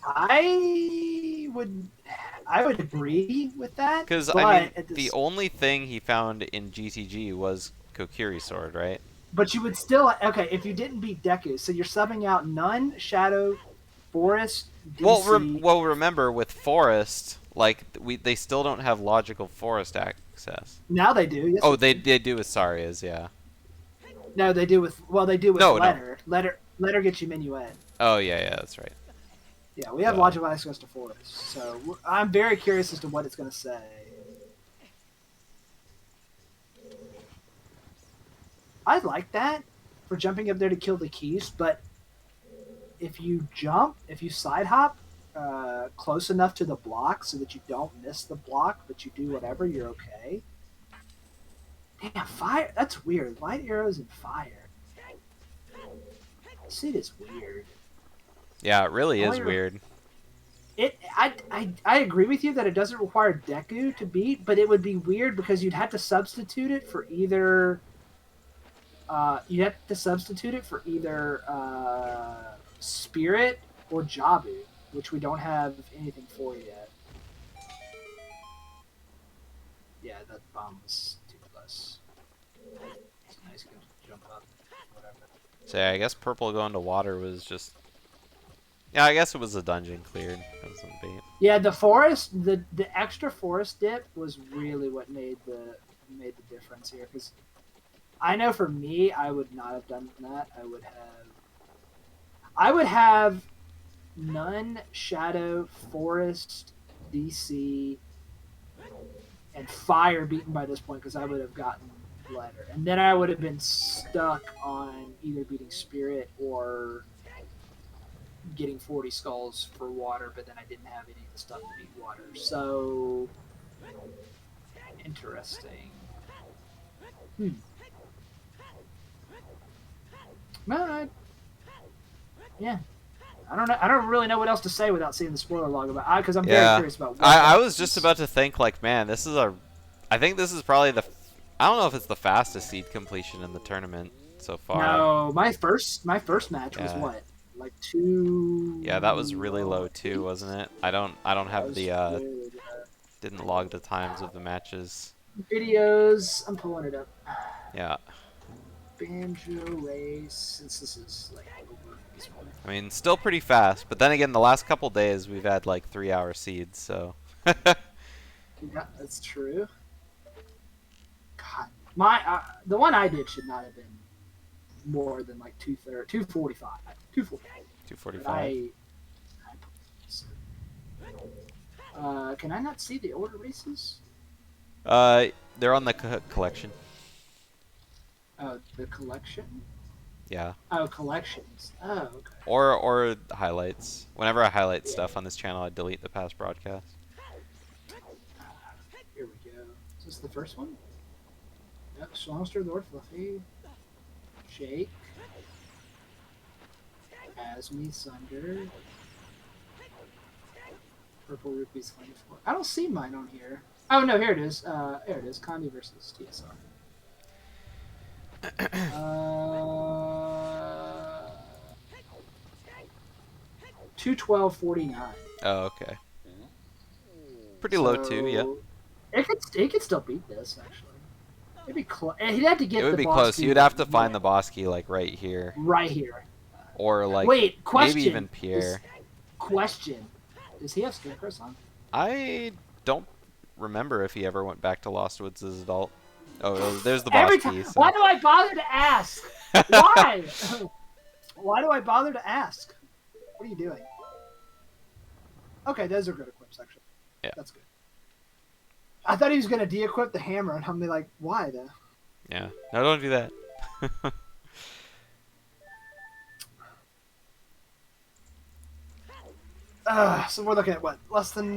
I would agree with that. Because, but I mean, at the only thing he found in GTG was Kokiri Sword, right? But you would still if you didn't beat Deku, so you're subbing out None, Shadow, Forest, DC. Well, remember, with Forest, like, they still don't have logical Forest access. Now they do. Yes, Oh, they do with Saria's, yeah. No, they do with No. Letter. Letter gets you Minuet. Oh, yeah, that's right. Yeah, we have logical access to Forest, so I'm very curious as to what it's going to say. I like that for jumping up there to kill the keys, but if you side hop close enough to the block so that you don't miss the block, but you do whatever, you're okay. Damn, fire! That's weird. Light arrows and fire. Seed is weird. Yeah, it really is weird. I agree with you that it doesn't require Deku to beat, but it would be weird because you'd have to substitute it for either. Spirit or Jabu, which we don't have anything for yet. Yeah, that bomb was too close. It's nice to jump up, whatever. So yeah, I guess purple going to water was just... Yeah, I guess it was a dungeon cleared. That was some bait. Yeah, the forest, the extra forest dip was really what made the difference here. Because I know for me, I would not have done that. I would have None, Shadow, Forest, DC, and Fire beaten by this point because I would have gotten Letter. And then I would have been stuck on either beating Spirit or getting 40 skulls for water, but then I didn't have any of the stuff to beat water. So, interesting. No, yeah. I don't know. I don't really know what else to say without seeing the spoiler log about. Because I'm very curious about. I was just about to think, like, man, this is I think this is probably I don't know if it's the fastest seed completion in the tournament so far. No, my first match was what, like 2. Yeah, that was really low too, wasn't it? I don't have the really didn't log the times of the matches. videos. I'm pulling it up. Yeah. Banjo race. Since this is like over this one. I mean, still pretty fast, but then again, the last couple days we've had like 3-hour seeds, so. Yeah, that's true. God, my the one I did should not have been more than like 245, 245. But 245. Can I not see the order races? They're on the collection. Oh, the collection. Yeah. Oh, collections. Oh, okay. Or highlights. Whenever I highlight Yeah. stuff on this channel, I delete the past broadcasts. Here we go. Is this the first one? Yep. Songster, Lord Fluffy, Shake, Asmi, Sunder, Purple Rupees 24. I don't see mine on here. Oh no, here it is. Here it is. Condi versus TSR. 212.49. Oh, okay. Pretty low too, yeah. It could still beat this actually. It'd be close. He'd have to get. It would the be boss close. key You'd have to right find the boss key like right here, Right here. or like Wait, question. maybe even Pierre. Question. Does he have Scarecrow's on? I don't remember if he ever went back to Lost Woods as adult. Oh, there's the boss Every key. time. So. Why do I bother to ask? Why? Why do I bother to ask? What are you doing? Okay, those are good equips actually. Yeah. That's good. I thought he was gonna de-equip the hammer, and I'm like, why though? Yeah. No, don't do that. So we're looking at what? Less than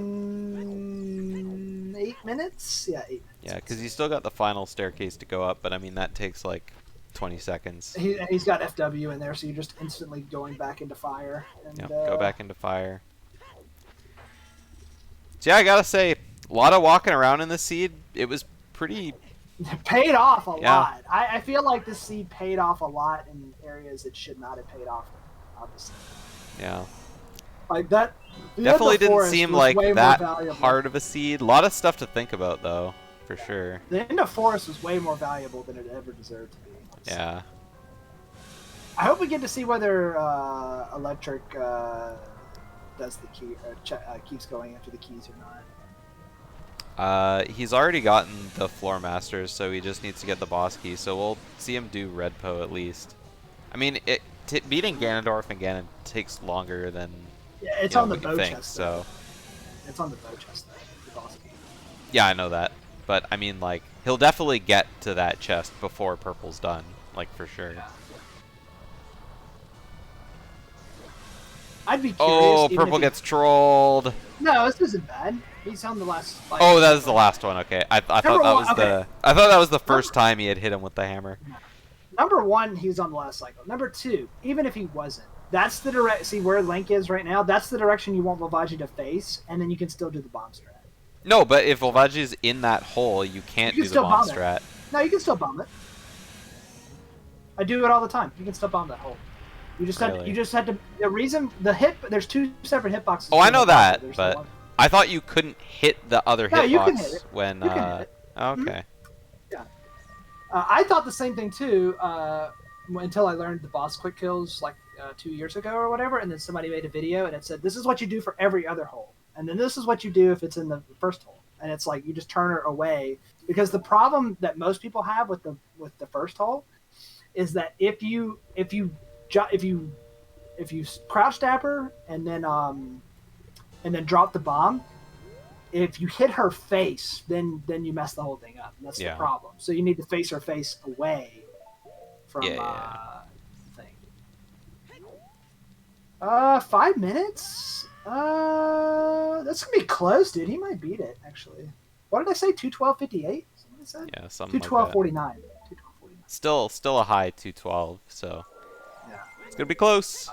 8 minutes? Yeah, 8 minutes. Yeah, because you still got the final staircase to go up, but I mean that takes like 20 seconds. He's got FW in there, so you're just instantly going back into fire. And, Yep, go back into fire. So yeah, I gotta say, a lot of walking around in the seed. It was pretty. Paid off a lot. I feel like this seed paid off a lot in areas it should not have paid off, obviously. Yeah. Like that. Definitely didn't Forest seem was like way more that valuable. hard of a seed. A lot of stuff to think about, though, for sure. The end of Forest was way more valuable than it ever deserved to be. Honestly. Yeah. I hope we get to see whether Electric does the key keeps going after the keys or not. He's already gotten the Floor Masters, so he just needs to get the boss key. So we'll see him do Red Po at least. I mean, beating Ganondorf and Ganon takes longer than. Yeah, it's on the we bow think, chest. So. It's on the bow chest, though, the boss key. Yeah, I know that, but I mean, like, he'll definitely get to that chest before Purple's done, like for sure. Yeah. I'd be curious. Oh, Purple gets trolled. No, this isn't bad. He's on the last. Like, Oh, that was the last one. Okay, I thought that was okay. I thought that was the first time he had hit him with the hammer. Number one, he was on the last cycle. Number two, even if he wasn't, that's the direct. See where Link is right now. That's the direction you want Volvaji to face, and then you can still do the bomb strat. No, but if Volvaji's in that hole, you can't do the bomb strat. No, you can still bomb it. I do it all the time. You can still bomb that hole. You just had. Really? You just had to. The reason there's two separate hitboxes. Oh, I know that, There's but the one. I thought you couldn't hit the other No, you can hitbox hit it. when. You can hit it. Oh, okay. Yeah. I thought the same thing too until I learned the boss quick kills like 2 years ago or whatever, and then somebody made a video and it said this is what you do for every other hole, and then this is what you do if it's in the first hole, and it's like you just turn it away because the problem that most people have with the first hole is that if you crouch dapper and then drop the bomb. If you hit her face, then you mess the whole thing up. And that's the problem. So you need to face her face away from thing. 5 minutes? That's gonna be close, dude. He might beat it, actually. What did I say? 212.58? Somebody said? Yeah, something 212.49. like that. Still a high 212, so Yeah. it's gonna be close.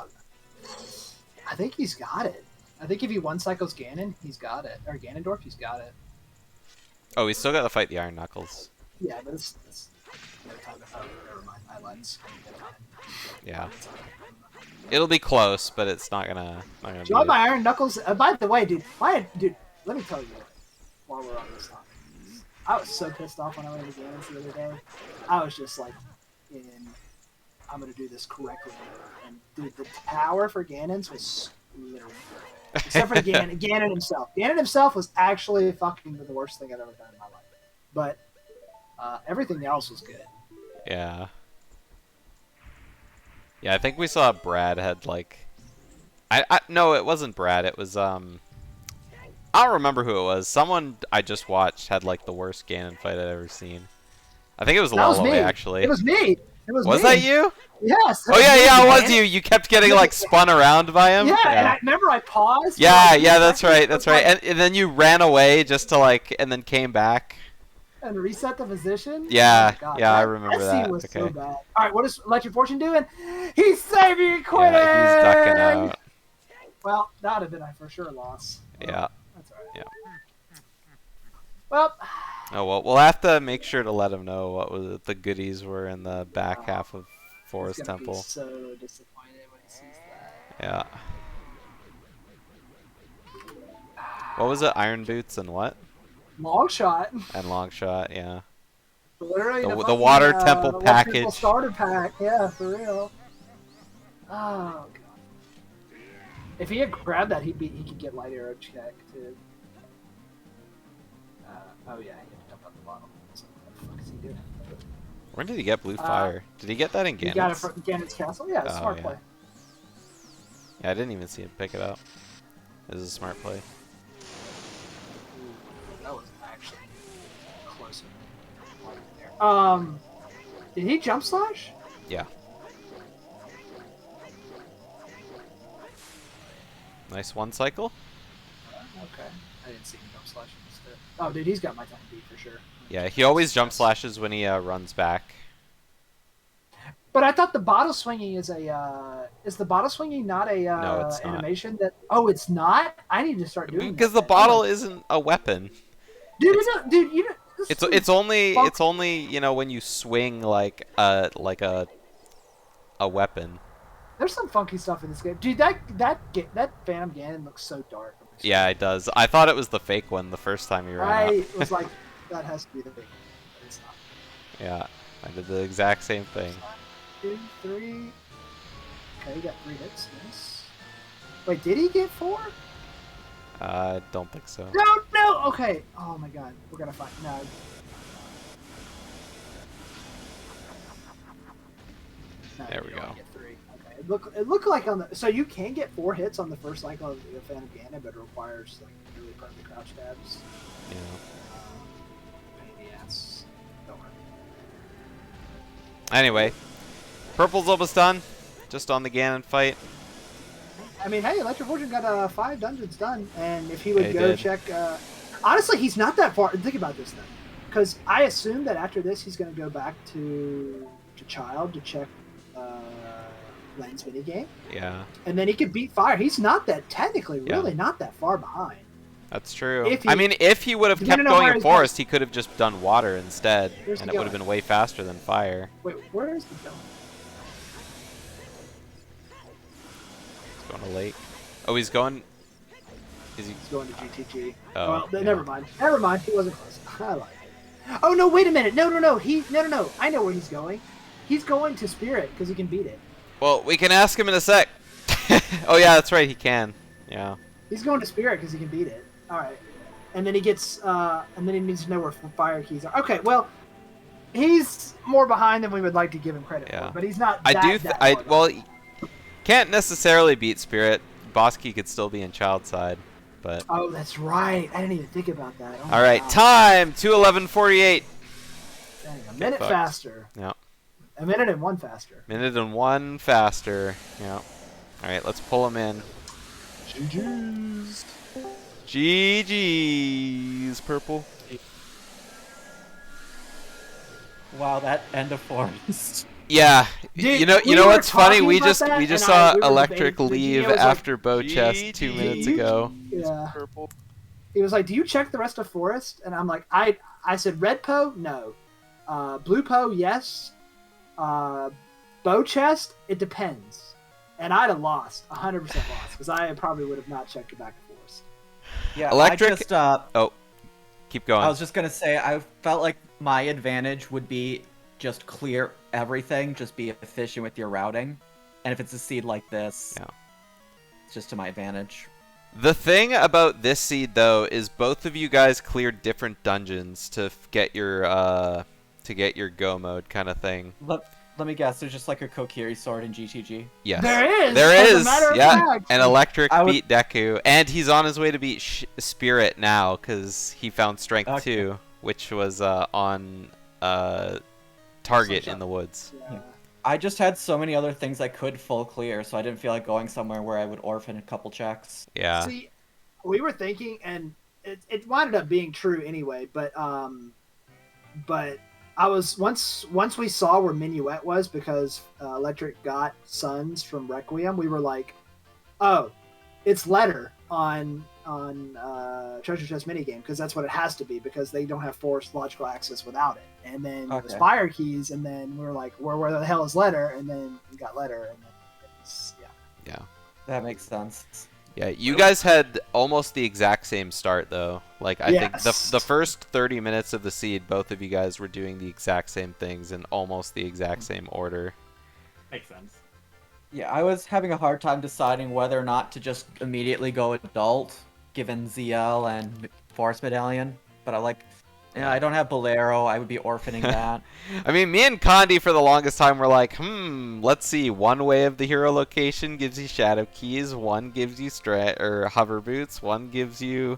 I think he's got it. I think if he one cycles Ganon, he's got it. Or Ganondorf, he's got it. Oh, he's still got to fight the Iron Knuckles. Yeah, but it's no time to never mind. I lied. Yeah. It'll be close, but it's not gonna. Do you want my Iron Knuckles? By the way, dude, let me tell you while we're on this topic. I was so pissed off when I went to Ganon's the other day. I was just like, I'm gonna do this correctly. And dude, the tower for Ganon's was literally. except for Ganon himself. Ganon himself was actually fucking the worst thing I've ever done in my life. But everything else was good. Yeah. Yeah, I think we saw Brad had like... No, it wasn't Brad. It was, I don't remember who it was. Someone I just watched had like the worst Ganon fight I'd ever seen. I think it was Lalo, actually. It was me. It was me. Was that you? Yes. Oh yeah, it was you. You kept getting like spun around by him. Yeah, and I remember I paused. Yeah, that's right. And then you ran away just to like, and then came back. And reset the position? Yeah, oh I remember that. That scene was so bad. Alright, what is Electric Fortune doing? He's saving quitting! Yeah, he's ducking out. Well, that would have been a for sure loss. Yeah. That's alright. Yeah. Well... Oh, well, we'll have to make sure to let him know what the goodies were in the back half of Forest he's gonna Temple. Be so disappointed when he sees that. Yeah. What was it? Iron Boots and what? Long shot. And long shot, yeah. Literally the fucking, water temple package. Starter pack, yeah, for real. Oh god. If he had grabbed that, he could get light arrow check too. Oh yeah, he had to dump out the bottom. So what the fuck is he doing? When did he get blue fire? Did he get that in Ganon's? He got it from Ganon's castle. Yeah, smart play. Yeah, I didn't even see him pick it up. It was a smart play. That was actually closer. There. Did he jump slash? Yeah. Nice one cycle. Okay. I didn't see him jump slash instead. Oh, dude, he's got my time beat for sure. Yeah, he always jump slashes when he runs back. But I thought the bottle swinging is a is the bottle swinging not a no, it's not. Animation that it's not. I need to start doing because that. The bottle isn't a weapon. Dude, dude, you know, it's only you know when you swing like a weapon. There's some funky stuff in this game, dude. That Phantom Ganon looks so dark. Yeah, it does. I thought it was the fake one the first time you ran up. I was like, that has to be the fake one, but it's not. Yeah, I did the exact same thing. 1, 2, 3. Okay, he got 3 hits. Nice. Wait, did he get 4? I don't think so. No. Okay. Oh my god, we're gonna find no. There we go. Get 3. Okay. It looked like on the so you can get 4 hits on the first cycle of the Phantom Ganon, but it requires like really perfect crouch stabs. Yeah. Pain in the ass. Don't worry. Anyway, purple's almost done. Just on the Ganon fight. I mean, hey, Electric Fortune got 5 dungeons done, and if he would Yeah, go did. check, honestly, he's not that far. Think about this then, because I assume that after this, he's going to go back to Child to check Len's minigame, Yeah. and then he could beat Fire. He's not that technically, really not that far behind. That's true. If he- I mean, if he would have kept depending on going where in he's Forest, he could have just done Water instead, Where's and he it would have going? been way faster than Fire. Wait, where is he going? He's going to Lake. Oh, he's going... Is he... He's going to GTG. Oh, Well, yeah. never mind. Never mind. He wasn't close. I like it. Oh no! Wait a minute. No. No. I know where he's going. He's going to Spirit because he can beat it. Well, we can ask him in a sec. Oh, yeah, that's right. He can. Yeah. He's going to Spirit because he can beat it. All right. And then he gets, and then he needs to know where Fire keys are. Okay, well, he's more behind than we would like to give him credit for, but he's not. Well, he can't necessarily beat Spirit. Boss Key could still be in Child side, but. Oh, that's right. I didn't even think about that. Oh all right, God. time 2:11:48. Dang, a minute faster. Yeah. A minute and 1 faster. Minute and 1 faster. Yeah. All right, let's pull him in. GG's. GG's, Purple. Wow, that end of Forest. Yeah, Dude, you know we what's were funny? talking We about just that, we just and saw we were Electric debating. leave The GM was after Bow Chest 2 GG. minutes ago. Yeah. Purple. He was like, "Do you check the rest of Forest?" And I'm like, I said, "Red Po, no. Blue Po, yes. Bow Chest, it depends." And I'd have lost, 100% lost, because I probably would have not checked the back of Forest. Yeah, Electric- I just, Oh, keep going. I was just gonna say, I felt like my advantage would be just clear everything, just be efficient with your routing, and if it's a seed like this, Yeah. it's just to my advantage. The thing about this seed, though, is both of you guys cleared different dungeons to get your go mode kind of thing. Let me guess. There's just like a Kokiri sword in GTG. Yes, There is. There as is. a matter of Yeah, fact. and Electric I would- beat Deku, and he's on his way to beat Spirit now because he found Strength Okay. 2, which was on Target Slingshot. in the woods. Yeah. I just had so many other things I could full clear, so I didn't feel like going somewhere where I would orphan a couple checks. Yeah. See, we were thinking, and it wound up being true anyway. But I was once we saw where Minuet was because Electric got Suns from Requiem. We were like, oh, it's letter on Treasure Chest minigame because that's what it has to be because they don't have forced logical access without it. And then it was Okay. Fire Keys, and then we were like, where the hell is letter? And then we got letter, and then it's Yeah. That makes sense. Yeah, you guys had almost the exact same start though. Like I think Yes. the first 30 minutes of the seed, both of you guys were doing the exact same things in almost the exact same order. Makes sense. Yeah, I was having a hard time deciding whether or not to just immediately go adult, given ZL and Forest Medallion. But I don't have Bolero. I would be orphaning that. I mean, me and Condi for the longest time were like, let's see. One way of the hero location gives you Shadow Keys. One gives you Hover Boots. One gives you,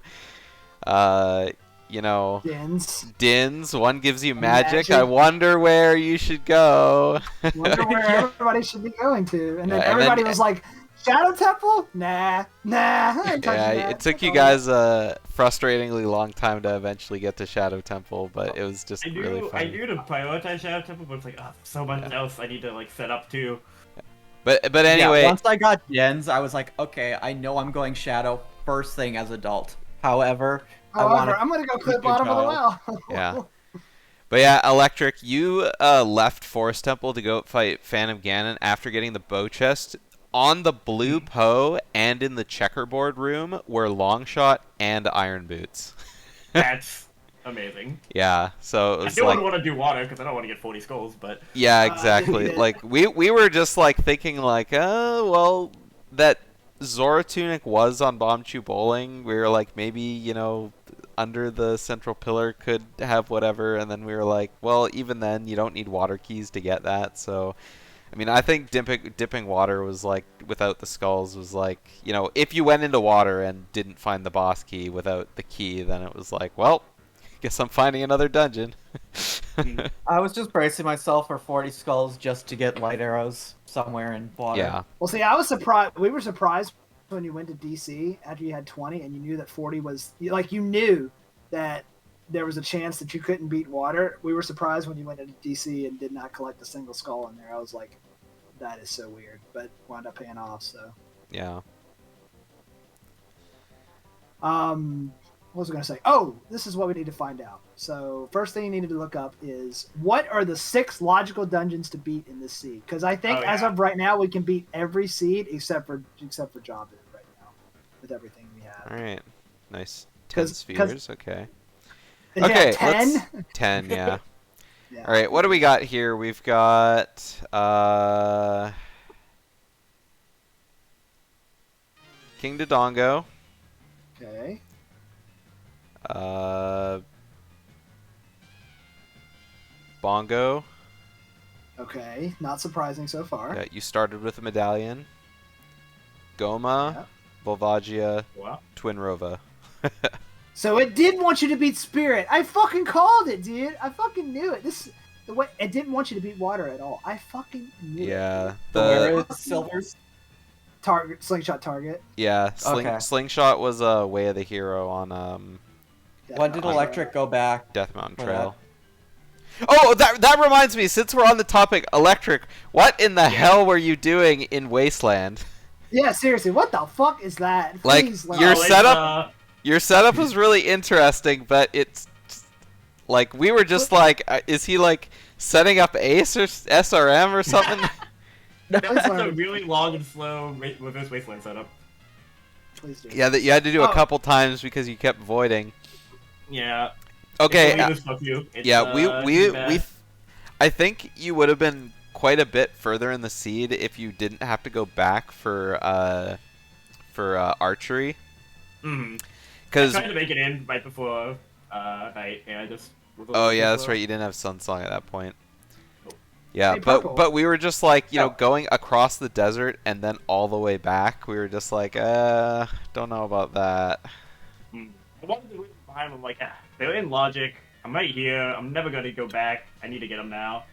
Dins. One gives you magic. I wonder where you should go. wonder where everybody should be going to. And then Yeah, and everybody then- was like, Shadow Temple? Nah. I ain't touching Yeah, that. it took you Oh. guys a frustratingly long time to eventually get to Shadow Temple, but it was just I really knew fun. to prioritize Shadow Temple, but it's like, so much else I need to like set up too. But anyway, Yeah, once I got Jens, I was like, okay, I know I'm going Shadow first thing as adult. However, However, I'm going to go clip good bottom of the child. well. yeah. But yeah, Electric, you left Forest Temple to go fight Phantom Ganon after getting the bow chest. On the blue Poe and in the checkerboard room were Longshot and Iron Boots. That's amazing. Yeah, so it I was still like, wouldn't want to do water because I don't want to get 40 skulls, but yeah, exactly. yeah. Like we were just like thinking like, oh well, that Zora Tunic was on Bombchu Bowling. We were like maybe under the central pillar could have whatever, and then we were like, well, even then you don't need water keys to get that, so. I mean, I think dipping water was like, without the skulls, was like, if you went into water and didn't find the boss key without the key, then it was like, well, guess I'm finding another dungeon. I was just bracing myself for 40 skulls just to get light arrows somewhere in water. Yeah. Well, see, I was surprised. We were surprised when you went to DC after you had 20 and you knew that 40 was, you knew that there was a chance that you couldn't beat water. We were surprised when you went into DC and did not collect a single skull in there. I was like, that is so weird, but wound up paying off, so. Yeah. What was I going to say? Oh, this is what we need to find out. So, first thing you needed to look up is what are the 6 logical dungeons to beat in this seed? Because I think as of right now, we can beat every seed except for Jabu right now with everything we have. All right. Nice. 10 'Cause- spheres. Okay. Yeah, Okay. 10. Let's 10. Yeah. Yeah. All right. What do we got here? We've got King Dodongo. Okay. Bongo. Okay. Not surprising so far. Yeah, you started with a medallion. Goma, Volvagia, wow. Twinrova. So it did want you to beat Spirit. I fucking called it, dude. I fucking knew it. The way it didn't want you to beat Water at all. I fucking knew it. Yeah, Where is Silver's? Target, slingshot target. yeah. Okay. Slingshot was a Way of the Hero on When did Electric go back? Death Mountain For Trail. Oh, that reminds me. Since we're on the topic, Electric, what in the hell were you doing in Wasteland? Yeah, seriously, what the fuck is that? Like, Please, your it's, setup- Your setup was really interesting, but it's like we were just like, is he like setting up Ace or SRM or something? That's a really long and slow reverse wasteland setup. Please do. Yeah, that you had to do a Oh. couple times because you kept voiding. Yeah. Okay. It's really just fuck you. It's, Yeah, we bad. I think you would have been quite a bit further in the seed if you didn't have to go back for archery. I Because tried to make it in right before night, and I just. oh yeah, that's right. You didn't have Sun Song at that point. Nope. Yeah, Hey, Purple. but we were just like, you know, Oh. going across the desert and then all the way back. We were just like, don't know about that. I wanted to wait behind them. I'm like, they're in logic. I'm right here. I'm never gonna go back. I need to get them now.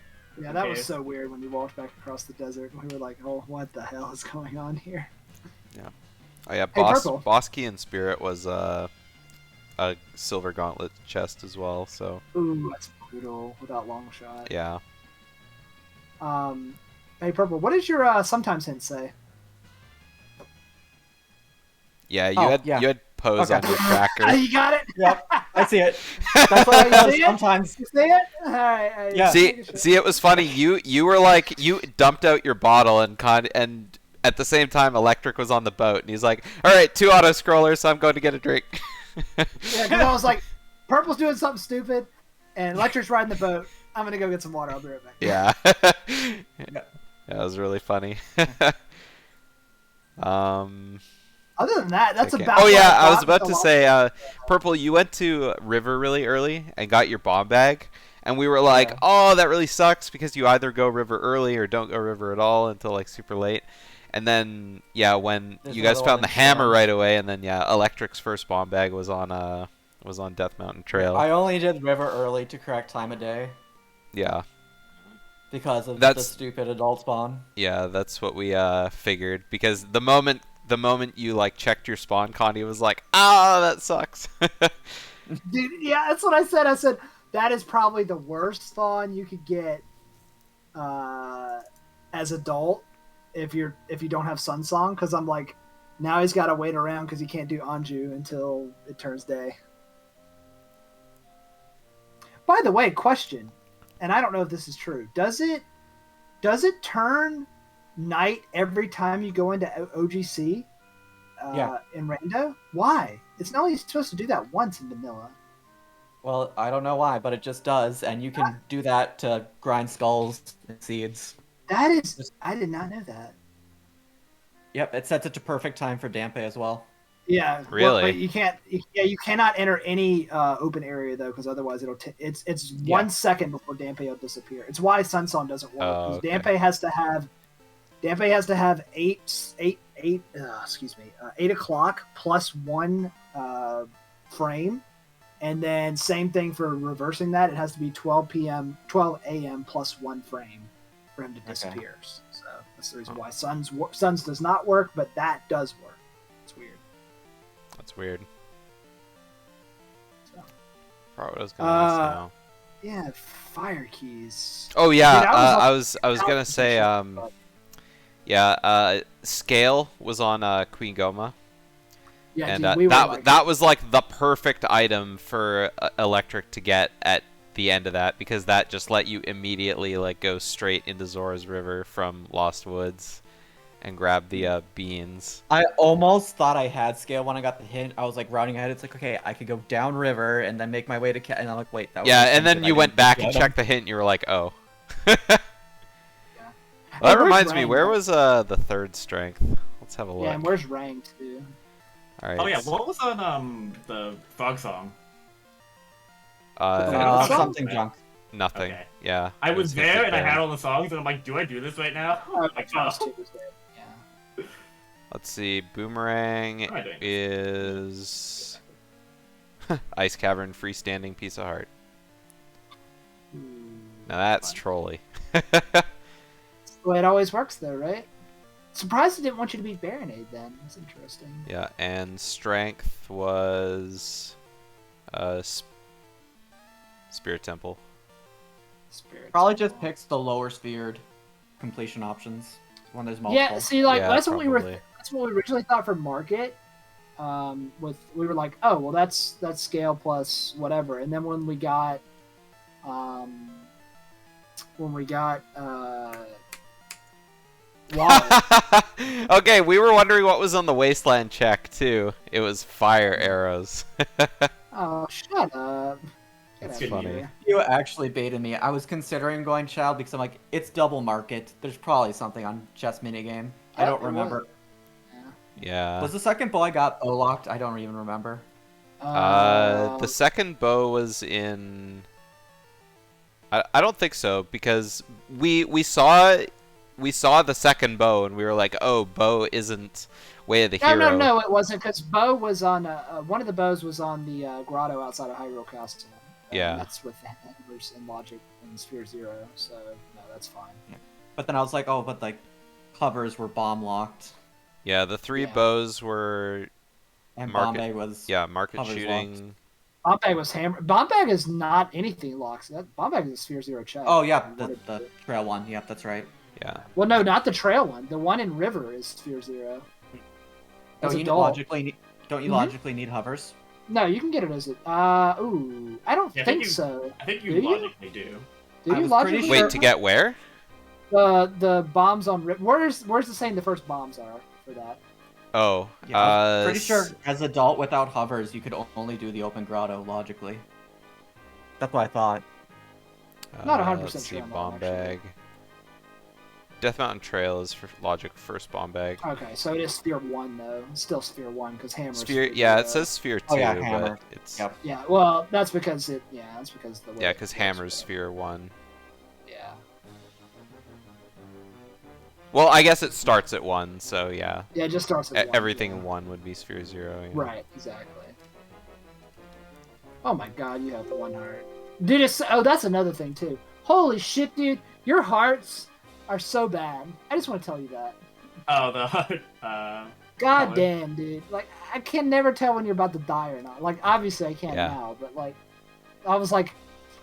Yeah, that Okay. was so weird when we walked back across the desert. We were like, "Oh, what the hell is going on here?" Oh yeah, Hey, Purple. Bosky and Spirit was a silver gauntlet chest as well. So Ooh, that's brutal without long shot. yeah. Hey, Purple, what does your sometimes hint say? Yeah, you Oh, had yeah. you had pose Okay. on your tracker. You got it. Yep, I see it. That's what I You use see it? sometimes. You see it? All right. Yeah. See, it was funny. You were like, you dumped out your bottle and at the same time, Electric was on the boat, and he's like, "All right, 2 auto scrollers, so I'm going to get a drink." Yeah, because I was like, Purple's doing something stupid, and Electric's riding the boat. I'm gonna go get some water. I'll be right back. Yeah. That was really funny. Other than that, that's Okay. about. Oh what yeah, I was got about with to the say, Purple, you went to River really early and got your bomb bag, and we were like, Yeah. "Oh, that really sucks because you either go River early or don't go River at all until like super late." And then yeah, when There's you guys another found one the in hammer Storm. right away, and then yeah, Electric's first bomb bag was on Death Mountain Trail. I only did river early to correct time of day Yeah, because of the That's- stupid adult spawn. yeah, that's what we figured because the moment you like checked your spawn, Connie was like, "Ah, that sucks." Dude, yeah, that's what I said. I said that is probably the worst spawn you could get as adult if you don't have Sun Song. Because I'm like, now he's got to wait around because he can't do Anju until it turns day. By the way, question, and I don't know if this is true. Does it turn night every time you go into OGC? Yeah. In Rando? Why? It's only supposed to do that once in vanilla. Well, I don't know why, but it just does, and you can do that to grind skulls and seeds. That is, I did not know that. Yep, it sets it to perfect time for Dampe as well. Yeah, Really? But you can't. You cannot enter any open area though, because otherwise it's Yeah. 1 second before Dampe will disappear. It's why Sunsong doesn't work. Oh, 'Cause okay. Dampe has to have 8 o'clock plus 1 frame, and then same thing for reversing that. It has to be 12 a.m. plus 1 frame for him to disappear. So that's the reason why Suns does not work, but that does work. It's weird. That's weird. So. Forgot what I was gonna ask now. Yeah, fire keys. Oh yeah, Dude, I was gonna say Scale was on Queen Goma, Yeah, and dude, we were that like, that was like the perfect item for Electric to get at the end of that because that just let you immediately like go straight into Zora's River from Lost Woods and grab the beans. I almost thought I had scale when I got the hint. I was like routing ahead. It's like, okay, I could go down river and then make my way to and I'm like, wait, that was Yeah, the and thing then that you I went didn't back get and him. checked the hint and you were like, oh. Hey, Well, that where's reminds me, Rang? where was the third strength? Let's have a look. Yeah, and where's Rang too? All right. Oh yeah, what was on the frog song? Uh, song? Something junk. nothing. Okay. Yeah. I it was supposed to there be and I there. had all the songs and I'm like, do I do this right now? Like, no. Frost 2 was there. Yeah. Let's see. Boomerang What am I doing? is Ice Cavern freestanding piece of heart. Now that's Fun. trolly. That's the way it always works, though, right? Surprised it didn't want you to beat Baronade then. That's interesting. Yeah, and strength was Spirit Temple. Spirit. Probably just picks the lower sphered completion options when there's multiple. Yeah, see, like Yeah, that's what probably. that's what we originally thought for market. We were like, oh well, that's scale plus whatever, and then when we got Wow. Okay, we were wondering what was on the Wasteland check too. It was fire arrows. Oh, shut up. That's Get good out of funny. here. You actually baited me. I was considering going child because I'm like, it's double market. There's probably something on chess minigame. I Yeah, don't there remember. was. Yeah. Yeah. Was the second bow I got locked? I don't even remember. The second bow was in. I don't think so because we saw the second bow and we were like, oh, bow isn't Way of the Hero. No, it wasn't, because Bo was on one of the bows was on the grotto outside of Hyrule Castle. Yeah. That's with Hammers and Logic and Sphere Zero, so no, that's fine. But then I was like, oh, but like hovers were bomb locked. Yeah, the three Yeah. bows were And Market- Bombay was market hovers shooting. Bombay was hammer. Bombay is not anything locked. Bombay is a Sphere Zero check. Oh yeah, the trail one. Yep, that's right. Yeah. Well, no, not the trail one. The one in River is Sphere Zero. As Don't a you doll. logically Mhm. logically need hovers? No, you can get it as it. Ooh, I don't Yeah, I think think you- so. I think Do you you? logically do. Do I you was pretty logically? sure- Wait, to get where? The bombs on River. Where's the saying the first bombs are for that? Oh. Yeah, I was pretty sure as adult without hovers, you could only do the open grotto logically. That's what I thought. Not 100% let's see, sure on that, bomb actually. bag. Death Mountain Trail is for Logic first bomb bag. Okay, so it is Sphere 1 though. It's still Sphere 1 because Hammer. Sphere, yeah, it says Sphere 2, Oh, yeah, Hammer. but it's Yep. Yeah, well, that's because the way yeah, it because goes, Hammer's but- Sphere 1. Yeah. Well, I guess it starts at 1, so yeah. Yeah, it just starts at 1. Everything yeah. in 1 would be Sphere 0. Yeah. Right, exactly. Oh my god, you have the one heart. Dude, that's another thing too. Holy shit, dude. Your hearts are so bad. I just want to tell you that. Oh, the God Color. damn, dude. Like, I can never tell when you're about to die or not. Like, obviously I can't Yeah. now, but like, I was like,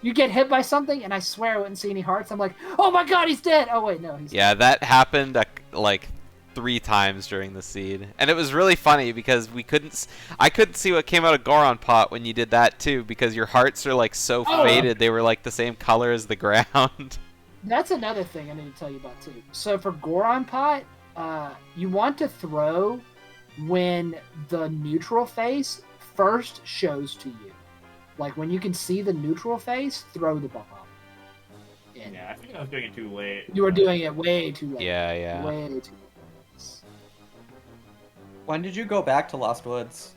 you get hit by something, and I swear I wouldn't see any hearts. I'm like, oh my god, he's dead. Oh wait, no, he's Yeah, that happened like 3 times during the seed, and it was really funny because I couldn't see what came out of Goron Pot when you did that too, because your hearts are like so Oh. faded they were like the same color as the ground. That's another thing I need to tell you about too. So for Goron Pot, you want to throw when the neutral face first shows to you. Like when you can see the neutral face, throw the bomb. And Yeah, I think I was doing it too late. you were doing it way too late. Yeah, yeah. Way too late. When did you go back to Lost Woods?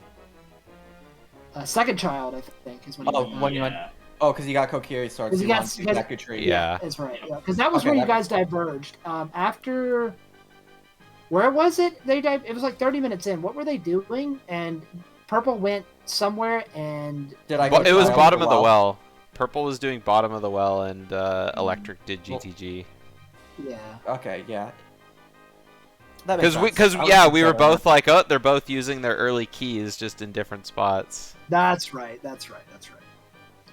Second child, I think, is when Oh, you when you went. Oh, because you got Kokiri swords. Because You you got- want to because- Deku Tree. Yeah. That's right. Yeah, because that was Okay, where you that- guys diverged. After, where was it? It was like 30 minutes in. What were they doing? And Purple went somewhere, and Did I? Well, go it was down bottom of the well. Purple was doing bottom of the well, and Electric did GTG. yeah, Okay, yeah. That makes Because sense. I was yeah, we were considering both like, oh, they're both using their early keys just in different spots. that's right. That's right. That's right.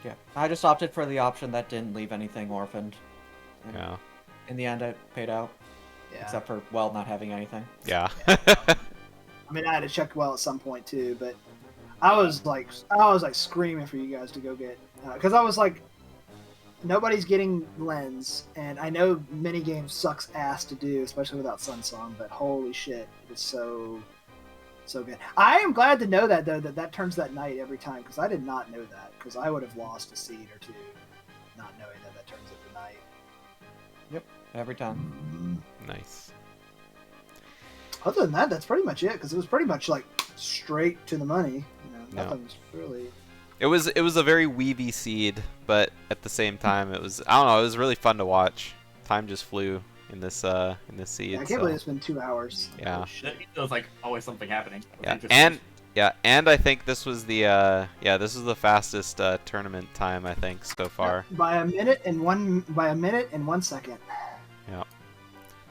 it. Yeah, I just opted for the option that didn't leave anything orphaned. And Yeah, In the end, it paid out, Yeah. except for well not having anything. yeah. I mean, I had to check well at some point too, but I was like screaming for you guys to go get, because I was like, nobody's getting lens, and I know minigame sucks ass to do, especially without Sun Song, but holy shit, it is so good. I am glad to know that though, that turns that night every time, because I did not know that, because I would have lost a seed or two, not knowing that turns it to night. Every time. Nice. Other than that, that's pretty much it, because it was pretty much like straight to the money. No. Nothing's really. It was a very weavy seed, but at the same time, it was, I don't know, it was really fun to watch. Time just flew in this seed. Yeah, I can't so, believe it's been 2 hours. Yeah. Holy shit. That means there was like always something happening. Yeah, and I think this was the fastest tournament time I think so far. By a minute and 1 second. Yeah.